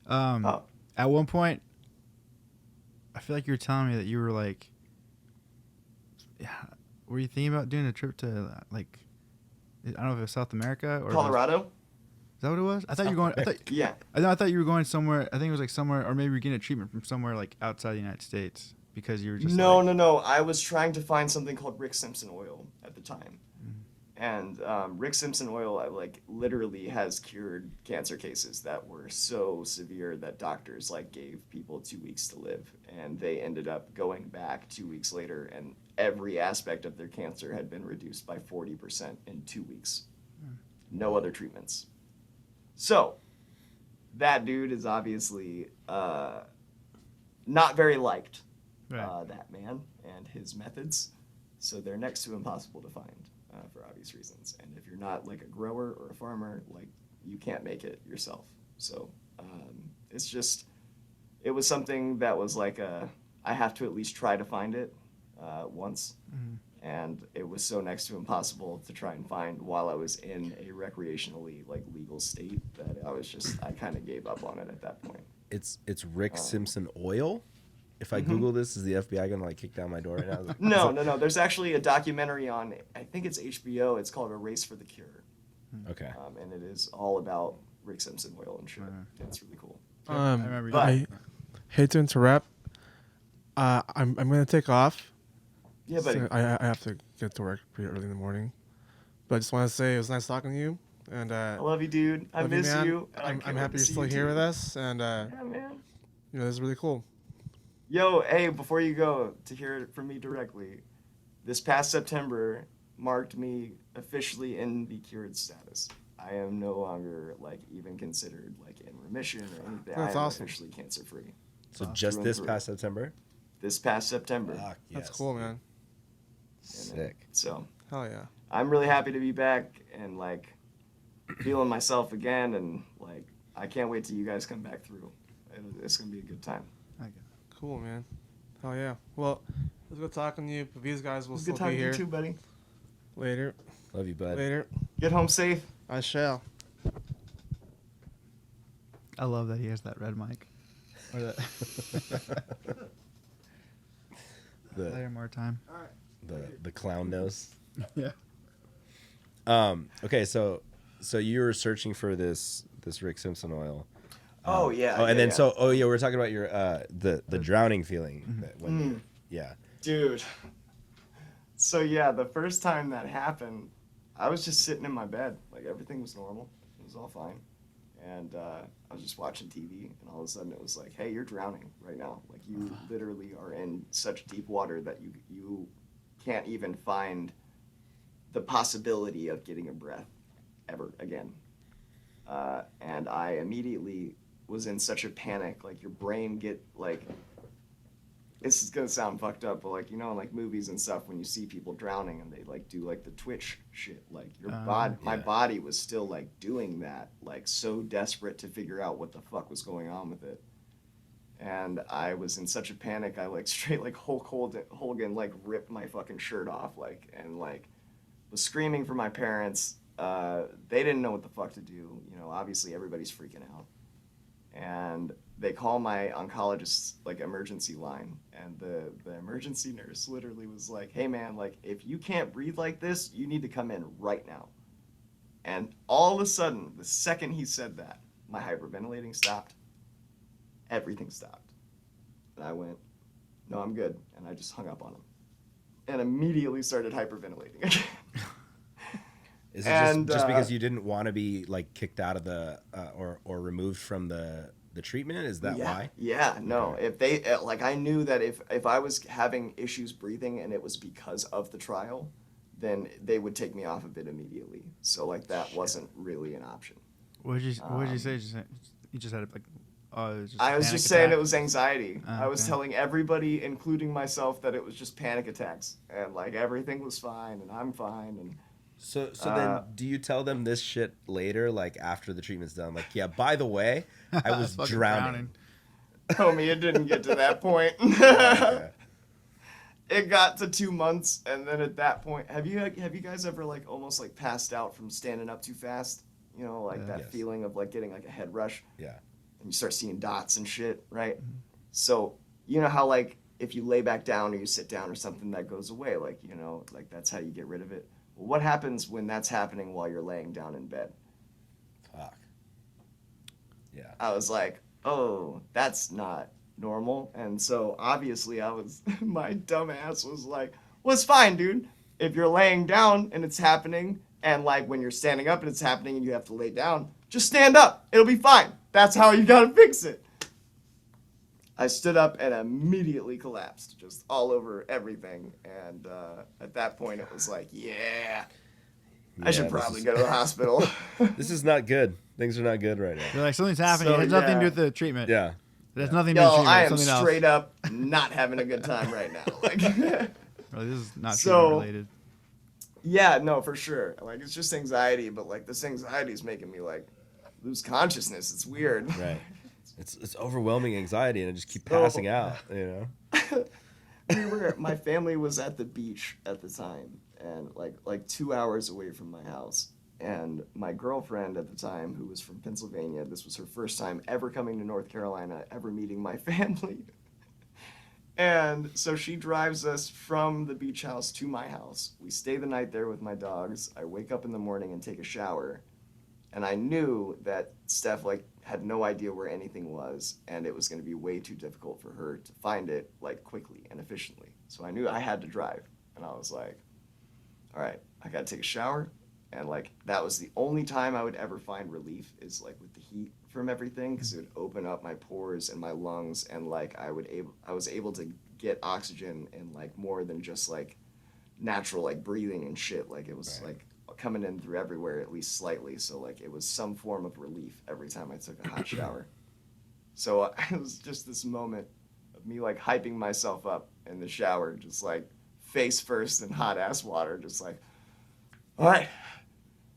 Oh. At one point, I feel like you were telling me that you were like, yeah, were you thinking about doing a trip to like, I don't know if it was South America or Colorado? Is that what it was? I thought you were going. Yeah. I thought you were going somewhere. I think it was like somewhere, or maybe you're getting a treatment from somewhere like outside the United States because you were just No, like, no. I was trying to find something called Rick Simpson oil at the time. And Rick Simpson oil, like, literally has cured cancer cases that were so severe that doctors, like, gave people 2 weeks to live. And they ended up going back 2 weeks later, and every aspect of their cancer had been reduced by 40% in 2 weeks. No other treatments. So, that dude is obviously not very liked, right. that man and his methods. So they're next to impossible to find for obvious reasons. And if you're not like a grower or a farmer, like you can't make it yourself. So it's just, it was something that was like I have to at least try to find it once. Mm-hmm. And it was so next to impossible to try and find while I was in a recreationally like legal state that I kind of gave up on it at that point. It's Rick Simpson oil. If I Google this, is the FBI gonna like kick down my door right now? No. There's actually a documentary on, I think it's HBO. It's called A Race for the Cure. Okay. And it is all about Rick Simpson oil and shit. It's really cool. I remember you. I hate to interrupt. I'm gonna take off. Yeah, buddy. So I have to get to work pretty early in the morning. But I just want to say it was nice talking to you. And I love you, dude. I miss man. you. I'm happy you're still here with us. And Yeah, man. this is really cool. Yo, hey, before you go, to hear it from me directly, this past September marked me officially in the cured status. I am no longer like even considered like in remission or anything. That's I am awesome. officially cancer-free. So just through and this through. past September? This past September. Fuck, That's yes. cool, man. Sick. So Hell yeah. I'm really happy to be back and like feeling myself again, and like I can't wait till you guys come back through. It's gonna be a good time. Cool, man. Hell yeah. Well, let's go talking to you. But these guys will It's still good talking be to you here too, buddy. later. Love you, bud. Later. Get home safe. I shall. I love that he has that red mic. Or that. Later, more time. the clown nose. Yeah. Okay, so you were searching for this Rick Simpson oil. Oh yeah. Oh, and then yeah. we're talking about your the drowning feeling. That when yeah. Dude. So yeah, the first time that happened, I was just sitting in my bed, like everything was normal, it was all fine, and I was just watching TV, and all of a sudden it was like, hey, you're drowning right now. Like you literally are in such deep water that you can't even find the possibility of getting a breath ever again. And I immediately was in such a panic. Like your brain get like, this is gonna sound fucked up, but like, you know, in like movies and stuff, when you see people drowning and they like do like the twitch shit, like your body, my body was still like doing that, like so desperate to figure out what the fuck was going on with it. And I was in such a panic, I like straight like Hulk Hogan like ripped my fucking shirt off, like, and like was screaming for my parents. They didn't know what the fuck to do. You know, obviously everybody's freaking out. And they call my oncologist's like emergency line, and the emergency nurse literally was like, hey man, like if you can't breathe like this, you need to come in right now. And all of a sudden, the second he said that, my hyperventilating stopped. Everything stopped. And I went, no, I'm good. And I just hung up on him. And immediately started hyperventilating again. Is it just because you didn't want to be like kicked out of the or removed from the treatment? Is that why? Yeah, no. Okay. If they like, I knew that if I was having issues breathing and it was because of the trial, then they would take me off of it immediately. So like that wasn't really an option. What did you say? You just had like. Oh, it was just I was panic just saying attack? it was anxiety. I was Okay. telling everybody, including myself, that it was just panic attacks and like everything was fine and I'm fine and. So then, do you tell them this shit later, like after the treatment's done? Like, yeah, by the way, I was Fucking drowning. Homie, it didn't get to that point. Okay. It got to 2 months, and then at that point, have you guys ever like almost like passed out from standing up too fast? You know, like that Yes. feeling of like getting like a head rush, Yeah. and you start seeing dots and shit, right? So you know how like if you lay back down or you sit down or something, that goes away, like, you know, like that's how you get rid of it. Well, what happens when that's happening while you're laying down in bed? Fuck. Yeah. I was like, oh, that's not normal. And so obviously my dumb ass was like, well, it's fine, dude. If you're laying down and it's happening, and like when you're standing up and it's happening and you have to lay down, just stand up. It'll be fine. That's how you gotta fix it. I stood up and immediately collapsed, just all over everything. And at that point, it was like, yeah, I should probably go to the hospital. This is not good. Things are not good right now. They're like, something's happening. So, it has nothing to do yeah. with the treatment. Yeah. It has nothing to do with Yo, treatment. I It's am something straight else. up not having a good time right now. Like, Bro, this is not So- treatment related. yeah, no, for sure. Like, it's just anxiety, but like this anxiety is making me like lose consciousness. It's weird. Right. It's overwhelming anxiety, and I just keep So- passing out. You know. My family was at the beach at the time, and like 2 hours away from my house. And my girlfriend at the time, who was from Pennsylvania, this was her first time ever coming to North Carolina, ever meeting my family. And so she drives us from the beach house to my house. We stay the night there with my dogs. I wake up in the morning and take a shower. And I knew that Steph like had no idea where anything was, and it was going to be way too difficult for her to find it like quickly and efficiently. So I knew I had to drive. And I was like, all right, I got to take a shower. And like that was the only time I would ever find relief is like with the heat from everything, because it would open up my pores and my lungs, and like I was able to get oxygen in like more than just like natural like breathing and shit. Like it was like coming in through everywhere at least slightly. So like it was some form of relief every time I took a hot shower. So it was just this moment of me like hyping myself up in the shower, just like face first in hot ass water, just like, all right,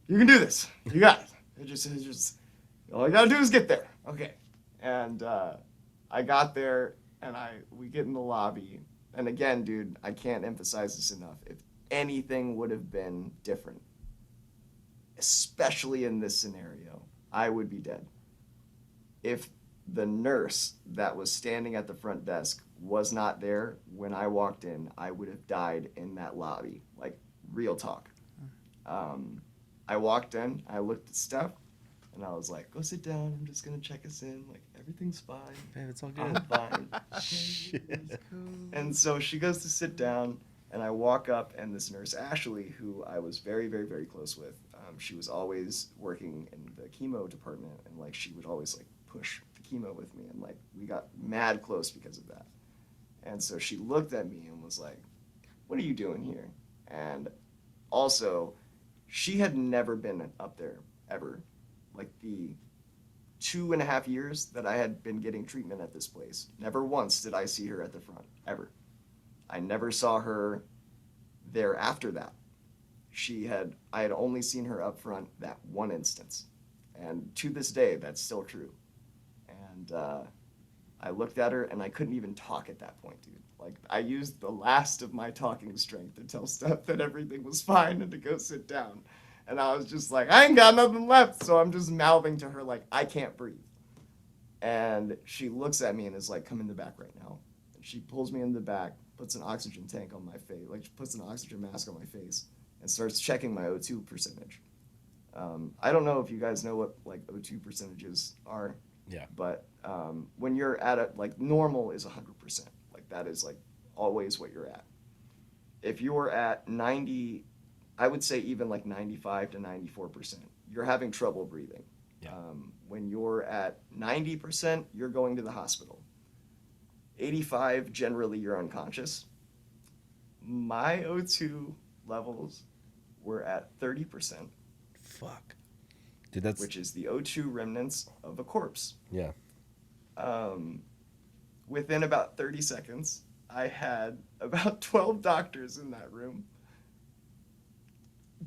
you can do this. You got it. It just, all you gotta do is get there. Okay. And I got there, and we get in the lobby. And again, dude, I can't emphasize this enough. If anything would have been different, especially in this scenario, I would be dead. If the nurse that was standing at the front desk was not there when I walked in, I would have died in that lobby. Like, real talk. I walked in, I looked at Steph, and I was like, go sit down, I'm just gonna check us in, like, everything's fine. Babe, it's all I'm good. fine. Shit. And so she goes to sit down, and I walk up, and this nurse, Ashley, who I was very, very, very close with, she was always working in the chemo department, and, like, she would always, like, push the chemo with me, and, like, we got mad close because of that. And so she looked at me and was like, what are you doing here? And also, she had never been up there, ever. Like, the 2.5 years that I had been getting treatment at this place, never once did I see her at the front, ever. I never saw her there after that. I had only seen her up front that one instance. And to this day, that's still true. And I looked at her, and I couldn't even talk at that point, dude. Like, I used the last of my talking strength to tell Steph that everything was fine and to go sit down. And I was just like, I ain't got nothing left. So I'm just mouthing to her like, I can't breathe. And she looks at me and is like, come in the back right now. And she pulls me in the back, puts an oxygen tank on my face, like she puts an oxygen mask on my face, and starts checking my O2 percentage. I don't know if you guys know what like O2 percentages are. Yeah. But when you're at a, like, normal is 100%. Like, that is like always what you're at. If you're at 90, I would say even like 95 to 94%, you're having trouble breathing. Yeah. When you're at 90%, you're going to the hospital. 85, generally you're unconscious. My O2 levels were at 30%. Fuck. Dude, that's... Which is the O2 remnants of a corpse. Yeah. Within about 30 seconds, I had about 12 doctors in that room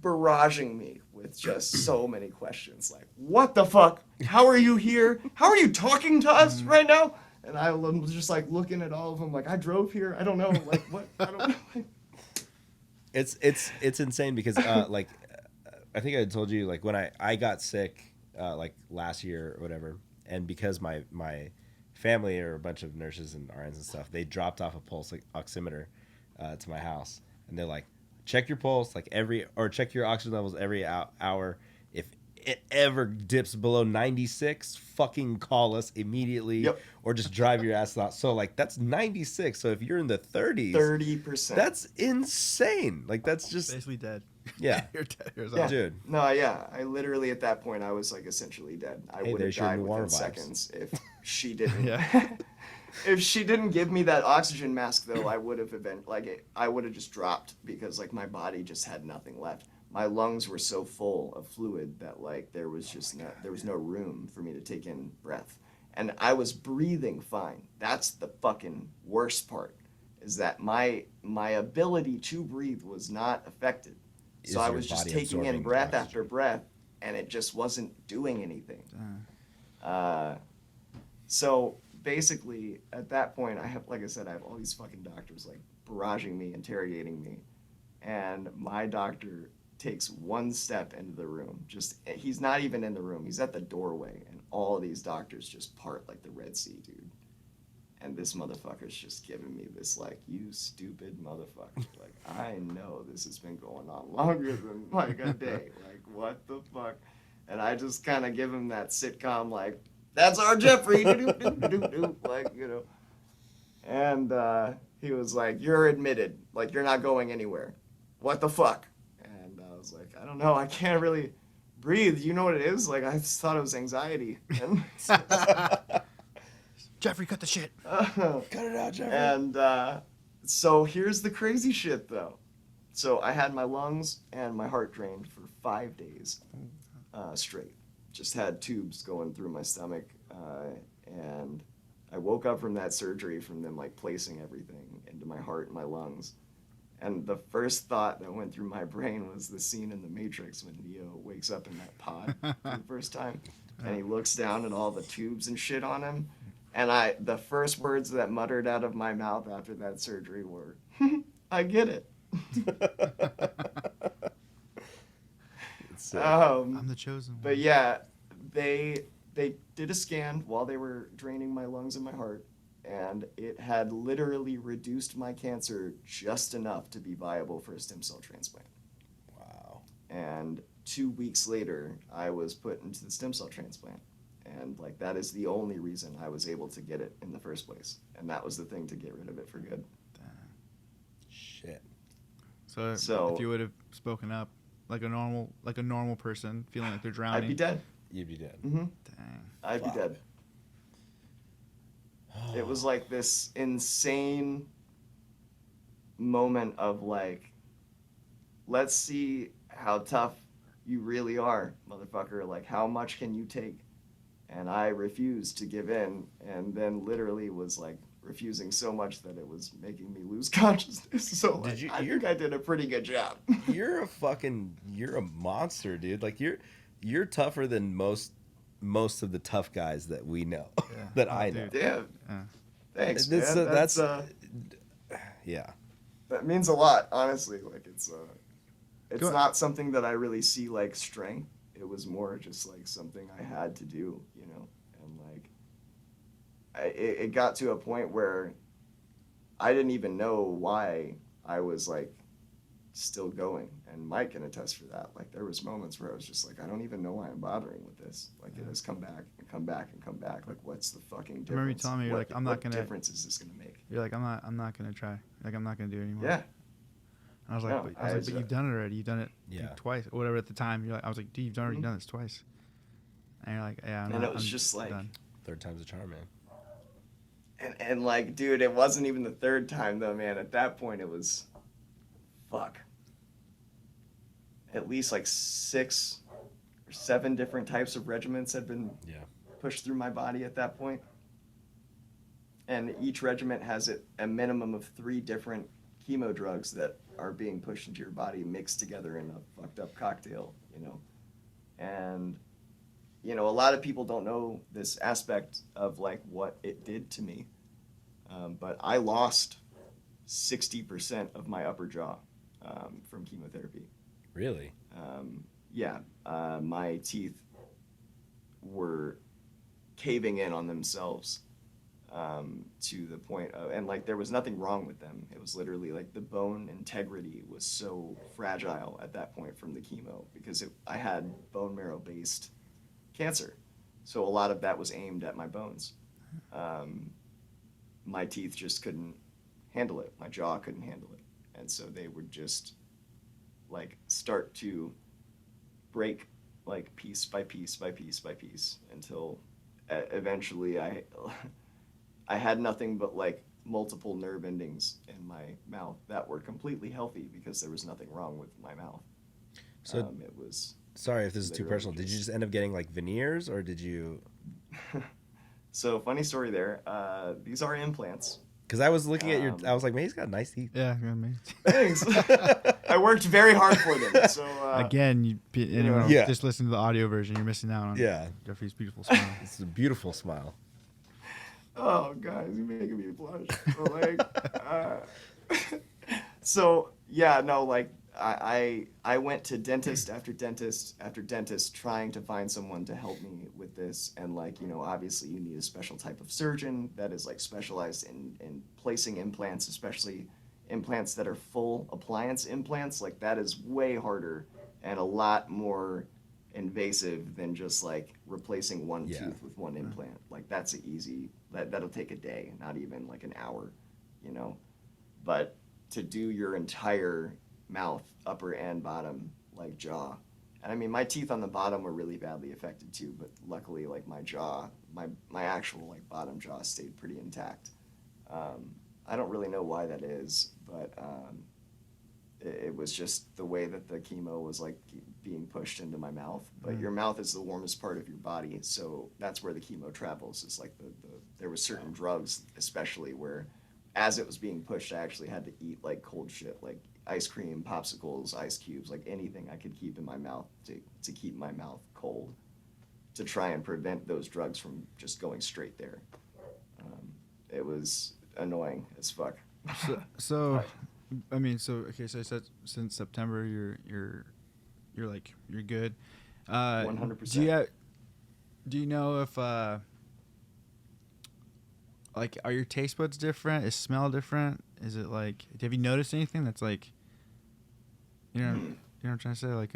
barraging me with just so many questions. Like, what the fuck? How are you here? How are you talking to us right now? And I was just like looking at all of them like, I drove here. I don't know. Like, what? I don't know. It's insane because like I think I told you, like, when I got sick like last year or whatever, and because my family or a bunch of nurses and RNs and stuff. They dropped off a pulse oximeter to my house, and they're like, check your pulse check your oxygen levels every hour. If it ever dips below 96, fucking call us immediately. Yep. Or just drive your ass out. So like that's 96. So if you're in the 30s, 30%. that's insane. Like that's just Basically dead. Yeah. You're dead. Yeah. Dude. No, yeah. I literally at that point I was like essentially dead. I Hey, would have there's your died noir within vibes. seconds if she didn't. Yeah. If she didn't give me that oxygen mask though, I would have I would have just dropped because like my body just had nothing left. My lungs were so full of fluid that like there was no room for me to take in breath. And I was breathing fine. That's the fucking worst part, is that my ability to breathe was not affected. So I was just taking in breath after breath, and it just wasn't doing anything. So basically, at that point, I have all these fucking doctors like barraging me, interrogating me, and my doctor takes one step into the room. He's not even in the room. He's at the doorway, and all of these doctors just part like the Red Sea, dude. And this motherfucker's just giving me this like, you stupid motherfucker. Like, I know this has been going on longer than like a day. Like, what the fuck? And I just kind of give him that sitcom like, that's our Jeffrey, like, you know. And he was like, you're admitted. Like, you're not going anywhere. What the fuck? And I was like, I don't know. I can't really breathe. You know what it is? Like, I just thought it was anxiety. And Jeffrey, cut the shit. Cut it out, Jeffrey. And so here's the crazy shit, though. So I had my lungs and my heart drained for 5 days straight. Just had tubes going through my stomach. And I woke up from that surgery from them, like, placing everything into my heart and my lungs. And the first thought that went through my brain was the scene in The Matrix when Neo wakes up in that pod for the first time. And he looks down at all the tubes and shit on him. And the first words that muttered out of my mouth after that surgery were, I get it. I'm the chosen one. But yeah, they did a scan while they were draining my lungs and my heart, and it had literally reduced my cancer just enough to be viable for a stem cell transplant. Wow. And 2 weeks later, I was put into the stem cell transplant. And like that is the only reason I was able to get it in the first place. And that was the thing to get rid of it for good. Shit. So if you would have spoken up like a normal person feeling like they're drowning, I'd be dead. You'd be dead. Mm-hmm. Dang. I'd be dead. It was like this insane moment of like, let's see how tough you really are, motherfucker. Like, how much can you take? And I refused to give in, and then literally was like refusing so much that it was making me lose consciousness. So like, I think I did a pretty good job. You're a monster, dude. Like you're tougher than most of the tough guys that we know, that I know. Yeah. Thanks, man. That's yeah. That means a lot, honestly. Like it's not something that I really see like strength. It was more just like something I had to do, you know, and like it got to a point where I didn't even know why I was like still going, and Mike can attest for that. Like there was moments where I was just like, I don't even know why I'm bothering with this. Like it has come back and come back and come back. Like what's the fucking difference? I remember you telling me you're like, I'm not gonna. What difference is this gonna make? You're like, I'm not gonna try. Like I'm not gonna do it anymore. Yeah. I was like, but you've done it already. You've done it twice, or whatever at the time. You're like, I was like, dude, you've already done this twice. And you're like, yeah, it was just like done. Third time's a charm, man. And like, dude, it wasn't even the third time though, man. At that point, it was, fuck. At least like 6 or 7 different types of regimens had been pushed through my body at that point. And each regiment has a minimum of 3 different chemo drugs that are being pushed into your body, mixed together in a fucked up cocktail, you know. And, you know, a lot of people don't know this aspect of like what it did to me. But I lost 60% of my upper jaw from chemotherapy. Really? My teeth were caving in on themselves to the point of, and like there was nothing wrong with them. It was literally like the bone integrity was so fragile at that point from the chemo because I had bone marrow based cancer. So a lot of that was aimed at my bones. My teeth just couldn't handle it. My jaw couldn't handle it. And so they would just like start to break like piece by piece by piece by piece until eventually I had nothing but like multiple nerve endings in my mouth that were completely healthy because there was nothing wrong with my mouth. So it was. Sorry if this is too personal. Did you just end up getting like veneers, or did you? So funny story there. These are implants. Because I was looking at I was like, man, he's got nice teeth. Yeah, man. Thanks. I worked very hard for them. So again, anyone just listen to the audio version. You're missing out on Jeffrey's beautiful smile. It's a beautiful smile. Oh, guys, you're making me blush. So yeah, no, like I went to dentist after dentist after dentist trying to find someone to help me with this, and like, you know, obviously you need a special type of surgeon that is like specialized in placing implants, especially implants that are full appliance implants. Like that is way harder and a lot more invasive than just like replacing one tooth with one implant. Like that's that'll take a day, not even like an hour, you know. But to do your entire mouth, upper and bottom, like jaw. And I mean, my teeth on the bottom were really badly affected too, but luckily like my jaw, my actual like bottom jaw stayed pretty intact. I don't really know why that is, but it was just the way that the chemo was like being pushed into my mouth. But your mouth is the warmest part of your body, so that's where the chemo travels. It's like there was certain drugs, especially where as it was being pushed, I actually had to eat like cold shit, like ice cream, popsicles, ice cubes, like anything I could keep in my mouth to keep my mouth cold, to try and prevent those drugs from just going straight there. It was annoying as fuck. So I mean, so I said since September you're good. 100%. Do you know if like, are your taste buds different? Is smell different? Is it like, have you noticed anything that's like, you know what I'm trying to say? Like,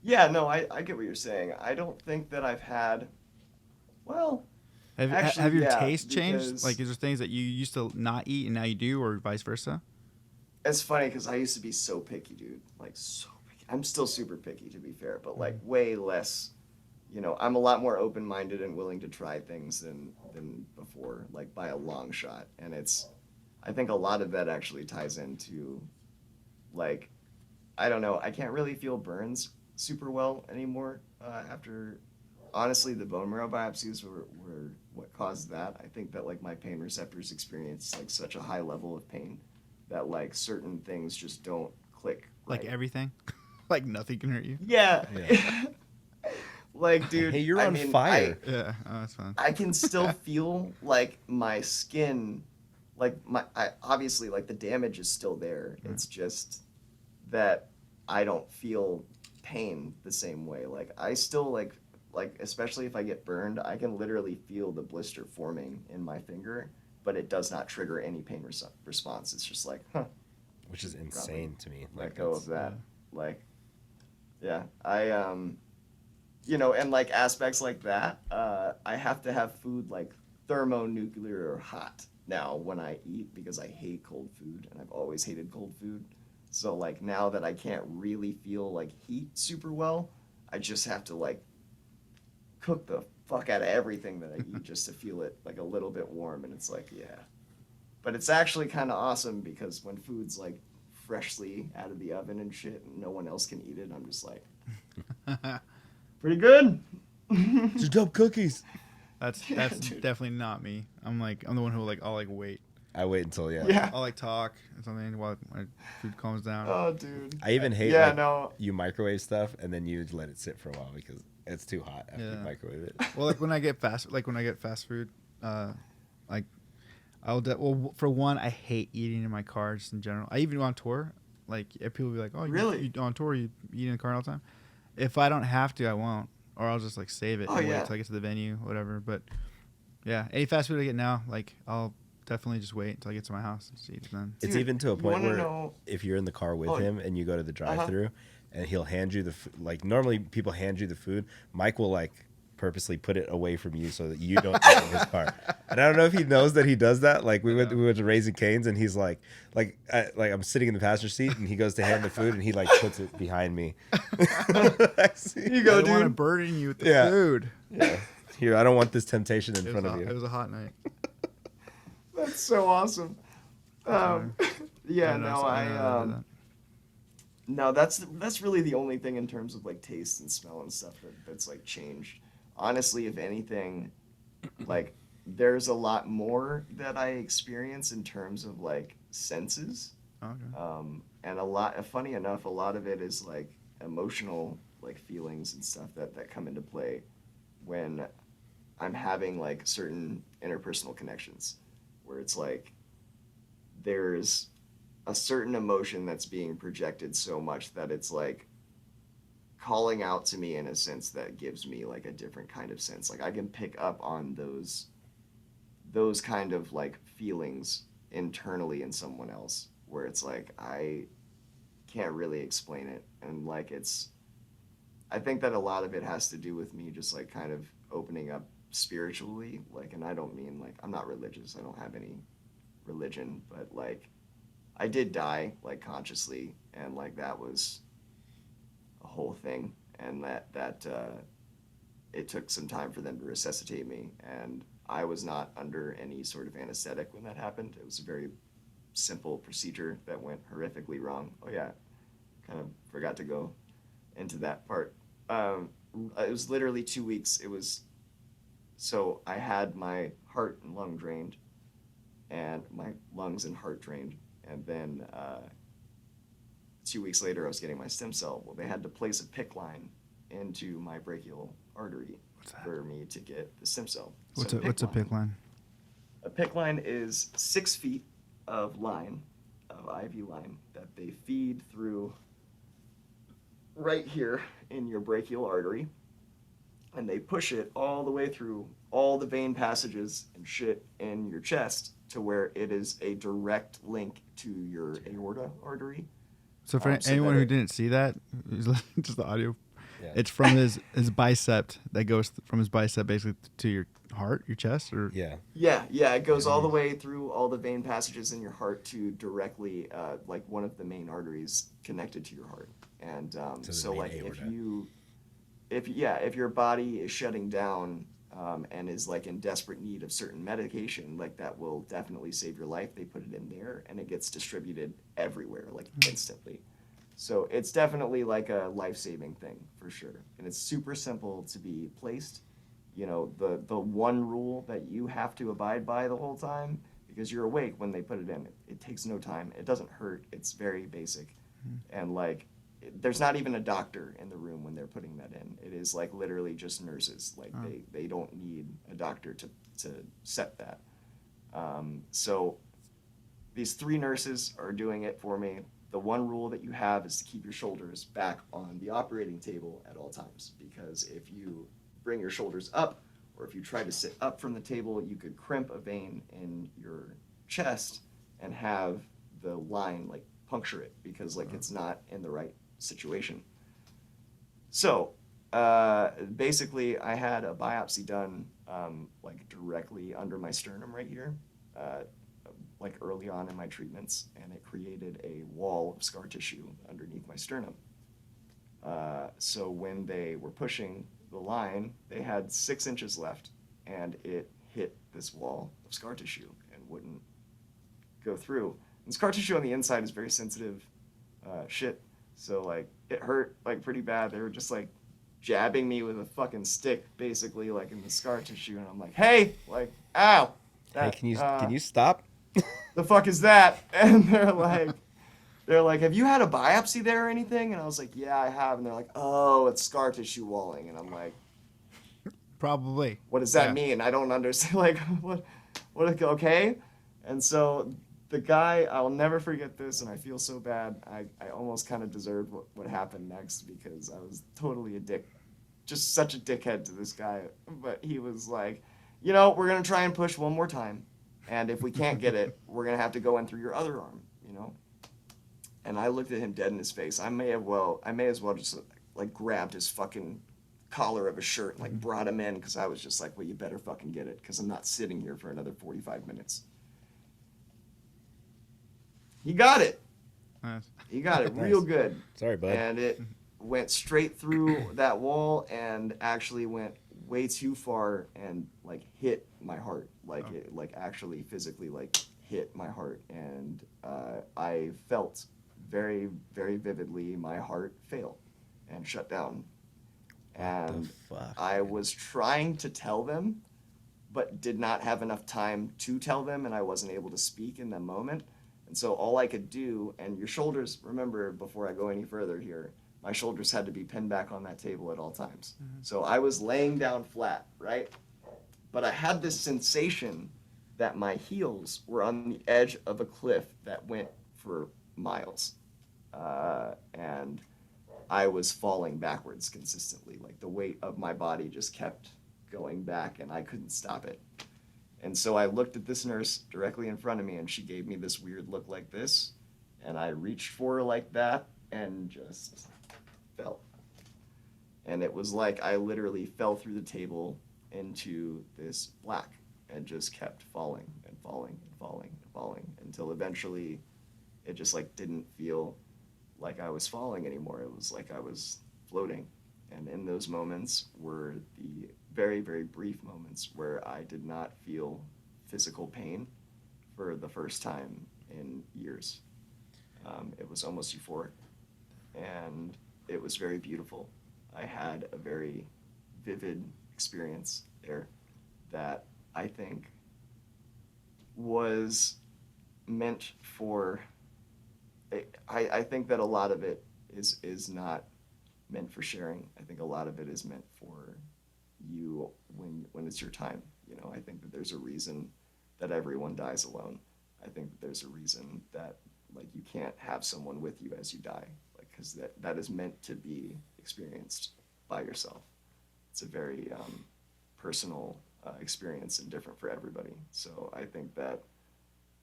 Yeah, no, I get what you're saying. I don't think that I've had, well, actually, have your taste changed? Like, is there things that you used to not eat and now you do, or vice versa? It's funny because I used to be so picky, dude. Like, so picky. I'm still super picky, to be fair, but like way less. You know, I'm a lot more open-minded and willing to try things than before, like by a long shot. And I think a lot of that actually ties into, like, I don't know, I can't really feel burns super well anymore after, honestly, the bone marrow biopsies were what caused that. I think that, like, my pain receptors experience, like, such a high level of pain that, like, certain things just don't click right. Like everything? Like nothing can hurt you? Yeah. Like, dude, hey, you're on fire. Yeah, that's fine. I can still feel like my skin, like obviously like the damage is still there. Mm. It's just that I don't feel pain the same way. Like I still like especially if I get burned, I can literally feel the blister forming in my finger, but it does not trigger any pain response. It's just like, huh. Which is insane to me. Let go of that. Like, yeah, you know, and like aspects like that, I have to have food like thermonuclear or hot now when I eat because I hate cold food and I've always hated cold food. So like now that I can't really feel like heat super well, I just have to like cook the fuck out of everything that I eat just to feel it like a little bit warm. And it's like, yeah. But it's actually kind of awesome because when food's like freshly out of the oven and shit and no one else can eat it, I'm just like... Pretty good. It's dope cookies. That's definitely not me. I'm the one who I'll wait. I wait until I'll talk or something while my food calms down. Oh, dude. I even hate you microwave stuff and then you let it sit for a while because it's too hot after you microwave it. Well, like when I get fast food, for one, I hate eating in my car just in general. I even go on tour. Like people will be like, "Oh, really? You on tour? You eat in the car all the time?" If I don't have to, I won't, or I'll just like save it and wait till I get to the venue, whatever. But Yeah, any fast food I get now, like I'll definitely just wait until I get to my house and see it then. It's Dude, even to a you point wanna where know- if you're in the car with Oh, him and you go to the drive-through, and he'll hand you the like. Normally, people hand you the food. Mike will like purposely put it away from you so that you don't eat it in his car. And I don't know if he knows that he does that. Like we went to Raising Cane's and he's like I'm sitting in the passenger seat and he goes to hand the food and he like puts it behind me. You go, I don't want to dude. burden you with the Yeah. food. Yeah. Here, I don't want this temptation in front of It you. was a hot night. That's so awesome. Yeah, don't know, no, so I don't know how to do that. No, that's really the only thing in terms of like taste and smell and stuff that's like changed. Honestly, if anything, like there's a lot more that I experience in terms of like senses. Okay. And funny enough, a lot of it is like emotional like feelings and stuff that come into play when I'm having like certain interpersonal connections where it's like there's a certain emotion that's being projected so much that it's like calling out to me in a sense that gives me like a different kind of sense. Like I can pick up on those kind of like feelings internally in someone else where it's like I can't really explain it. And like I think that a lot of it has to do with me just like kind of opening up spiritually. Like, and I don't mean like I'm not religious. I don't have any religion, but like I did die like consciously, and like that was a whole thing, and that it took some time for them to resuscitate me, and I was not under any sort of anesthetic when that happened. It was a very simple procedure that went horrifically wrong. Oh yeah, kind of forgot to go into that part. It was literally 2 weeks. So I had my heart and lung drained, and my lungs and heart drained. And then 2 weeks later, I was getting my stem cell. Well, they had to place a PICC line into my brachial artery for me to get the stem cell. What's a PICC line? A PICC line is 6 feet of IV line that they feed through right here in your brachial artery, and they push it all the way through all the vein passages and shit in your chest to where it is a direct link to your aorta artery. So for So anyone that who it- didn't see that, just the audio, Yeah. it's from his bicep that goes from his bicep basically to your heart, your chest, or Yeah. Yeah, it goes all the way through all the vein passages in your heart to directly, like one of the main arteries connected to your heart. And the so, main like, aorta. if your body is shutting down and is like in desperate need of certain medication, like that will definitely save your life. They put it in there, and it gets distributed everywhere, like instantly. So it's definitely like a life-saving thing for sure, and it's super simple to be placed. You know, the one rule that you have to abide by the whole time, because you're awake when they put it in. It takes no time. It doesn't hurt. It's very basic. And like, there's not even a doctor in the room when they're putting that in. It is like literally just nurses. Like they don't need a doctor to set that. So these 3 nurses are doing it for me. The one rule that you have is to keep your shoulders back on the operating table at all times, because if you bring your shoulders up, or if you try to sit up from the table, you could crimp a vein in your chest and have the line like puncture it, because like it's not in the right situation. So basically I had a biopsy done like directly under my sternum right here, like early on in my treatments, and it created a wall of scar tissue underneath my sternum. So when they were pushing the line, they had 6 inches left, and it hit this wall of scar tissue and wouldn't go through. And scar tissue on the inside is very sensitive shit, so like it hurt like pretty bad. They were just like jabbing me with a fucking stick, basically, like in the scar tissue, and I'm like, hey, like, ow. Hey, can you stop? The fuck is that? And they're like, have you had a biopsy there or anything? And I was like, yeah, I have. And they're like, oh, it's scar tissue walling. And I'm like, probably. what does that mean? I don't understand. Like, what, okay? And so the guy, I'll never forget this, and I feel so bad. I almost kind of deserved what happened next, because I was totally just such a dickhead to this guy. But he was like, you know, we're going to try and push one more time. And if we can't get it, we're going to have to go in through your other arm, you know? And I looked at him dead in his face. I may as well just like grabbed his fucking collar of his shirt and like brought him in, because I was just like, well, you better fucking get it, because I'm not sitting here for another 45 minutes. He got it. Nice. He got it real good. Sorry, bud. And it went straight through that wall and actually went way too far and like hit my heart. Like it like actually physically like hit my heart. And I felt very, very vividly my heart fail and shut down. And I was trying to tell them, but did not have enough time to tell them, and I wasn't able to speak in that moment. And so all I could do, and your shoulders, remember, before I go any further here, my shoulders had to be pinned back on that table at all times. Mm-hmm. So I was laying down flat, right? But I had this sensation that my heels were on the edge of a cliff that went for miles. And I was falling backwards consistently. Like the weight of my body just kept going back and I couldn't stop it. And so I looked at this nurse directly in front of me and she gave me this weird look like this. And I reached for her like that and just fell. And it was like I literally fell through the table into this black and just kept falling and falling and falling and falling until eventually it just like didn't feel like I was falling anymore. It was like I was floating. And in those moments were the very, very brief moments where I did not feel physical pain for the first time in years. It was almost euphoric, and it was very beautiful. I had a very vivid experience there that I think was meant for, I think that a lot of it is not meant for sharing. I think a lot of it is meant for you when it's your time. You know, I think that there's a reason that everyone dies alone. I think that there's a reason that like you can't have someone with you as you die, like because that is meant to be experienced by yourself. It's a very personal experience and different for everybody. So I think that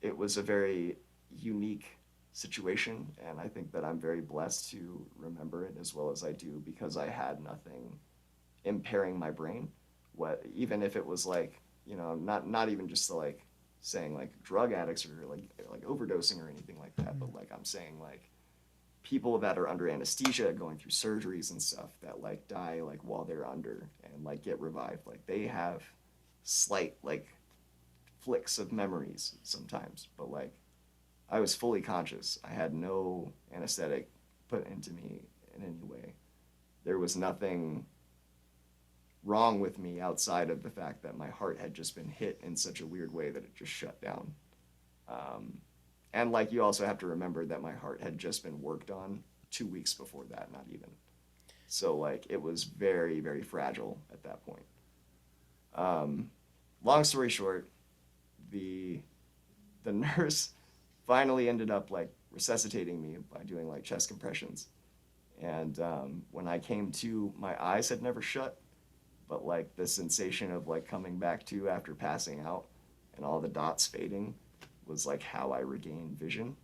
it was a very unique situation, and I think that I'm very blessed to remember it as well as I do because I had nothing impairing my brain. What, even if it was like, you know, not even just like saying like drug addicts or like overdosing or anything like that, but like I'm saying like people that are under anesthesia going through surgeries and stuff that like die like while they're under and like get revived, like they have slight like flicks of memories sometimes, but like I was fully conscious. I had no anesthetic put into me in any way. There was nothing wrong with me outside of the fact that my heart had just been hit in such a weird way that it just shut down. And like you also have to remember that my heart had just been worked on 2 weeks before that, not even. So like it was very, very fragile at that point. Long story short, the nurse finally ended up like resuscitating me by doing like chest compressions. And when I came to, my eyes had never shut, but like the sensation of like coming back to after passing out and all the dots fading was like how I regained vision.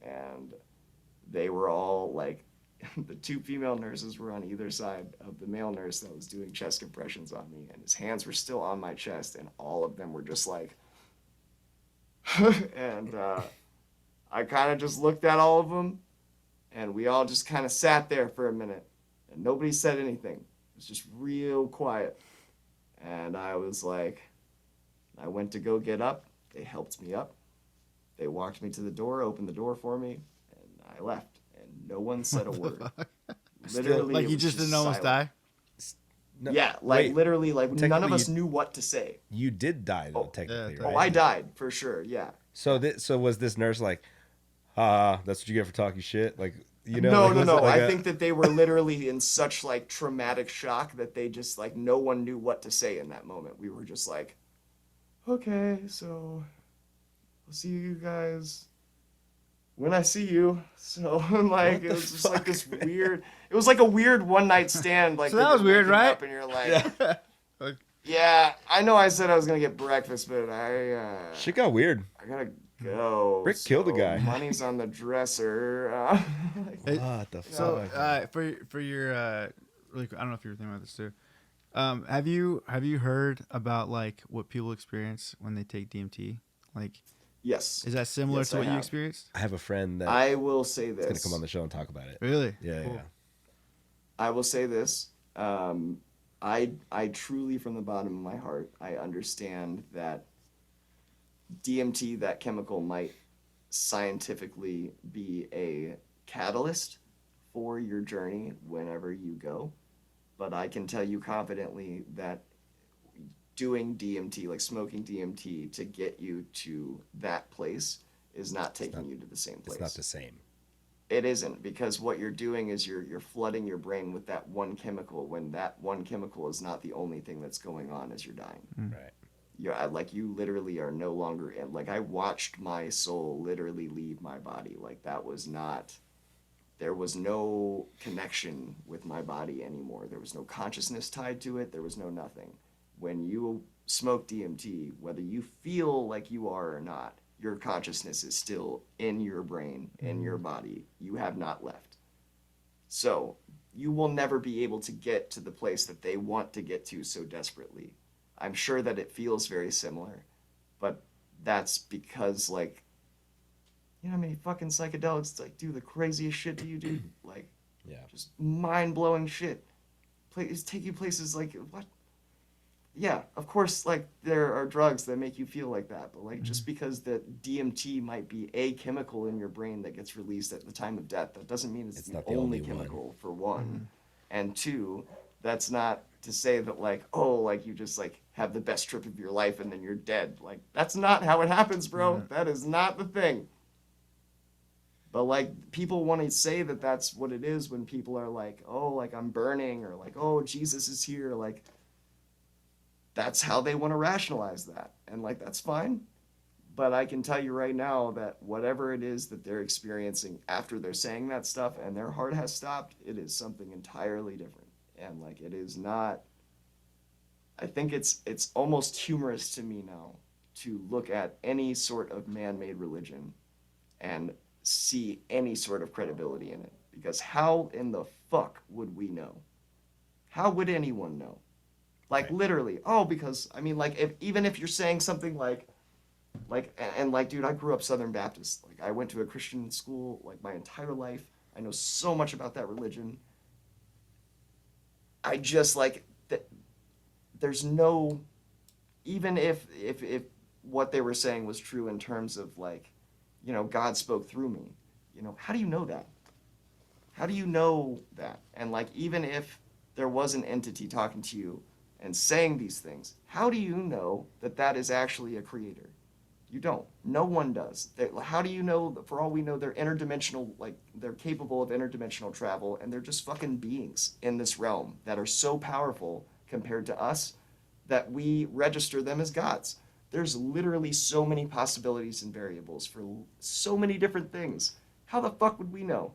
And they were all like, the two female nurses were on either side of the male nurse that was doing chest compressions on me, and his hands were still on my chest, and all of them were just like, and I kind of just looked at all of them, and we all just kind of sat there for a minute, and nobody said anything. It was just real quiet. And I was like, I went to go get up. They helped me up. They walked me to the door, opened the door for me, and I left. And no one said a word. Literally, like you just didn't almost die? No, yeah, like wait, literally, like none of us knew what to say. You did die, though, technically, yeah, right? Oh, I died, for sure, yeah. So was this nurse like, that's what you get for talking shit? Like, you know? No. Like I think that they were literally in such like traumatic shock that they just like, no one knew what to say in that moment. We were just like, okay, so I'll see you guys when I see you. So like, it was just like this weird, it was like a weird one night stand. Like, so that was weird, right? Up and you're like, Yeah, I know I said I was gonna get breakfast, but Shit got weird. I gotta go. Rick killed a guy. Money's on the dresser. What the So, fuck? for your really, I don't know if you were thinking about this too. Have you heard about like what people experience when they take DMT? Like, Yes. is that similar Yes, to I what you have. experienced? I have a friend that I will say this. is gonna come on the show and talk about it. Really? Yeah, Cool. yeah. I will say this. I truly, from the bottom of my heart, I understand that DMT, that chemical, might scientifically be a catalyst for your journey whenever you go. But I can tell you confidently that doing DMT, like smoking DMT to get you to that place, is not taking you to the same place. It's not the same. It isn't, because what you're doing is you're flooding your brain with that one chemical when that one chemical is not the only thing that's going on as you're dying. Right. Like you literally are no longer in. Like I watched my soul literally leave my body. Like that was not. There was no connection with my body anymore. There was no consciousness tied to it. There was no nothing. When you smoke DMT, whether you feel like you are or not, your consciousness is still in your brain, in your body. You have not left. So you will never be able to get to the place that they want to get to so desperately. I'm sure that it feels very similar, but that's because, like, you know how many fucking psychedelics like do the craziest shit to you, dude? Like, Yeah. just mind-blowing shit. Take you places like, what? Yeah, of course, like, there are drugs that make you feel like that, but, like, just because the DMT might be a chemical in your brain that gets released at the time of death, that doesn't mean it's the not the only only one. chemical, for one. And two, that's not to say that, like, oh, like, you just, like, have the best trip of your life and then you're dead. Like, that's not how it happens, bro. That is not the thing. But, like, people want to say that that's what it is when people are like, oh, like, I'm burning, or like, oh, Jesus is here. Like, that's how they want to rationalize that. And, like, that's fine. But I can tell you right now that whatever it is that they're experiencing after they're saying that stuff and their heart has stopped, it is something entirely different. And, like, it is not. I think it's almost humorous to me now to look at any sort of man-made religion and see any sort of credibility in it. Because how in the fuck would we know? How would anyone know? Like, Right. literally. Oh, because, I mean, like, even if you're saying something like, like, dude, I grew up Southern Baptist. Like, I went to a Christian school, like, my entire life. I know so much about that religion. I just, like, there's no, even if what they were saying was true in terms of, like, you know, God spoke through me, you know, how do you know that? How do you know that? And, like, even if there was an entity talking to you and saying these things, how do you know that that is actually a creator? You don't. No one does. How do you know? For all we know, they're interdimensional, like, they're capable of interdimensional travel, and they're just fucking beings in this realm that are so powerful compared to us that we register them as gods. There's literally so many possibilities and variables for so many different things. How the fuck would we know?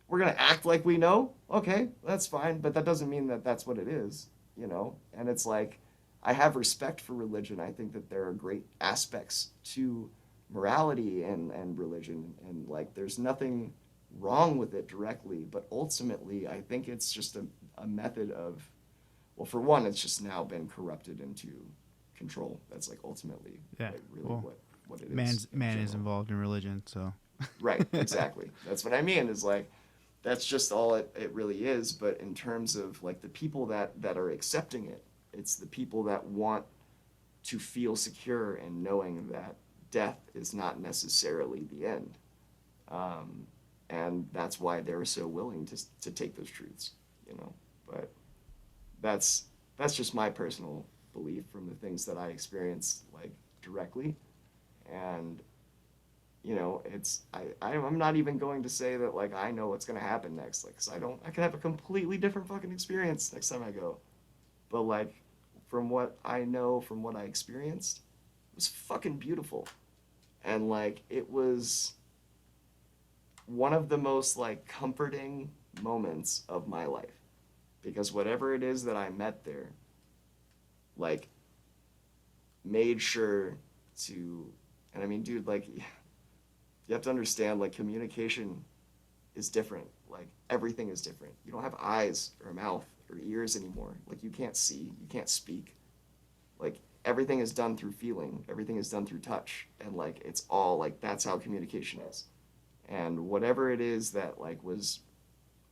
We're going to act like we know? Okay, that's fine, but that doesn't mean that that's what it is, you know? And it's like, I have respect for religion. I think that there are great aspects to morality and religion, and, like, there's nothing wrong with it directly, but ultimately I think it's just a method of, well, for one, it's just now been corrupted into control. That's, like, ultimately, Yeah, like, really well, what it is. Man is involved in religion, so. Right, exactly. That's what I mean, is, like, that's just all it really is. But in terms of, like, the people that are accepting it, it's the people that want to feel secure in knowing that death is not necessarily the end. And that's why they're so willing to take those truths, you know. But that's just my personal belief from the things that I experienced, like, directly. And, you know, I'm not even going to say that, like, I know what's going to happen next. Like, 'cause I could have a completely different fucking experience next time I go. But, like, from what I know, from what I experienced, it was fucking beautiful. And, like, it was one of the most, like, comforting moments of my life. Because whatever it is that I met there, like made sure to, and I mean, dude, like you have to understand, like communication is different. Like everything is different. You don't have eyes or a mouth or ears anymore. Like you can't see, you can't speak. Like everything is done through feeling, everything is done through touch, and like it's all like that's how communication is. And whatever it is that like was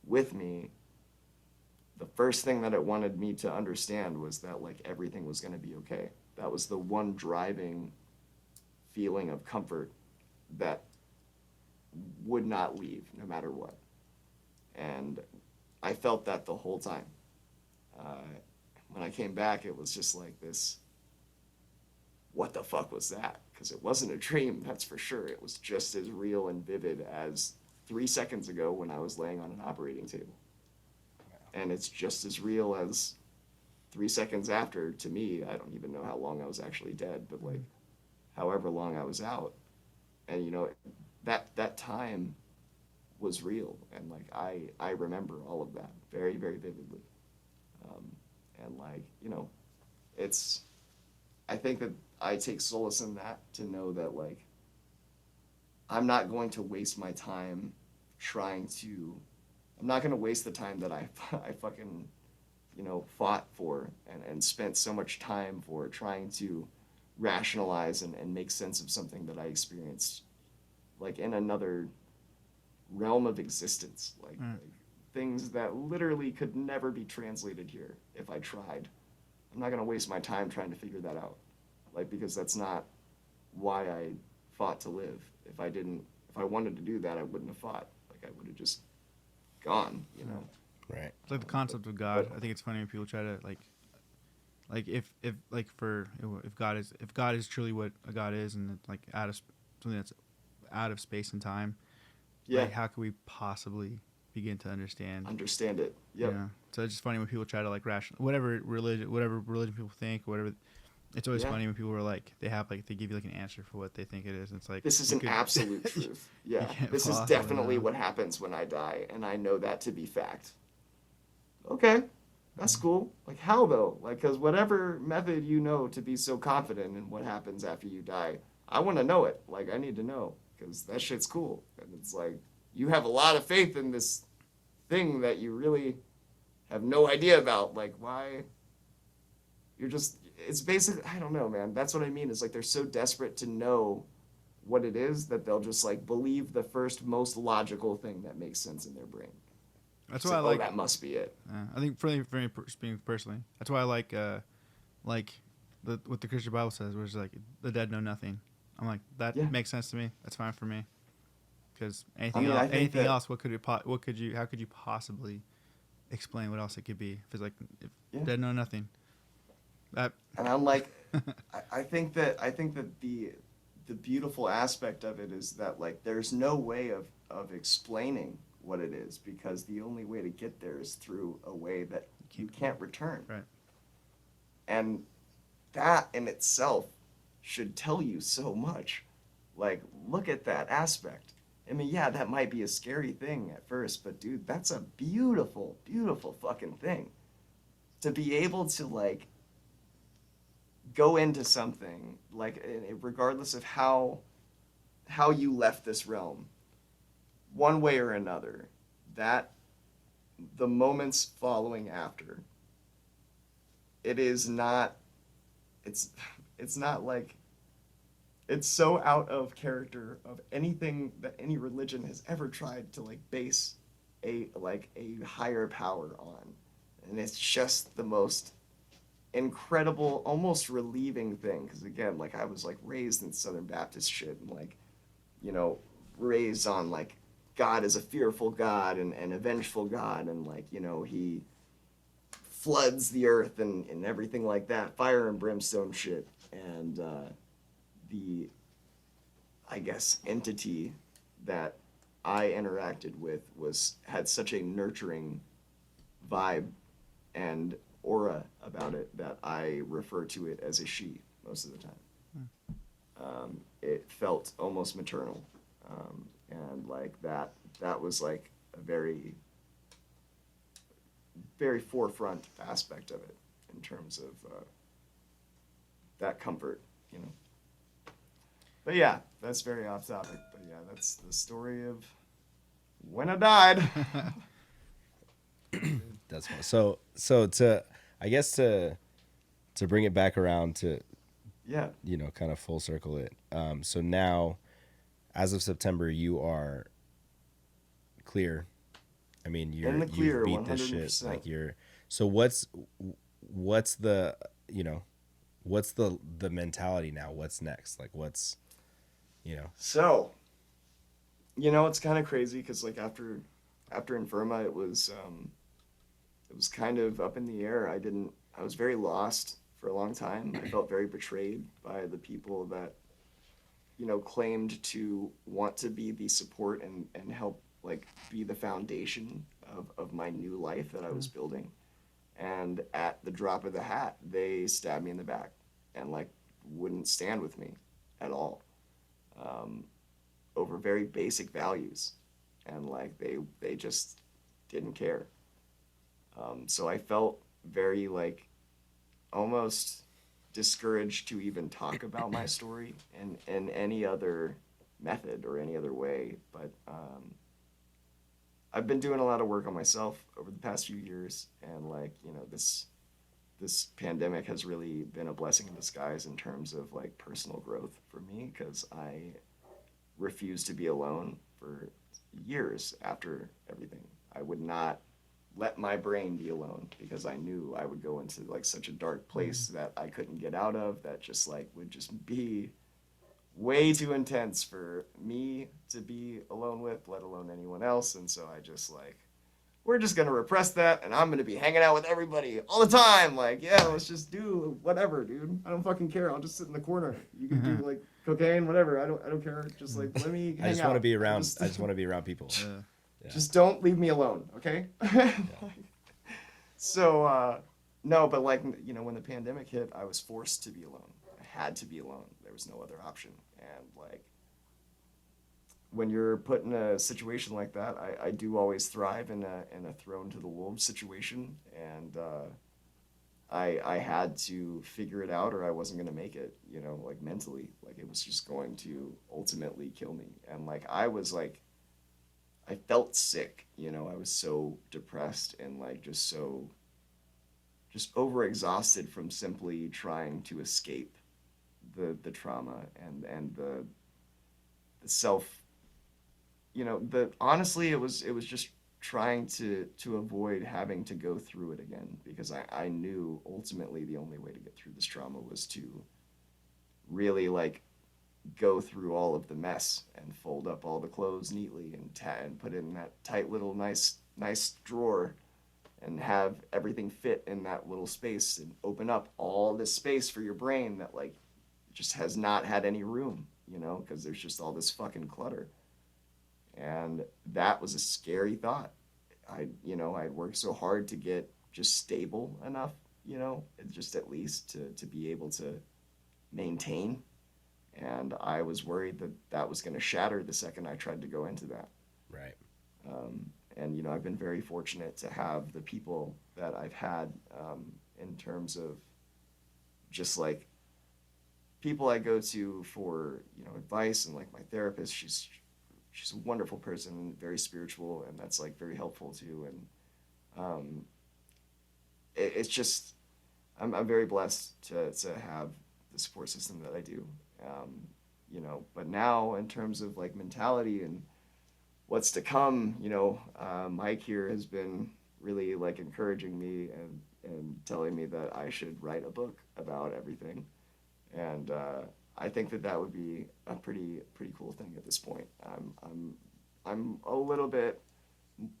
with me, the first thing that it wanted me to understand was that like everything was going to be okay. That was the one driving feeling of comfort that would not leave no matter what. And I felt that the whole time. When I came back, it was just like this, what the fuck was that? Because it wasn't a dream, that's for sure. It was just as real and vivid as 3 seconds ago when I was laying on an operating table. And it's just as real as 3 seconds after, to me. I don't even know how long I was actually dead, but like however long I was out. And you know, that time was real, and like I remember all of that very, very vividly. And like, you know, it's, I think that I take solace in that, to know that like I'm not going to waste my time I'm not going to waste the time that I fucking, you know, fought for and spent so much time for, trying to rationalize and make sense of something that I experienced like in another realm of existence, like things that literally could never be translated here if I tried. I'm not going to waste my time trying to figure that out, like, because that's not why I fought to live. If I wanted to do that, I wouldn't have fought. Like, I would have just gone, you know. Right. It's like the concept of God. I think it's funny when people try to like if God is truly what a God is, and it's like something that's out of space and time. Yeah. Like, how could we possibly begin to understand it? Yep. You know? So it's just funny when people try to like whatever religion people think, or whatever. It's always funny when people are like, they give you like an answer for what they think it is. And it's like, this is an absolute truth. Yeah. This is definitely what happens when I die, and I know that to be fact. Okay. That's cool. Like, how though? Like, because whatever method you know to be so confident in what happens after you die, I want to know it. Like, I need to know, because that shit's cool. And it's like, you have a lot of faith in this thing that you really have no idea about. Like, why? It's basically, I don't know, man. That's what I mean. Is like, they're so desperate to know what it is that they'll just like believe the first most logical thing that makes sense in their brain. That's why I like. Oh, that must be it. I think for me speaking personally, that's why I like what the Christian Bible says, where it's like the dead know nothing. I'm like, that makes sense to me. That's fine for me. Because anything else, how could you possibly explain what else it could be? If it's like, dead know nothing. And I'm like, I think that the beautiful aspect of it is that like there's no way of explaining what it is, because the only way to get there is through a way that you can't return. Right. And that in itself should tell you so much. Like, look at that aspect. I mean, yeah, that might be a scary thing at first, but dude, that's a beautiful, beautiful fucking thing. To be able to like go into something, like, regardless of how you left this realm, one way or another, that the moments following after, it's not like, it's so out of character of anything that any religion has ever tried to like base a higher power on. And it's just the most incredible, almost relieving thing. Because again, like, I was like raised in Southern Baptist shit, and like, you know, raised on like God is a fearful God and a vengeful God, and like, you know, he floods the earth and everything like that, fire and brimstone shit. And the, I guess, entity that I interacted with had such a nurturing vibe and aura about it that I refer to it as a she most of the time. It felt almost maternal. And like that was like a very, very forefront aspect of it in terms of that comfort, you know. But yeah, that's very off topic. But yeah, that's the story of when I died. That's fun. So to I guess to bring it back around to Yeah. you know kind of full circle it. So now, as of September, you are clear. I mean, In the clear, you've beat this shit. 100%. Like you're. So what's the you know what's the mentality now? What's next? Like what's you know. So, you know, it's kind of crazy because like after Infirma, it was kind of up in the air. I was very lost for a long time. I felt very betrayed by the people that, you know, claimed to want to be the support and help like be the foundation of my new life that I was building. And at the drop of the hat, they stabbed me in the back and like wouldn't stand with me at all, over very basic values. And like they just didn't care. So I felt very like almost discouraged to even talk about my story in any other method or any other way. But I've been doing a lot of work on myself over the past few years, and like, you know, this pandemic has really been a blessing in disguise in terms of like personal growth for me, because I refused to be alone for years after everything. I would not let my brain be alone because I knew I would go into like such a dark place that I couldn't get out of, that just like would just be way too intense for me to be alone with, let alone anyone else. And so I just like, we're just gonna repress that, and I'm gonna be hanging out with everybody all the time. Like, yeah, let's just do whatever, dude. I don't fucking care. I'll just sit in the corner. You can do like cocaine, whatever. I don't care. Just like let me hang out. I just want to be around. I just want to be around people. Yeah. Just don't leave me alone, okay? So, no, but like, you know, when the pandemic hit, I was forced to be alone. I had to be alone. There was no other option. And like, when you're put in a situation like that, I do always thrive in a thrown to the wolves situation. And I had to figure it out, or I wasn't going to make it, you know, like mentally. Like, it was just going to ultimately kill me. And like, I was like, I felt sick, you know. I was so depressed and like just overexhausted from simply trying to escape the trauma and the self, you know, honestly it was just trying to avoid having to go through it again, because I knew ultimately the only way to get through this trauma was to really like go through all of the mess and fold up all the clothes neatly and put it in that tight little nice drawer and have everything fit in that little space and open up all this space for your brain that like just has not had any room, you know, because there's just all this fucking clutter. And that was a scary thought. I'd worked so hard to get just stable enough, you know, just at least to be able to maintain. And I was worried that was going to shatter the second I tried to go into that. Right. And, you know, I've been very fortunate to have the people that I've had, in terms of just like people I go to for, you know, advice, and like my therapist, she's a wonderful person and very spiritual, and that's like very helpful too. And it's just, I'm very blessed to have the support system that I do. You know, but now in terms of like mentality and what's to come, you know, Mike here has been really like encouraging me and telling me that I should write a book about everything. And I think that would be a pretty cool thing at this point. I'm a little bit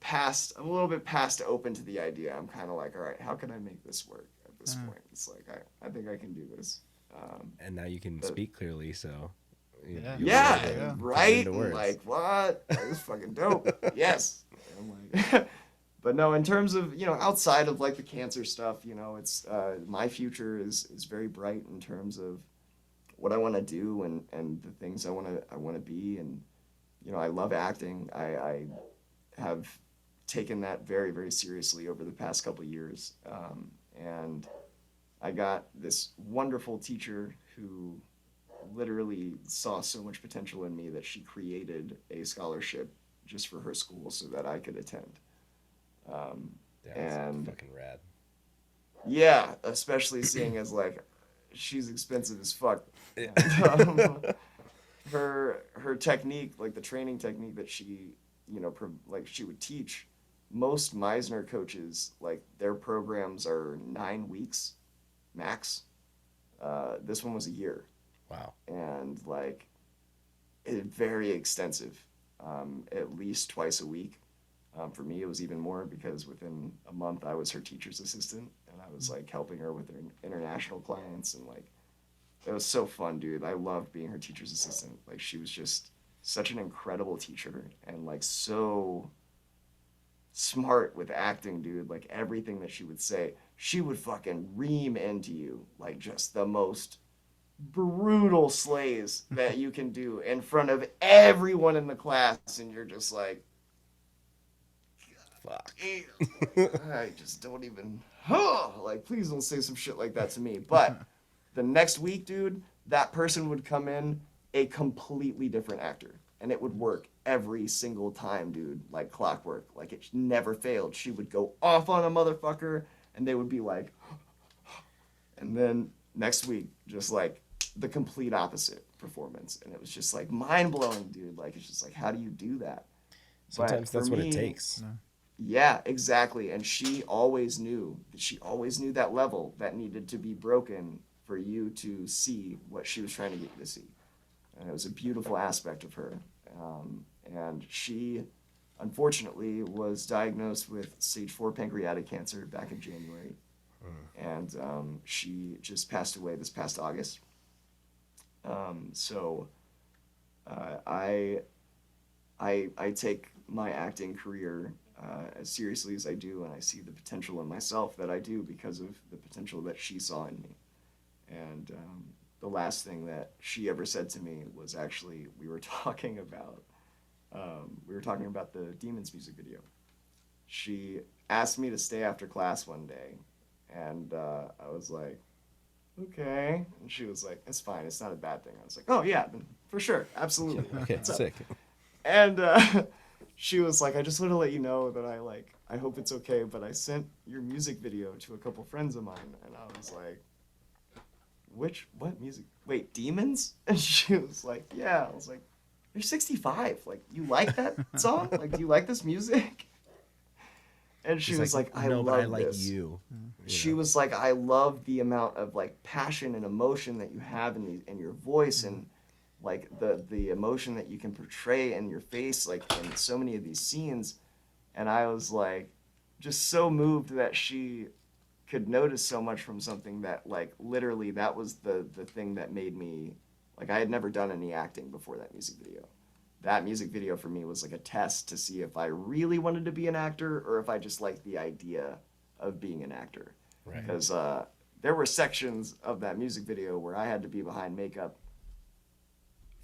past open to the idea. I'm kind of like, all right, how can I make this work at this point? It's like, I think I can do this. And now you can speak clearly, so yeah, right. Like, what? That was fucking dope. Yes. I'm like, but no, in terms of, you know, outside of like the cancer stuff, you know, it's my future is very bright in terms of what I want to do and the things I want to be. And, you know, I love acting. I have taken that very, very seriously over the past couple of years. And I got this wonderful teacher who literally saw so much potential in me that she created a scholarship just for her school so that I could attend. That's And fucking rad. yeah, especially seeing as like she's expensive as fuck. Her technique, like the training technique that she, like she would teach, most Meisner coaches, like their programs are 9 weeks max. This one was a year. Wow. And like very extensive, at least twice a week. For me, it was even more because within a month I was her teacher's assistant and I was like helping her with her international clients and like it was so fun, dude. I loved being her teacher's assistant. Like she was just such an incredible teacher and like so smart with acting, dude. Like everything that she would say, she would fucking ream into you like just the most brutal slays that you can do in front of everyone in the class and you're just like Fuck. I just don't even like please don't say some shit like that to me. But the next week, dude, that person would come in a completely different actor and it would work every single time, dude, like clockwork. Like it never failed. She would go off on a motherfucker and they would be like and then next week just like the complete opposite performance and it was just like mind-blowing, dude. Like it's just like how do you do that? Sometimes But that's for what it me, takes. yeah, exactly. And she always knew that level that needed to be broken for you to see what she was trying to get you to see. And it was a beautiful aspect of her. And she, unfortunately, was diagnosed with stage 4 pancreatic cancer back in January. And she just passed away this past August. So I take my acting career as seriously as I do, and I see the potential in myself that I do because of the potential that she saw in me. And the last thing that she ever said to me was actually we were talking about the Demons music video. She asked me to stay after class one day, and I was like, okay. And she was like, it's fine. It's not a bad thing. I was like, oh yeah, for sure, absolutely. Okay, What's up? sick. And she was like, I just want to let you know that I hope it's okay, but I sent your music video to a couple friends of mine. And I was like, what music? Wait, Demons? And she was like, yeah. I was like, you're 65. Like, you like that song? Like, do you like this music? And she was like, I no, love but I like this. you. She was like, I love the amount of like passion and emotion that you have in your voice and like the emotion that you can portray in your face, like in so many of these scenes. And I was like, just so moved that she could notice so much from something that like literally that was the thing that made me like I had never done any acting before that music video. That music video for me was like a test to see if I really wanted to be an actor or if I just liked the idea of being an actor. Right. Because there were sections of that music video where I had to be behind makeup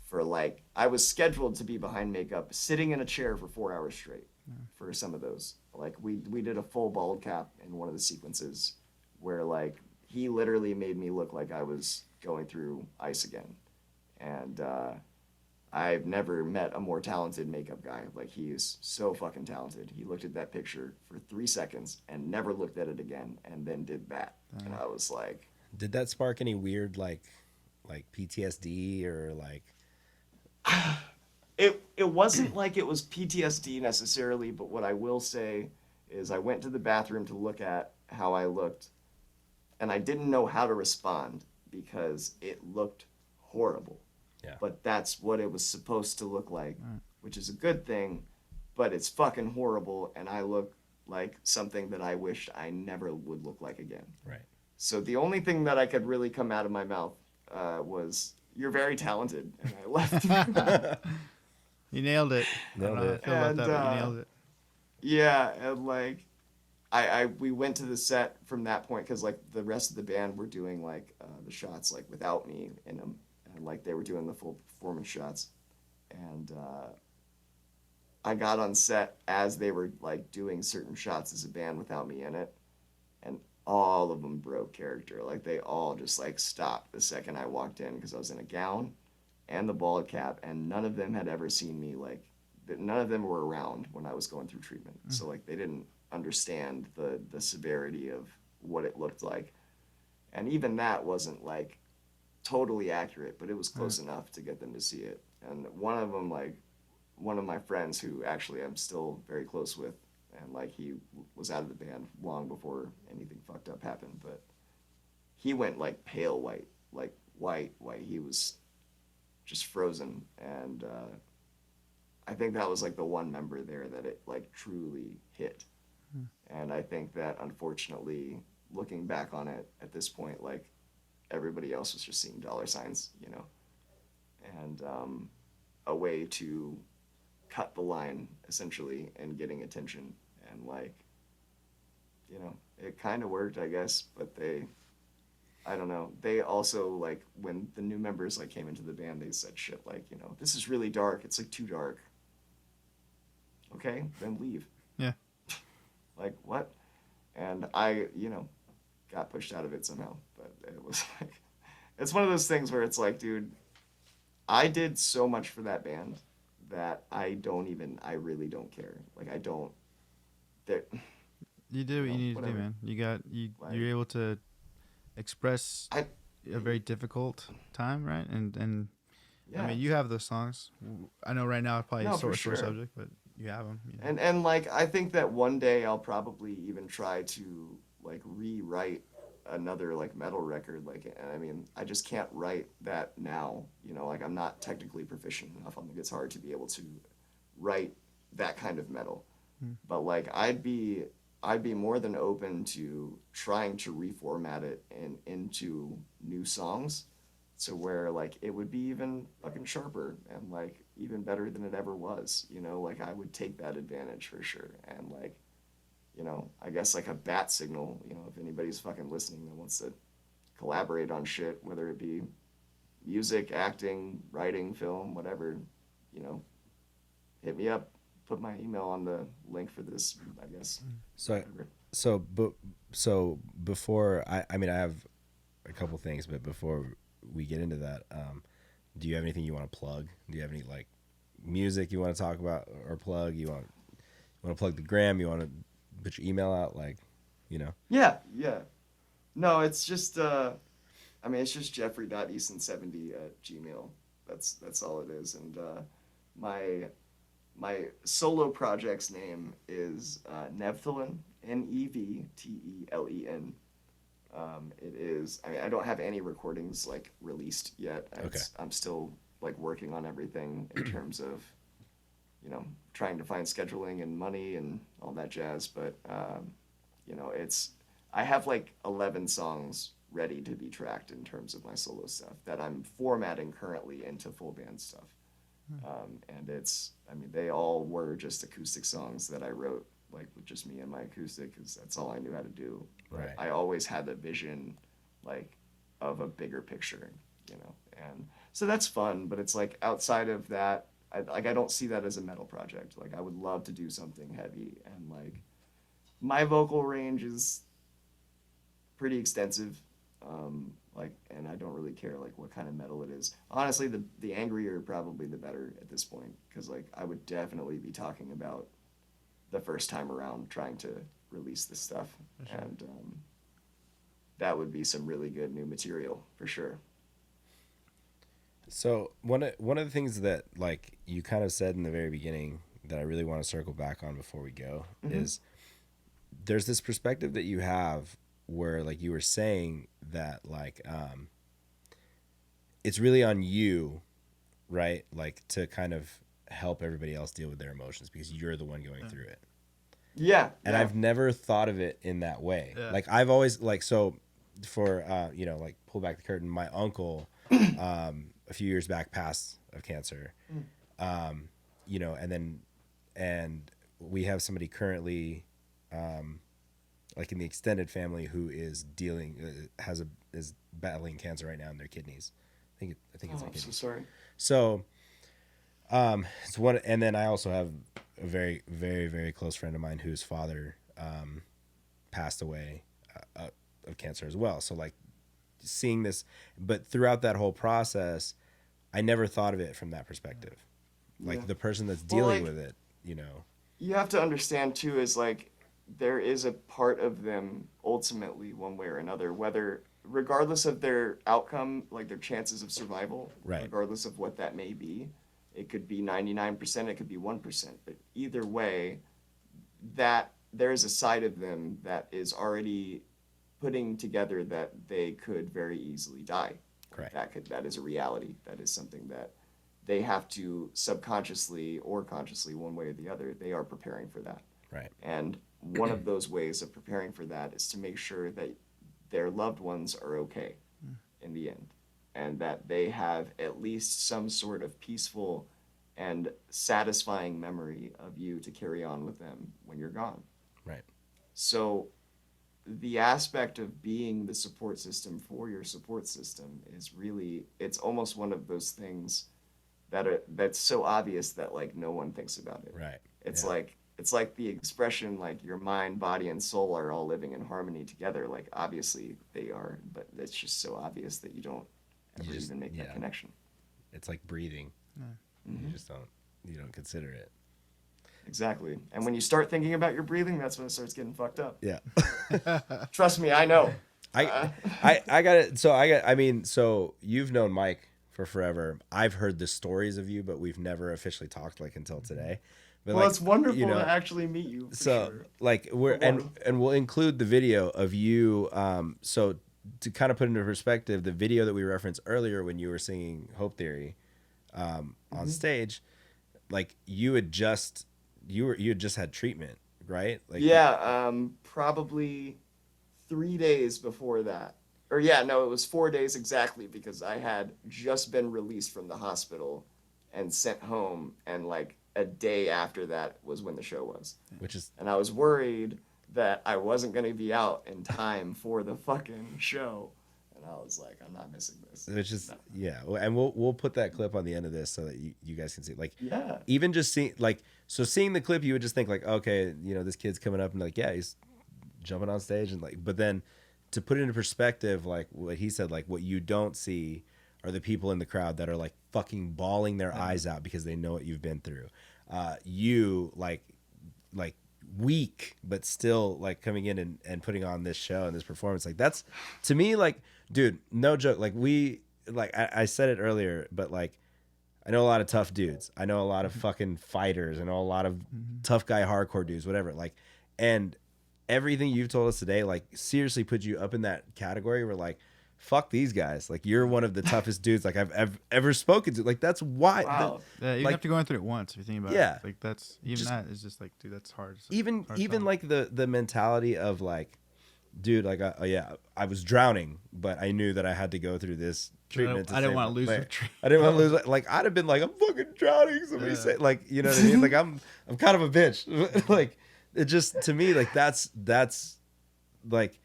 for like, I was scheduled to be behind makeup sitting in a chair for 4 hours straight for some of those. Like we did a full bald cap in one of the sequences where like he literally made me look like I was going through ice again. And I've never met a more talented makeup guy. Like he is so fucking talented. He looked at that picture for 3 seconds and never looked at it again and then did that. And I was like, did that spark any weird like PTSD or like it wasn't like it was PTSD necessarily, but what I will say is I went to the bathroom to look at how I looked and I didn't know how to respond because it looked horrible. Yeah. But that's what it was supposed to look like, which is a good thing, but it's fucking horrible and I look like something that I wished I never would look like again. Right. So the only thing that I could really come out of my mouth was, "You're very talented," and I left. You nailed it. Nailed I don't know it. how I feel about And, that, but you nailed it. Yeah, and like, we went to the set from that point because like the rest of the band were doing like the shots like without me in them, and like they were doing the full performance shots, and I got on set as they were like doing certain shots as a band without me in it, and all of them broke character. Like they all just like stopped the second I walked in because I was in a gown and the bald cap, and none of them had ever seen me like. None of them were around when I was going through treatment, so like they didn't understand the severity of what it looked like, and even that wasn't like totally accurate, but it was close enough to get them to see it. And one of them, like one of my friends who actually I'm still very close with, and like he was out of the band long before anything fucked up happened, but he went like pale white, like white. He was just frozen, and I think that was like the one member there that it like truly hit. And I think that unfortunately, looking back on it at this point, like everybody else was just seeing dollar signs, you know, and a way to cut the line essentially and getting attention. And like, you know, it kind of worked, I guess, but I don't know. They also like when the new members like came into the band, they said shit like, you know, this is really dark. It's like too dark. Okay, then leave. Yeah. Like what? And I, you know, got pushed out of it somehow. But it was like, it's one of those things where it's like, dude, I did so much for that band that I really don't care. Like I don't. You did what you needed to do, whatever. man. Like, You're able to express I a very difficult time, right? And yeah. I mean, you have those songs. I know right now it's probably No, a sore for sure. subject, but you have them. You know? And like I think that one day I'll probably even try to like rewrite another like metal record. Like I mean, I just can't write that now. You know, like I'm not technically proficient enough on the guitar to be able to write that kind of metal. But like I'd be more than open to trying to reformat it into new songs, to where like it would be even fucking sharper and like even better than it ever was. You know, like I would take that advantage for sure. And like, you know, I guess like a bat signal. You know, if anybody's fucking listening that wants to collaborate on shit, whether it be music, acting, writing, film, whatever, you know, hit me up. Put my email on the link for this, I guess. So before I mean I have a couple things, but before we get into that, do you have anything you want to plug? Do you have any like music you want to talk about or plug? You want to plug the gram? You want to put your email out, like, you know? Yeah. No, it's just I mean it's just Jeffrey.Eason70 at Gmail. That's all it is. And my solo project's name is Nevtelen, Nevtelen. It is. I mean, I don't have any recordings like released yet. Okay. I'm still like working on everything in terms of, you know, trying to find scheduling and money and all that jazz. But you know, I have like 11 songs ready to be tracked in terms of my solo stuff that I'm formatting currently into full band stuff. And I mean, they all were just acoustic songs that I wrote, like with just me and my acoustic, because that's all I knew how to do. Right. I always had the vision, like, of a bigger picture, you know. And so that's fun, but it's like outside of that, I don't see that as a metal project. Like, I would love to do something heavy, and like, my vocal range is pretty extensive. Like, and I don't really care like what kind of metal it is. Honestly, the angrier probably the better at this point, because like I would definitely be talking about the first time around trying to release this stuff, sure. And that would be some really good new material for sure. So one of the things that like you kind of said in the very beginning that I really want to circle back on before we go is there's this perspective that you have where like you were saying that like it's really on you, right? Like to kind of help everybody else deal with their emotions because you're the one going through it. Yeah. And I've never thought of it in that way. Yeah. Like I've always like, so for you know, like pull back the curtain, my uncle a few years back passed of cancer. You know, and we have somebody currently like in the extended family who is is battling cancer right now in their kidneys. I think it's like I'm kidneys. so sorry. So it's one, and then I also have a very, very, very close friend of mine whose father passed away of cancer as well. So like seeing this, but throughout that whole process, I never thought of it from that perspective. Like the person that's dealing with it, you know. You have to understand too is like there is a part of them ultimately one way or another, whether regardless of their outcome, like their chances of survival, right, regardless of what that may be, it could be 99%, it could be 1%, but either way, that there is a side of them that is already putting together that they could very easily die. Correct. That is a reality. That is something that they have to subconsciously or consciously, one way or the other, they are preparing for that. Right. And one of those ways of preparing for that is to make sure that their loved ones are okay in the end, and that they have at least some sort of peaceful and satisfying memory of you to carry on with them when you're gone. Right. So the aspect of being the support system for your support system is really, it's almost one of those things that's so obvious that like no one thinks about it. Right. It's like the expression like your mind, body, and soul are all living in harmony together. Like obviously they are, but it's just so obvious that you don't ever even make that connection. It's like breathing. Mm-hmm. You don't consider it. Exactly. And when you start thinking about your breathing, that's when it starts getting fucked up. Yeah. Trust me, I know. I got it. So you've known Mike for forever. I've heard the stories of you, but we've never officially talked like until today. But well, like, it's wonderful you know, to actually meet you. So sure. like and we'll include the video of you. So to kind of put into perspective, the video that we referenced earlier when you were singing Hope Theory on stage, like you had just had treatment, right? Like probably 3 days before that. Or it was 4 days exactly, because I had just been released from the hospital and sent home, and like a day after that was when the show was. And I was worried that I wasn't going to be out in time for the fucking show. And I was like, I'm not missing this. Which is and we'll put that clip on the end of this so that you guys can see. Like even just seeing seeing the clip, you would just think like, okay, you know, this kid's coming up and like, yeah, he's jumping on stage and like, but then to put it into perspective, like what he said, like what you don't see are the people in the crowd that are like fucking bawling their eyes out because they know what you've been through. You like weak, but still like coming in and putting on this show and this performance. Like that's to me, like, dude, no joke. Like I said it earlier, but like, I know a lot of tough dudes. I know a lot of fucking fighters. I know a lot of tough guy hardcore dudes, whatever. Like, and everything you've told us today, like seriously put you up in that category where like, fuck these guys. Like you're one of the toughest dudes like I've ever spoken to. Like that's why. Wow. You have to go through it once if you think about it. Like that's even that is just like, dude, that's hard. Even like the mentality of like, dude, like I was drowning, but I knew that I had to go through this treatment. I didn't want to lose. I didn't want to lose. Like I'd have been like, I'm fucking drowning. Somebody say like, you know what I mean? Like I'm kind of a bitch. Like it just to me like that's like.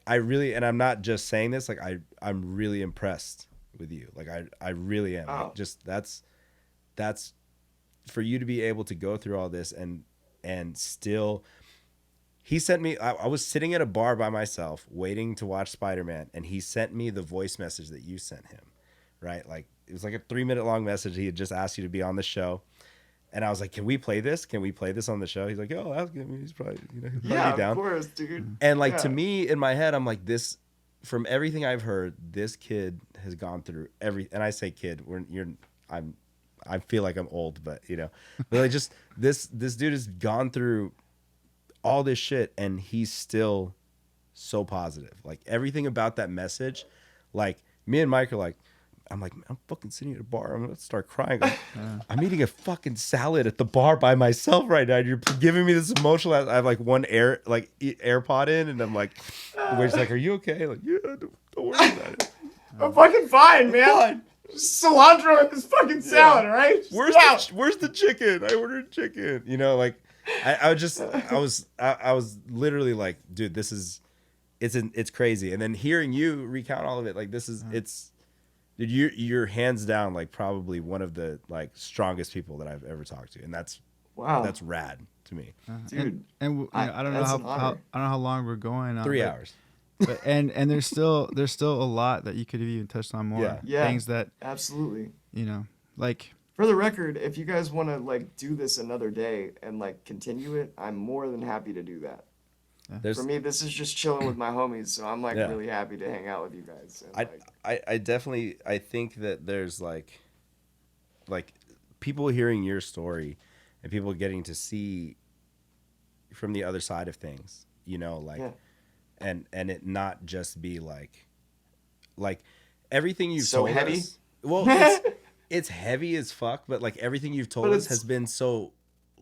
I really, and I'm not just saying this, like I'm really impressed with you. Like I really am. Like, just that's for you to be able to go through all this and still, he sent me, I was sitting at a bar by myself waiting to watch Spider-Man, and he sent me the voice message that you sent him, right? Like it was like a 3-minute long message. He had just asked you to be on the show. And I was like, can we play this? Can we play this on the show? He's like, oh, ask him. He's probably, he'll probably be down. Of course, dude. And like, to me, in my head, I'm like, this, from everything I've heard, this kid has gone through and I say kid, I feel like I'm old, but but like just this dude has gone through all this shit and he's still so positive. Like everything about that message, like me and Mike are like, I'm like, I'm fucking sitting at a bar. I'm gonna start crying. I'm eating a fucking salad at the bar by myself right now. You're giving me this emotional. I have like one AirPod in, and I'm like, Wade's like, are you okay? Like, yeah, don't worry about it. I'm fucking fine, man. Fine. Cilantro in this fucking salad, right? Where's the chicken? I ordered chicken. Like, I was literally like, dude, this is, it's crazy. And then hearing you recount all of it, like this is, dude, you're hands down like probably one of the like strongest people that I've ever talked to, and that's rad to me. Dude, I don't know that's how, an honor. I don't know how long we're going on. 3 hours. But and there's still a lot that you could have even touched on more. Yeah. Things that, Absolutely. like, For the record, if you guys want to like do this another day and like continue it, I'm more than happy to do that. There's, For me, this is just chilling with my homies, so I'm like Yeah. really happy to hang out with you guys. And, I definitely, I think that there's like people hearing your story and people getting to see from the other side of things, Yeah. and it not just be like everything you've So told heavy? us. Well, it's heavy as fuck, but like everything you've told But us has been so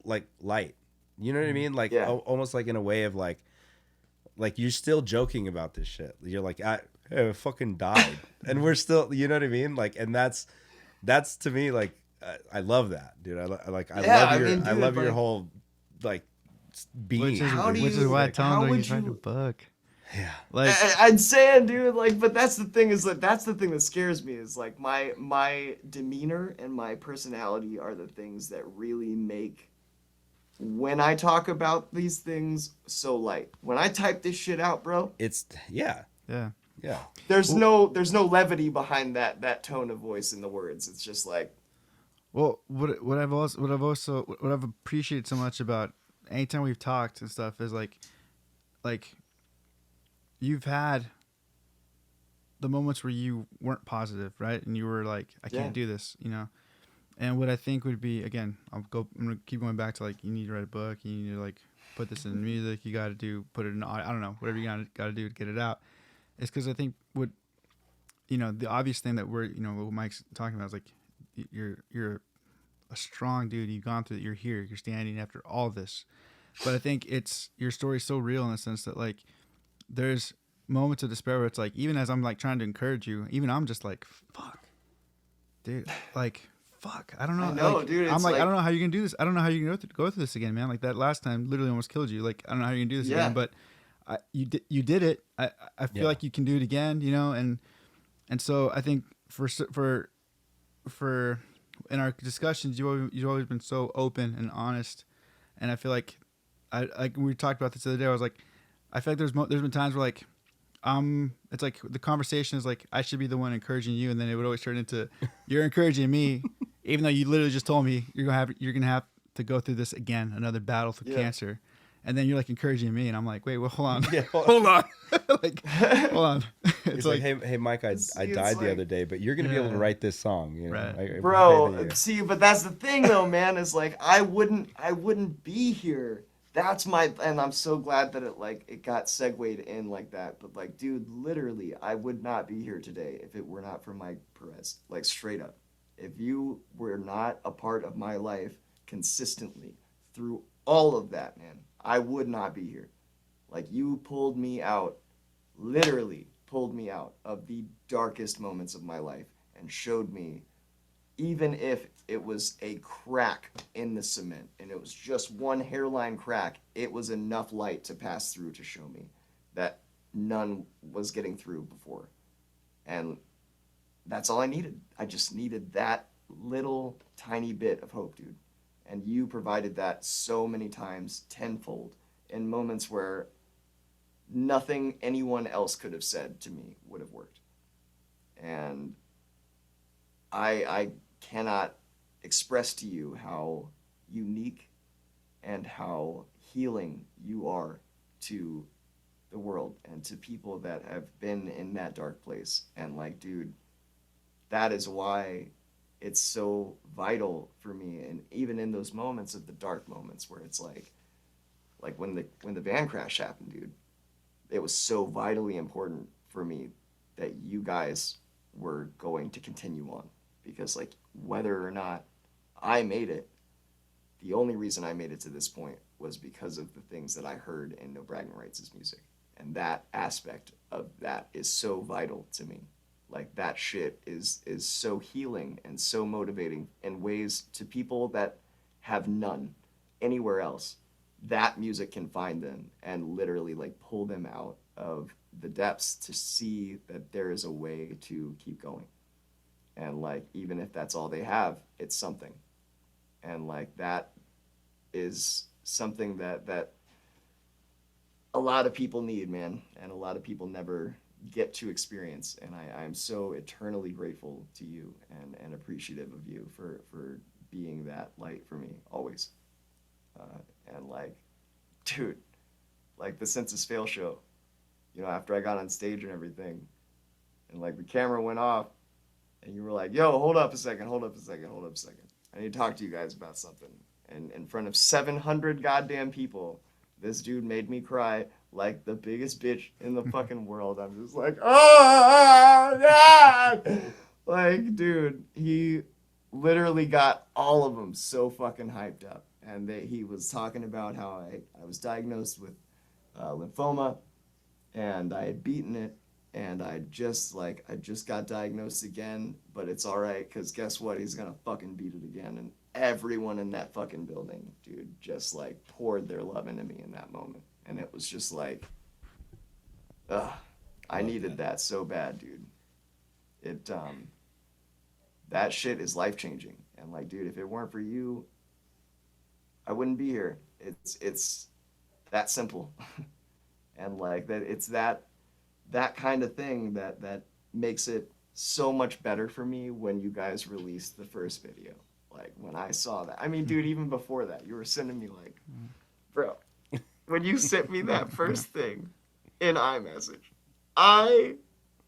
like light. You know what I mean? Like Yeah. almost like in a way of like you're still joking about this shit. You're like, I fucking died, and we're still, you know what I mean? Like, and that's to me like I love that, dude. I love your like- whole like being. which is How do which is you- why I like, tell how him to would he's writing a you- book. Yeah. Like, I'm saying, dude, like, but that's the thing that's the thing that scares me is like my demeanor and my personality are the things that really make when I talk about these things so light. When I type this shit out, bro, It's yeah. yeah. there's no levity behind that tone of voice in the words. It's just like, Well, what I've appreciated so much about anytime we've talked and stuff is like you've had the moments where you weren't positive, right? And you were like, I can't Yeah. do this, And what I think would be, again, I'm gonna keep going back to like, you need to write a book, you need to like put this in music, you got to put it in, I don't know, whatever you got to do to get it out. It's because I think the obvious thing that what Mike's talking about is like, you're a strong dude. You've gone through it. You're here. You're standing after all this. But I think your story's so real in the sense that like, there's moments of despair where it's like, even as I'm like trying to encourage you, even I'm just like, fuck, dude, like, fuck, I don't know. I know, like, dude, I'm it's like, I like- don't know how you're gonna do this. I don't know how you're gonna go through this again, man. Like that last time literally almost killed you. Like, I don't know how you're gonna do this Yeah. again, but you did it. I feel Yeah. like you can do it again, and so I think for in our discussions, you've always been so open and honest, and I feel like we talked about this the other day. I was like, I feel like there's been times where like, it's like the conversation is like I should be the one encouraging you, and then it would always turn into you're encouraging me, even though you literally just told me you're gonna have to go through this again, another battle for cancer, and then you're like encouraging me, and I'm like, wait, well, hold on, Yeah, hold on, like, hold on. It's like, hey, Mike, I See, it's died the like- other day, but you're gonna be able to Yeah. write this song, Right. I pray bro, that you- see, but that's the thing though, man, is like I wouldn't be here. That's and I'm so glad that it got segued in like that. But like, dude, literally, I would not be here today if it were not for Mike Perez. Like straight up. If you were not a part of my life consistently through all of that, man, I would not be here. Like you pulled me out, literally pulled me out of the darkest moments of my life and showed me, even if it was a crack in the cement and it was just one hairline crack, it was enough light to pass through to show me that none was getting through before. And that's all I needed. I just needed that little tiny bit of hope, dude. And you provided that so many times tenfold in moments where nothing anyone else could have said to me would have worked. And I cannot express to you how unique and how healing you are to the world and to people that have been in that dark place. And like, dude, that is why it's so vital for me. And even in those moments of the dark moments where it's like when the van crash happened, dude, it was so vitally important for me that you guys were going to continue on, because like whether or not I made it, the only reason I made it to this point was because of the things that I heard in No Bragging Rights' music. And that aspect of that is so vital to me. Like that shit is so healing and so motivating in ways to people that have none anywhere else. That music can find them and literally like pull them out of the depths to see that there is a way to keep going. And like, even if that's all they have, it's something. And like, that is something that a lot of people need, man, and a lot of people never get to experience. And I'm so eternally grateful to you and appreciative of you for being that light for me always. And like, dude, like the Census Fail show, you know, after I got on stage and everything, and like the camera went off, and you were like, yo, hold up a second. I need to talk to you guys about something. And in front of 700 goddamn people, this dude made me cry like the biggest bitch in the fucking world. I'm just like, oh, God! Like, dude, he literally got all of them so fucking hyped up. And he was talking about how I was diagnosed with lymphoma, and I had beaten it, and I just got diagnosed again, but it's all right, because guess what? He's gonna fucking beat it again. And everyone in that fucking building, dude, just like poured their love into me in that moment. And it was just like, I needed that so bad, dude. It, that shit is life-changing. And like, dude, if it weren't for you, I wouldn't be here. It's that simple. And like that, it's that kind of thing that makes it so much better for me when you guys released the first video. Like when I saw that, I mean, dude, even before that, you were sending me like, bro, when you sent me that first thing in iMessage, I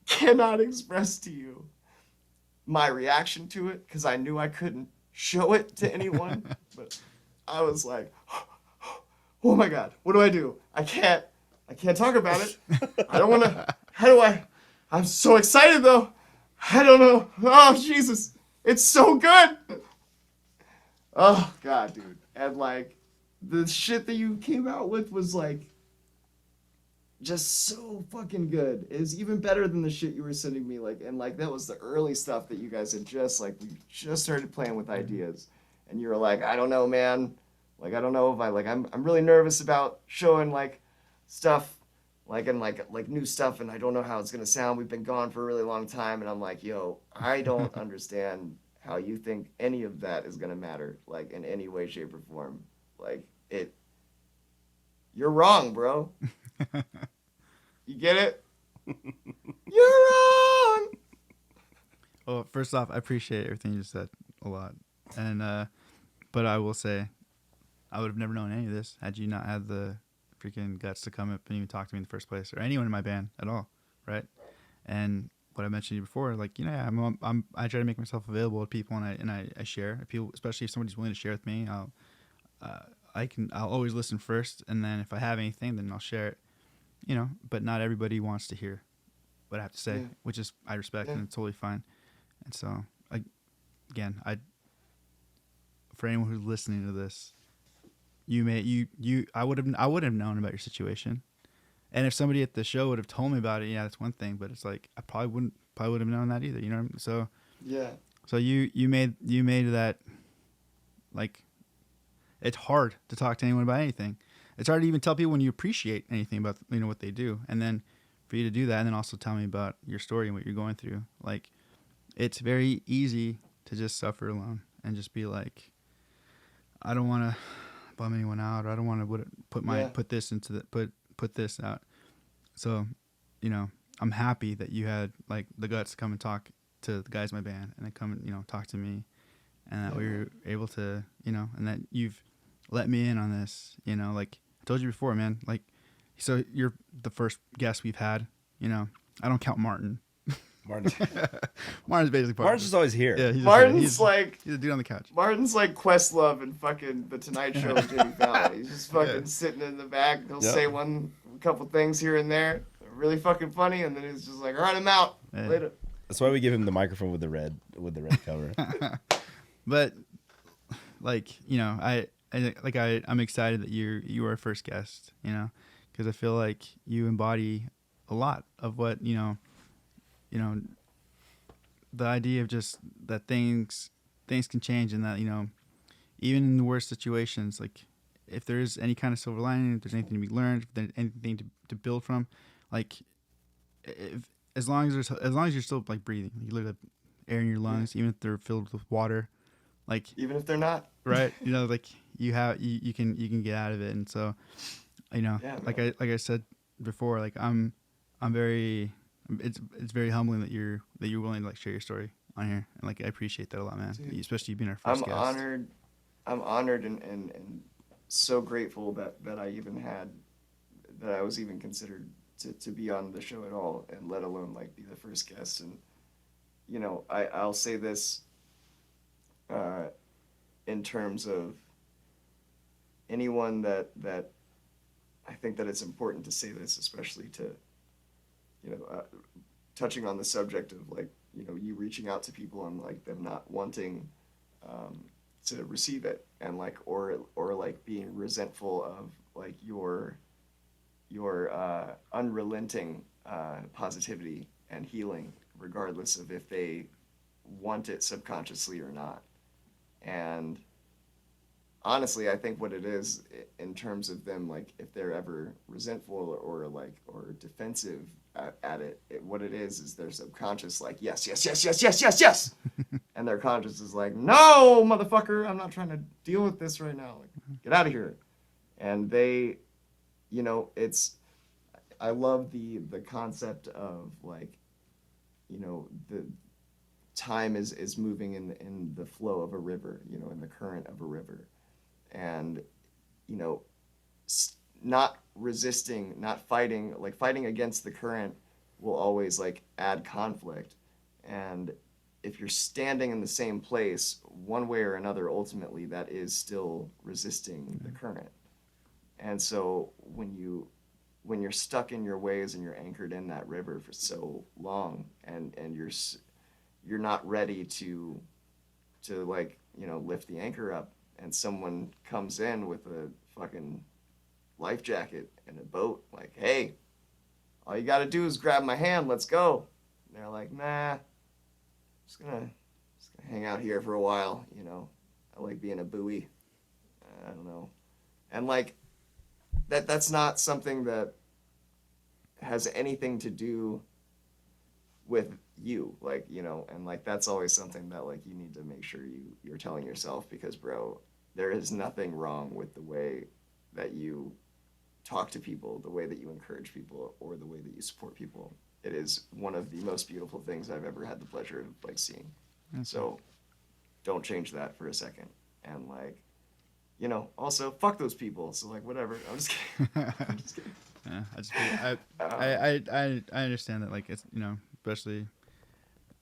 cannot express to you my reaction to it, because I knew I couldn't show it to anyone. But I was like, oh my God, what do? I can't talk about it. I don't want to. How do I? I'm so excited though. I don't know. Oh, Jesus. It's so good. Oh, God, dude. And like, the shit that you came out with was like, just so fucking good. It was even better than the shit you were sending me. Like, and like, that was the early stuff that you guys had just like, we just started playing with ideas. And you were like, I don't know, man. Like, I don't know if I'm really nervous about showing like stuff, like, and like new stuff, and I don't know how it's gonna sound. We've been gone for a really long time. And I'm like, yo, I don't understand how you think any of that is gonna matter, like in any way, shape, or form. Like, you're wrong, bro. You get it? You're wrong. Well, first off, I appreciate everything you just said a lot, and but I will say, I would have never known any of this had you not had the freaking guts to come up and even talk to me in the first place, or anyone in my band at all, right? And what I mentioned to you before, like, you know, I try to make myself available to people, and I share. If people, especially if somebody's willing to share with me, I'll always listen first, and then if I have anything, then I'll share it. You know, but not everybody wants to hear what I have to say, Yeah. which is I respect, and it's totally fine. And so, again, for anyone who's listening to this, I would have known about your situation, and if somebody at the show would have told me about it, yeah, that's one thing. But it's like I probably would have known that either. You know, so Yeah. So you made that, like, it's hard to talk to anyone about anything. It's hard to even tell people when you appreciate anything about, you know, what they do. And then for you to do that and then also tell me about your story and what you're going through. Like, it's very easy to just suffer alone and just be like, I don't want to bum anyone out, or I don't want to put this out. So, you know, I'm happy that you had like the guts to come and talk to the guys in my band, and then come and, you know, talk to me, and that we were able to, you know, and that you've let me in on this, you know, like I told you before, man, like, so you're the first guest we've had, you know, I don't count Martin's basically part Martin's just always here. Yeah, Martin's he's a dude on the couch. Martin's like Questlove and fucking The Tonight Show with Jimmy Fallon. He's just fucking sitting in the back. He'll say a couple things here and there, really fucking funny, and then he's just like, all right, I'm out. Later. That's why we give him the microphone with the red cover. But like, you know, I'm excited that you are our first guest, you know, because I feel like you embody a lot of what, you know, the idea of just that things can change, and that, you know, even in the worst situations, like if there's any kind of silver lining, if there's anything to be learned, if there's anything to build from, like, as long as you're still like breathing, you look at air in your lungs, even if they're filled with water, like Even if they're not. right? You know, like you can get out of it, and so, you know, Yeah, like man. I said before, like I'm very, it's very humbling that you're willing to like share your story on here, and like I appreciate that a lot, man. Dude, Especially you being our I'm first guest. honored. I'm honored and so grateful that I even had that I was even considered to be on the show at all, and let alone like be the first guest. And you know, I'll say this uh, in terms of anyone that I think that it's important to say this, especially to you know touching on the subject of like you know you reaching out to people and like them not wanting um, to receive it, and like or like being resentful of like your unrelenting positivity and healing, regardless of if they want it subconsciously or not. And honestly, I think what it is in terms of them, like if they're ever resentful or like or defensive at it, what it is their subconscious like yes, yes, yes, yes, yes, yes, yes, and their conscious is like no, motherfucker, I'm not trying to deal with this right now. Like get out of here. And they, you know, it's I love the concept of like you know the time is moving in the flow of a river, you know, in the current of a river, and you know not resisting, not fighting, like fighting against the current will always like add conflict. And if you're standing in the same place one way or another, ultimately that is still resisting the current. And so when you're stuck in your ways and you're anchored in that river for so long, and you're not ready to like you know lift the anchor up, and someone comes in with a fucking life jacket and a boat, like, hey, all you got to do is grab my hand, let's go. And they're like, nah, just gonna hang out here for a while, you know. I like being a buoy. I don't know. And like that's not something that has anything to do with you, like you know. And like that's always something that like you need to make sure you're telling yourself, because bro, there is nothing wrong with the way that you talk to people, the way that you encourage people, or the way that you support people. It is one of the most beautiful things I've ever had the pleasure of like seeing. So don't change that for a second. And like you know, also fuck those people. So like whatever. I'm just kidding. I'm just kidding. Yeah, I understand that, like it's you know, especially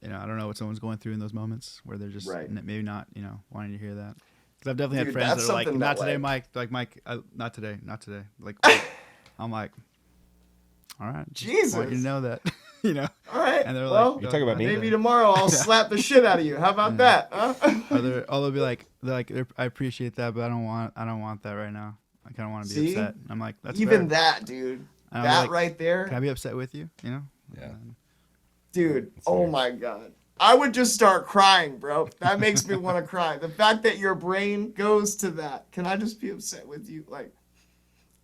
you know, I don't know what someone's going through in those moments where they're just Right. maybe not you know wanting to hear that. Because I've definitely had Dude, friends that's that are like, something not that, today, like- Mike. Like Mike, not today, not today. Like I'm like, all right, just want you to Jesus. know that, you know. All right. And they're Well, like, You talk about me? maybe tomorrow I'll slap the shit out of you. How about that? Huh? Or they'll be like, I appreciate that, but I don't want that right now. I kind of want to be See? upset. I'm like, that's Even fair. that, dude. And I'm That like, right there. Can I be upset with you? You know? Yeah. Dude, That's oh fair. my God. I would just start crying, bro. That makes me want to cry. The fact that your brain goes to that. Can I just be upset with you? Like,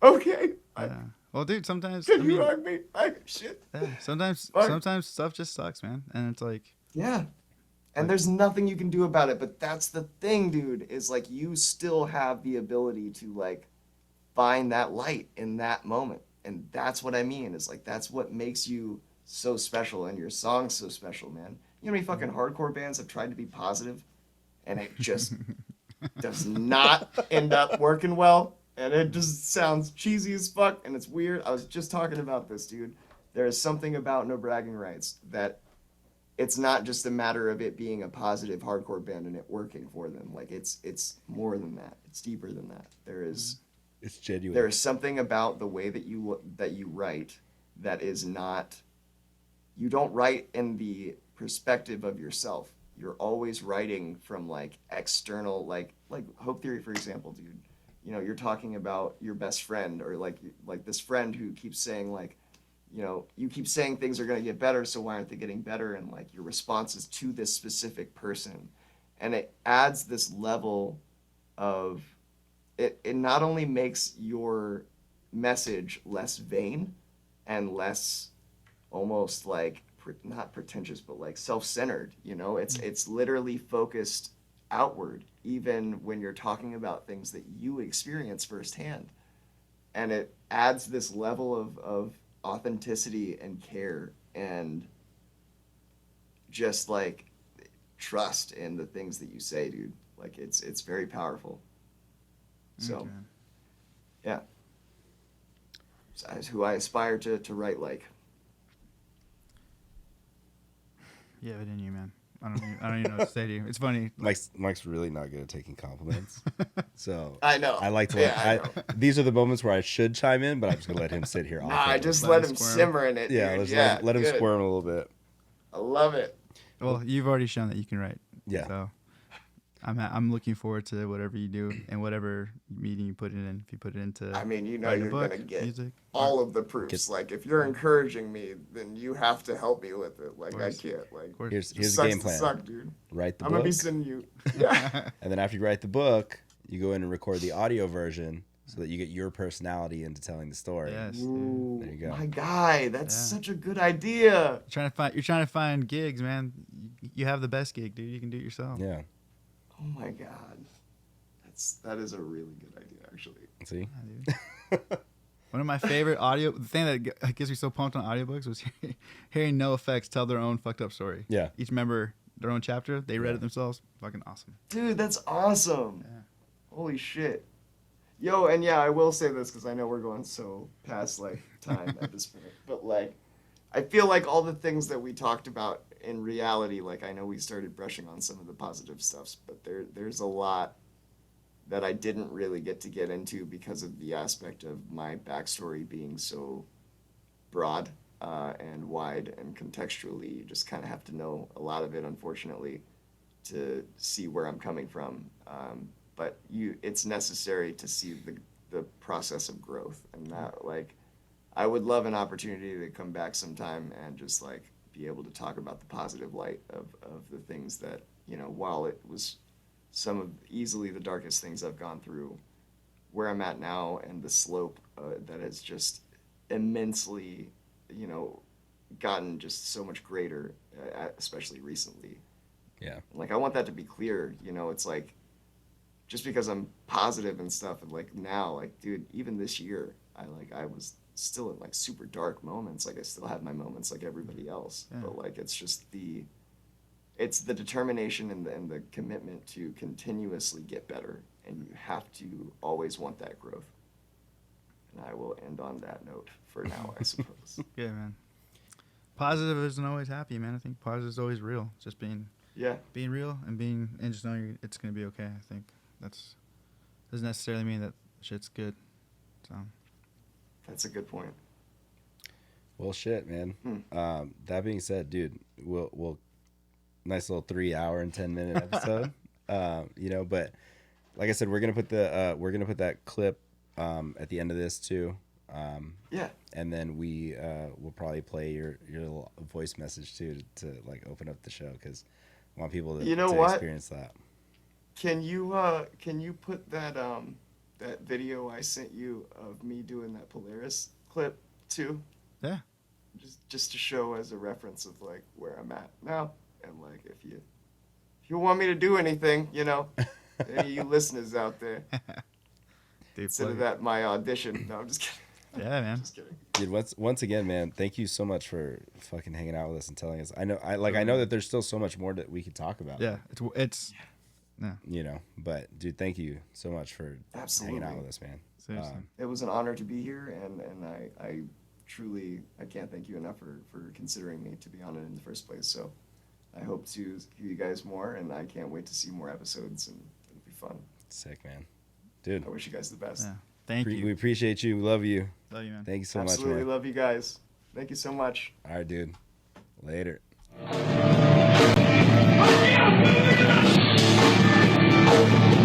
okay. Yeah. Well, dude, sometimes Can you hug me? Like, shit. yeah, sometimes Fuck. stuff just sucks, man. And it's like, Yeah. And there's nothing you can do about it. But that's the thing, dude, is like you still have the ability to like find that light in that moment. And that's what I mean. Is like that's what makes you so special and your song's so special, man. You know how many fucking hardcore bands have tried to be positive and it just does not end up working well, and it just sounds cheesy as fuck and it's weird. I was just talking about this, dude. There is something about No Bragging Rights that it's not just a matter of it being a positive hardcore band and it working for them. Like it's more than that. It's deeper than that. It's genuine. There is something about the way that you write that is not. You don't write in the perspective of yourself. You're always writing from like external, like Hope Theory, for example, dude. You know, you're talking about your best friend, or like this friend who keeps saying like, you know, you keep saying things are gonna get better, so why aren't they getting better? And like your responses to this specific person, and it adds this level of it not only makes your message less vain and less almost like not pretentious but like self-centered, you know. It's literally focused outward, even when you're talking about things that you experience firsthand. And it adds this level of authenticity and care and just like trust in the things that you say, dude. Like it's very powerful. So, Okay. yeah. That's who I aspire to write like. Yeah, it in you, man. I don't even know what to say to you. It's funny. Mike's really not good at taking compliments. So I know. I like to. Yeah, I know. These are the moments where I should chime in, but I'm just gonna let him sit here. Nah, awkwardly. I just Let let him him squirm. simmer in it. Yeah, dude. let him good. squirm a little bit. I love it. Well, you've already shown that you can write. Yeah. So I'm looking forward to whatever you do and whatever meeting you put it in. If you put it into, I mean, you know, writing a you're book, gonna get music, all of the proofs. Like, if you're encouraging me, then you have to help me with it. Like, I course. can't. Like, Of course. Here's just the sucks game to plan. suck, dude. Write the I'm book, gonna be sending you. Yeah. and then after you write the book, you go in and record the audio version so that you get your personality into telling the story. Yes. Dude. Ooh, There you go. my guy, that's Yeah. such a good idea. You're trying to find gigs, man. You have the best gig, dude. You can do it yourself. Yeah. Oh my god, that is a really good idea, actually. See. Yeah, dude. One of my favorite the thing that gets me so pumped on audiobooks was hearing No Effects tell their own fucked up story. Yeah. Each member their own chapter. They read Yeah. it themselves. Fucking awesome. Dude, that's awesome. Yeah. Holy shit. Yo, and yeah, I will say this because I know we're going so past like time at this point, but like, I feel like all the things that we talked about in reality, like I know we started brushing on some of the positive stuffs, but there's a lot that I didn't really get into because of the aspect of my backstory being so broad and wide and contextually. You just kind of have to know a lot of it, unfortunately, to see where I'm coming from. But it's necessary to see the process of growth, and that, like, I would love an opportunity to come back sometime and just like be able to talk about the positive light of the things that, you know, while it was some of easily the darkest things I've gone through, where I'm at now and the slope that has just immensely, you know, gotten just so much greater, especially recently. Yeah. Like, I want that to be clear, you know. It's like, just because I'm positive and stuff, and like now, like, dude, even this year, I was still in like super dark moments. Like, I still have my moments like everybody else. Yeah. But like, it's just it's the determination and the commitment to continuously get better, and you have to always want that growth. And I will end on that note for now, I suppose. Yeah, man. Positive isn't always happy, man. I think positive is always real. Just being real and just knowing it's gonna be okay. I think doesn't necessarily mean that shit's good. So That's a good point. Well, shit, man. That being said, dude, we'll nice little 3 hour and 10-minute episode. You know, but like I said, we're gonna put that clip at the end of this too. Yeah. And then we'll probably play your little voice message too to like open up the show, because I want people to, experience that. Can you put that that video I sent you of me doing that Polaris clip too? yeah, Just to show as a reference of like where I'm at now, and like if you want me to do anything, you know, any of you listeners out there, dude, consider that my audition. No, I'm just kidding. Yeah, man. Just kidding. Dude, once again, man, thank you so much for fucking hanging out with us and telling us. I know that there's still so much more that we could talk about. Yeah, it's You know, but dude, thank you so much for Absolutely. hanging out with us, man. seriously. It was an honor to be here, and I truly, I can't thank you enough for considering me to be on it in the first place. So I hope to hear you guys more, and I can't wait to see more episodes, and it'll be fun. Sick, man. Dude, I wish you guys the best. Yeah. Thank you. we appreciate you. We love you. Love you, man. Thank you so Absolutely much, man. love you guys. Thank you so much. All right, dude. Later. Let's go!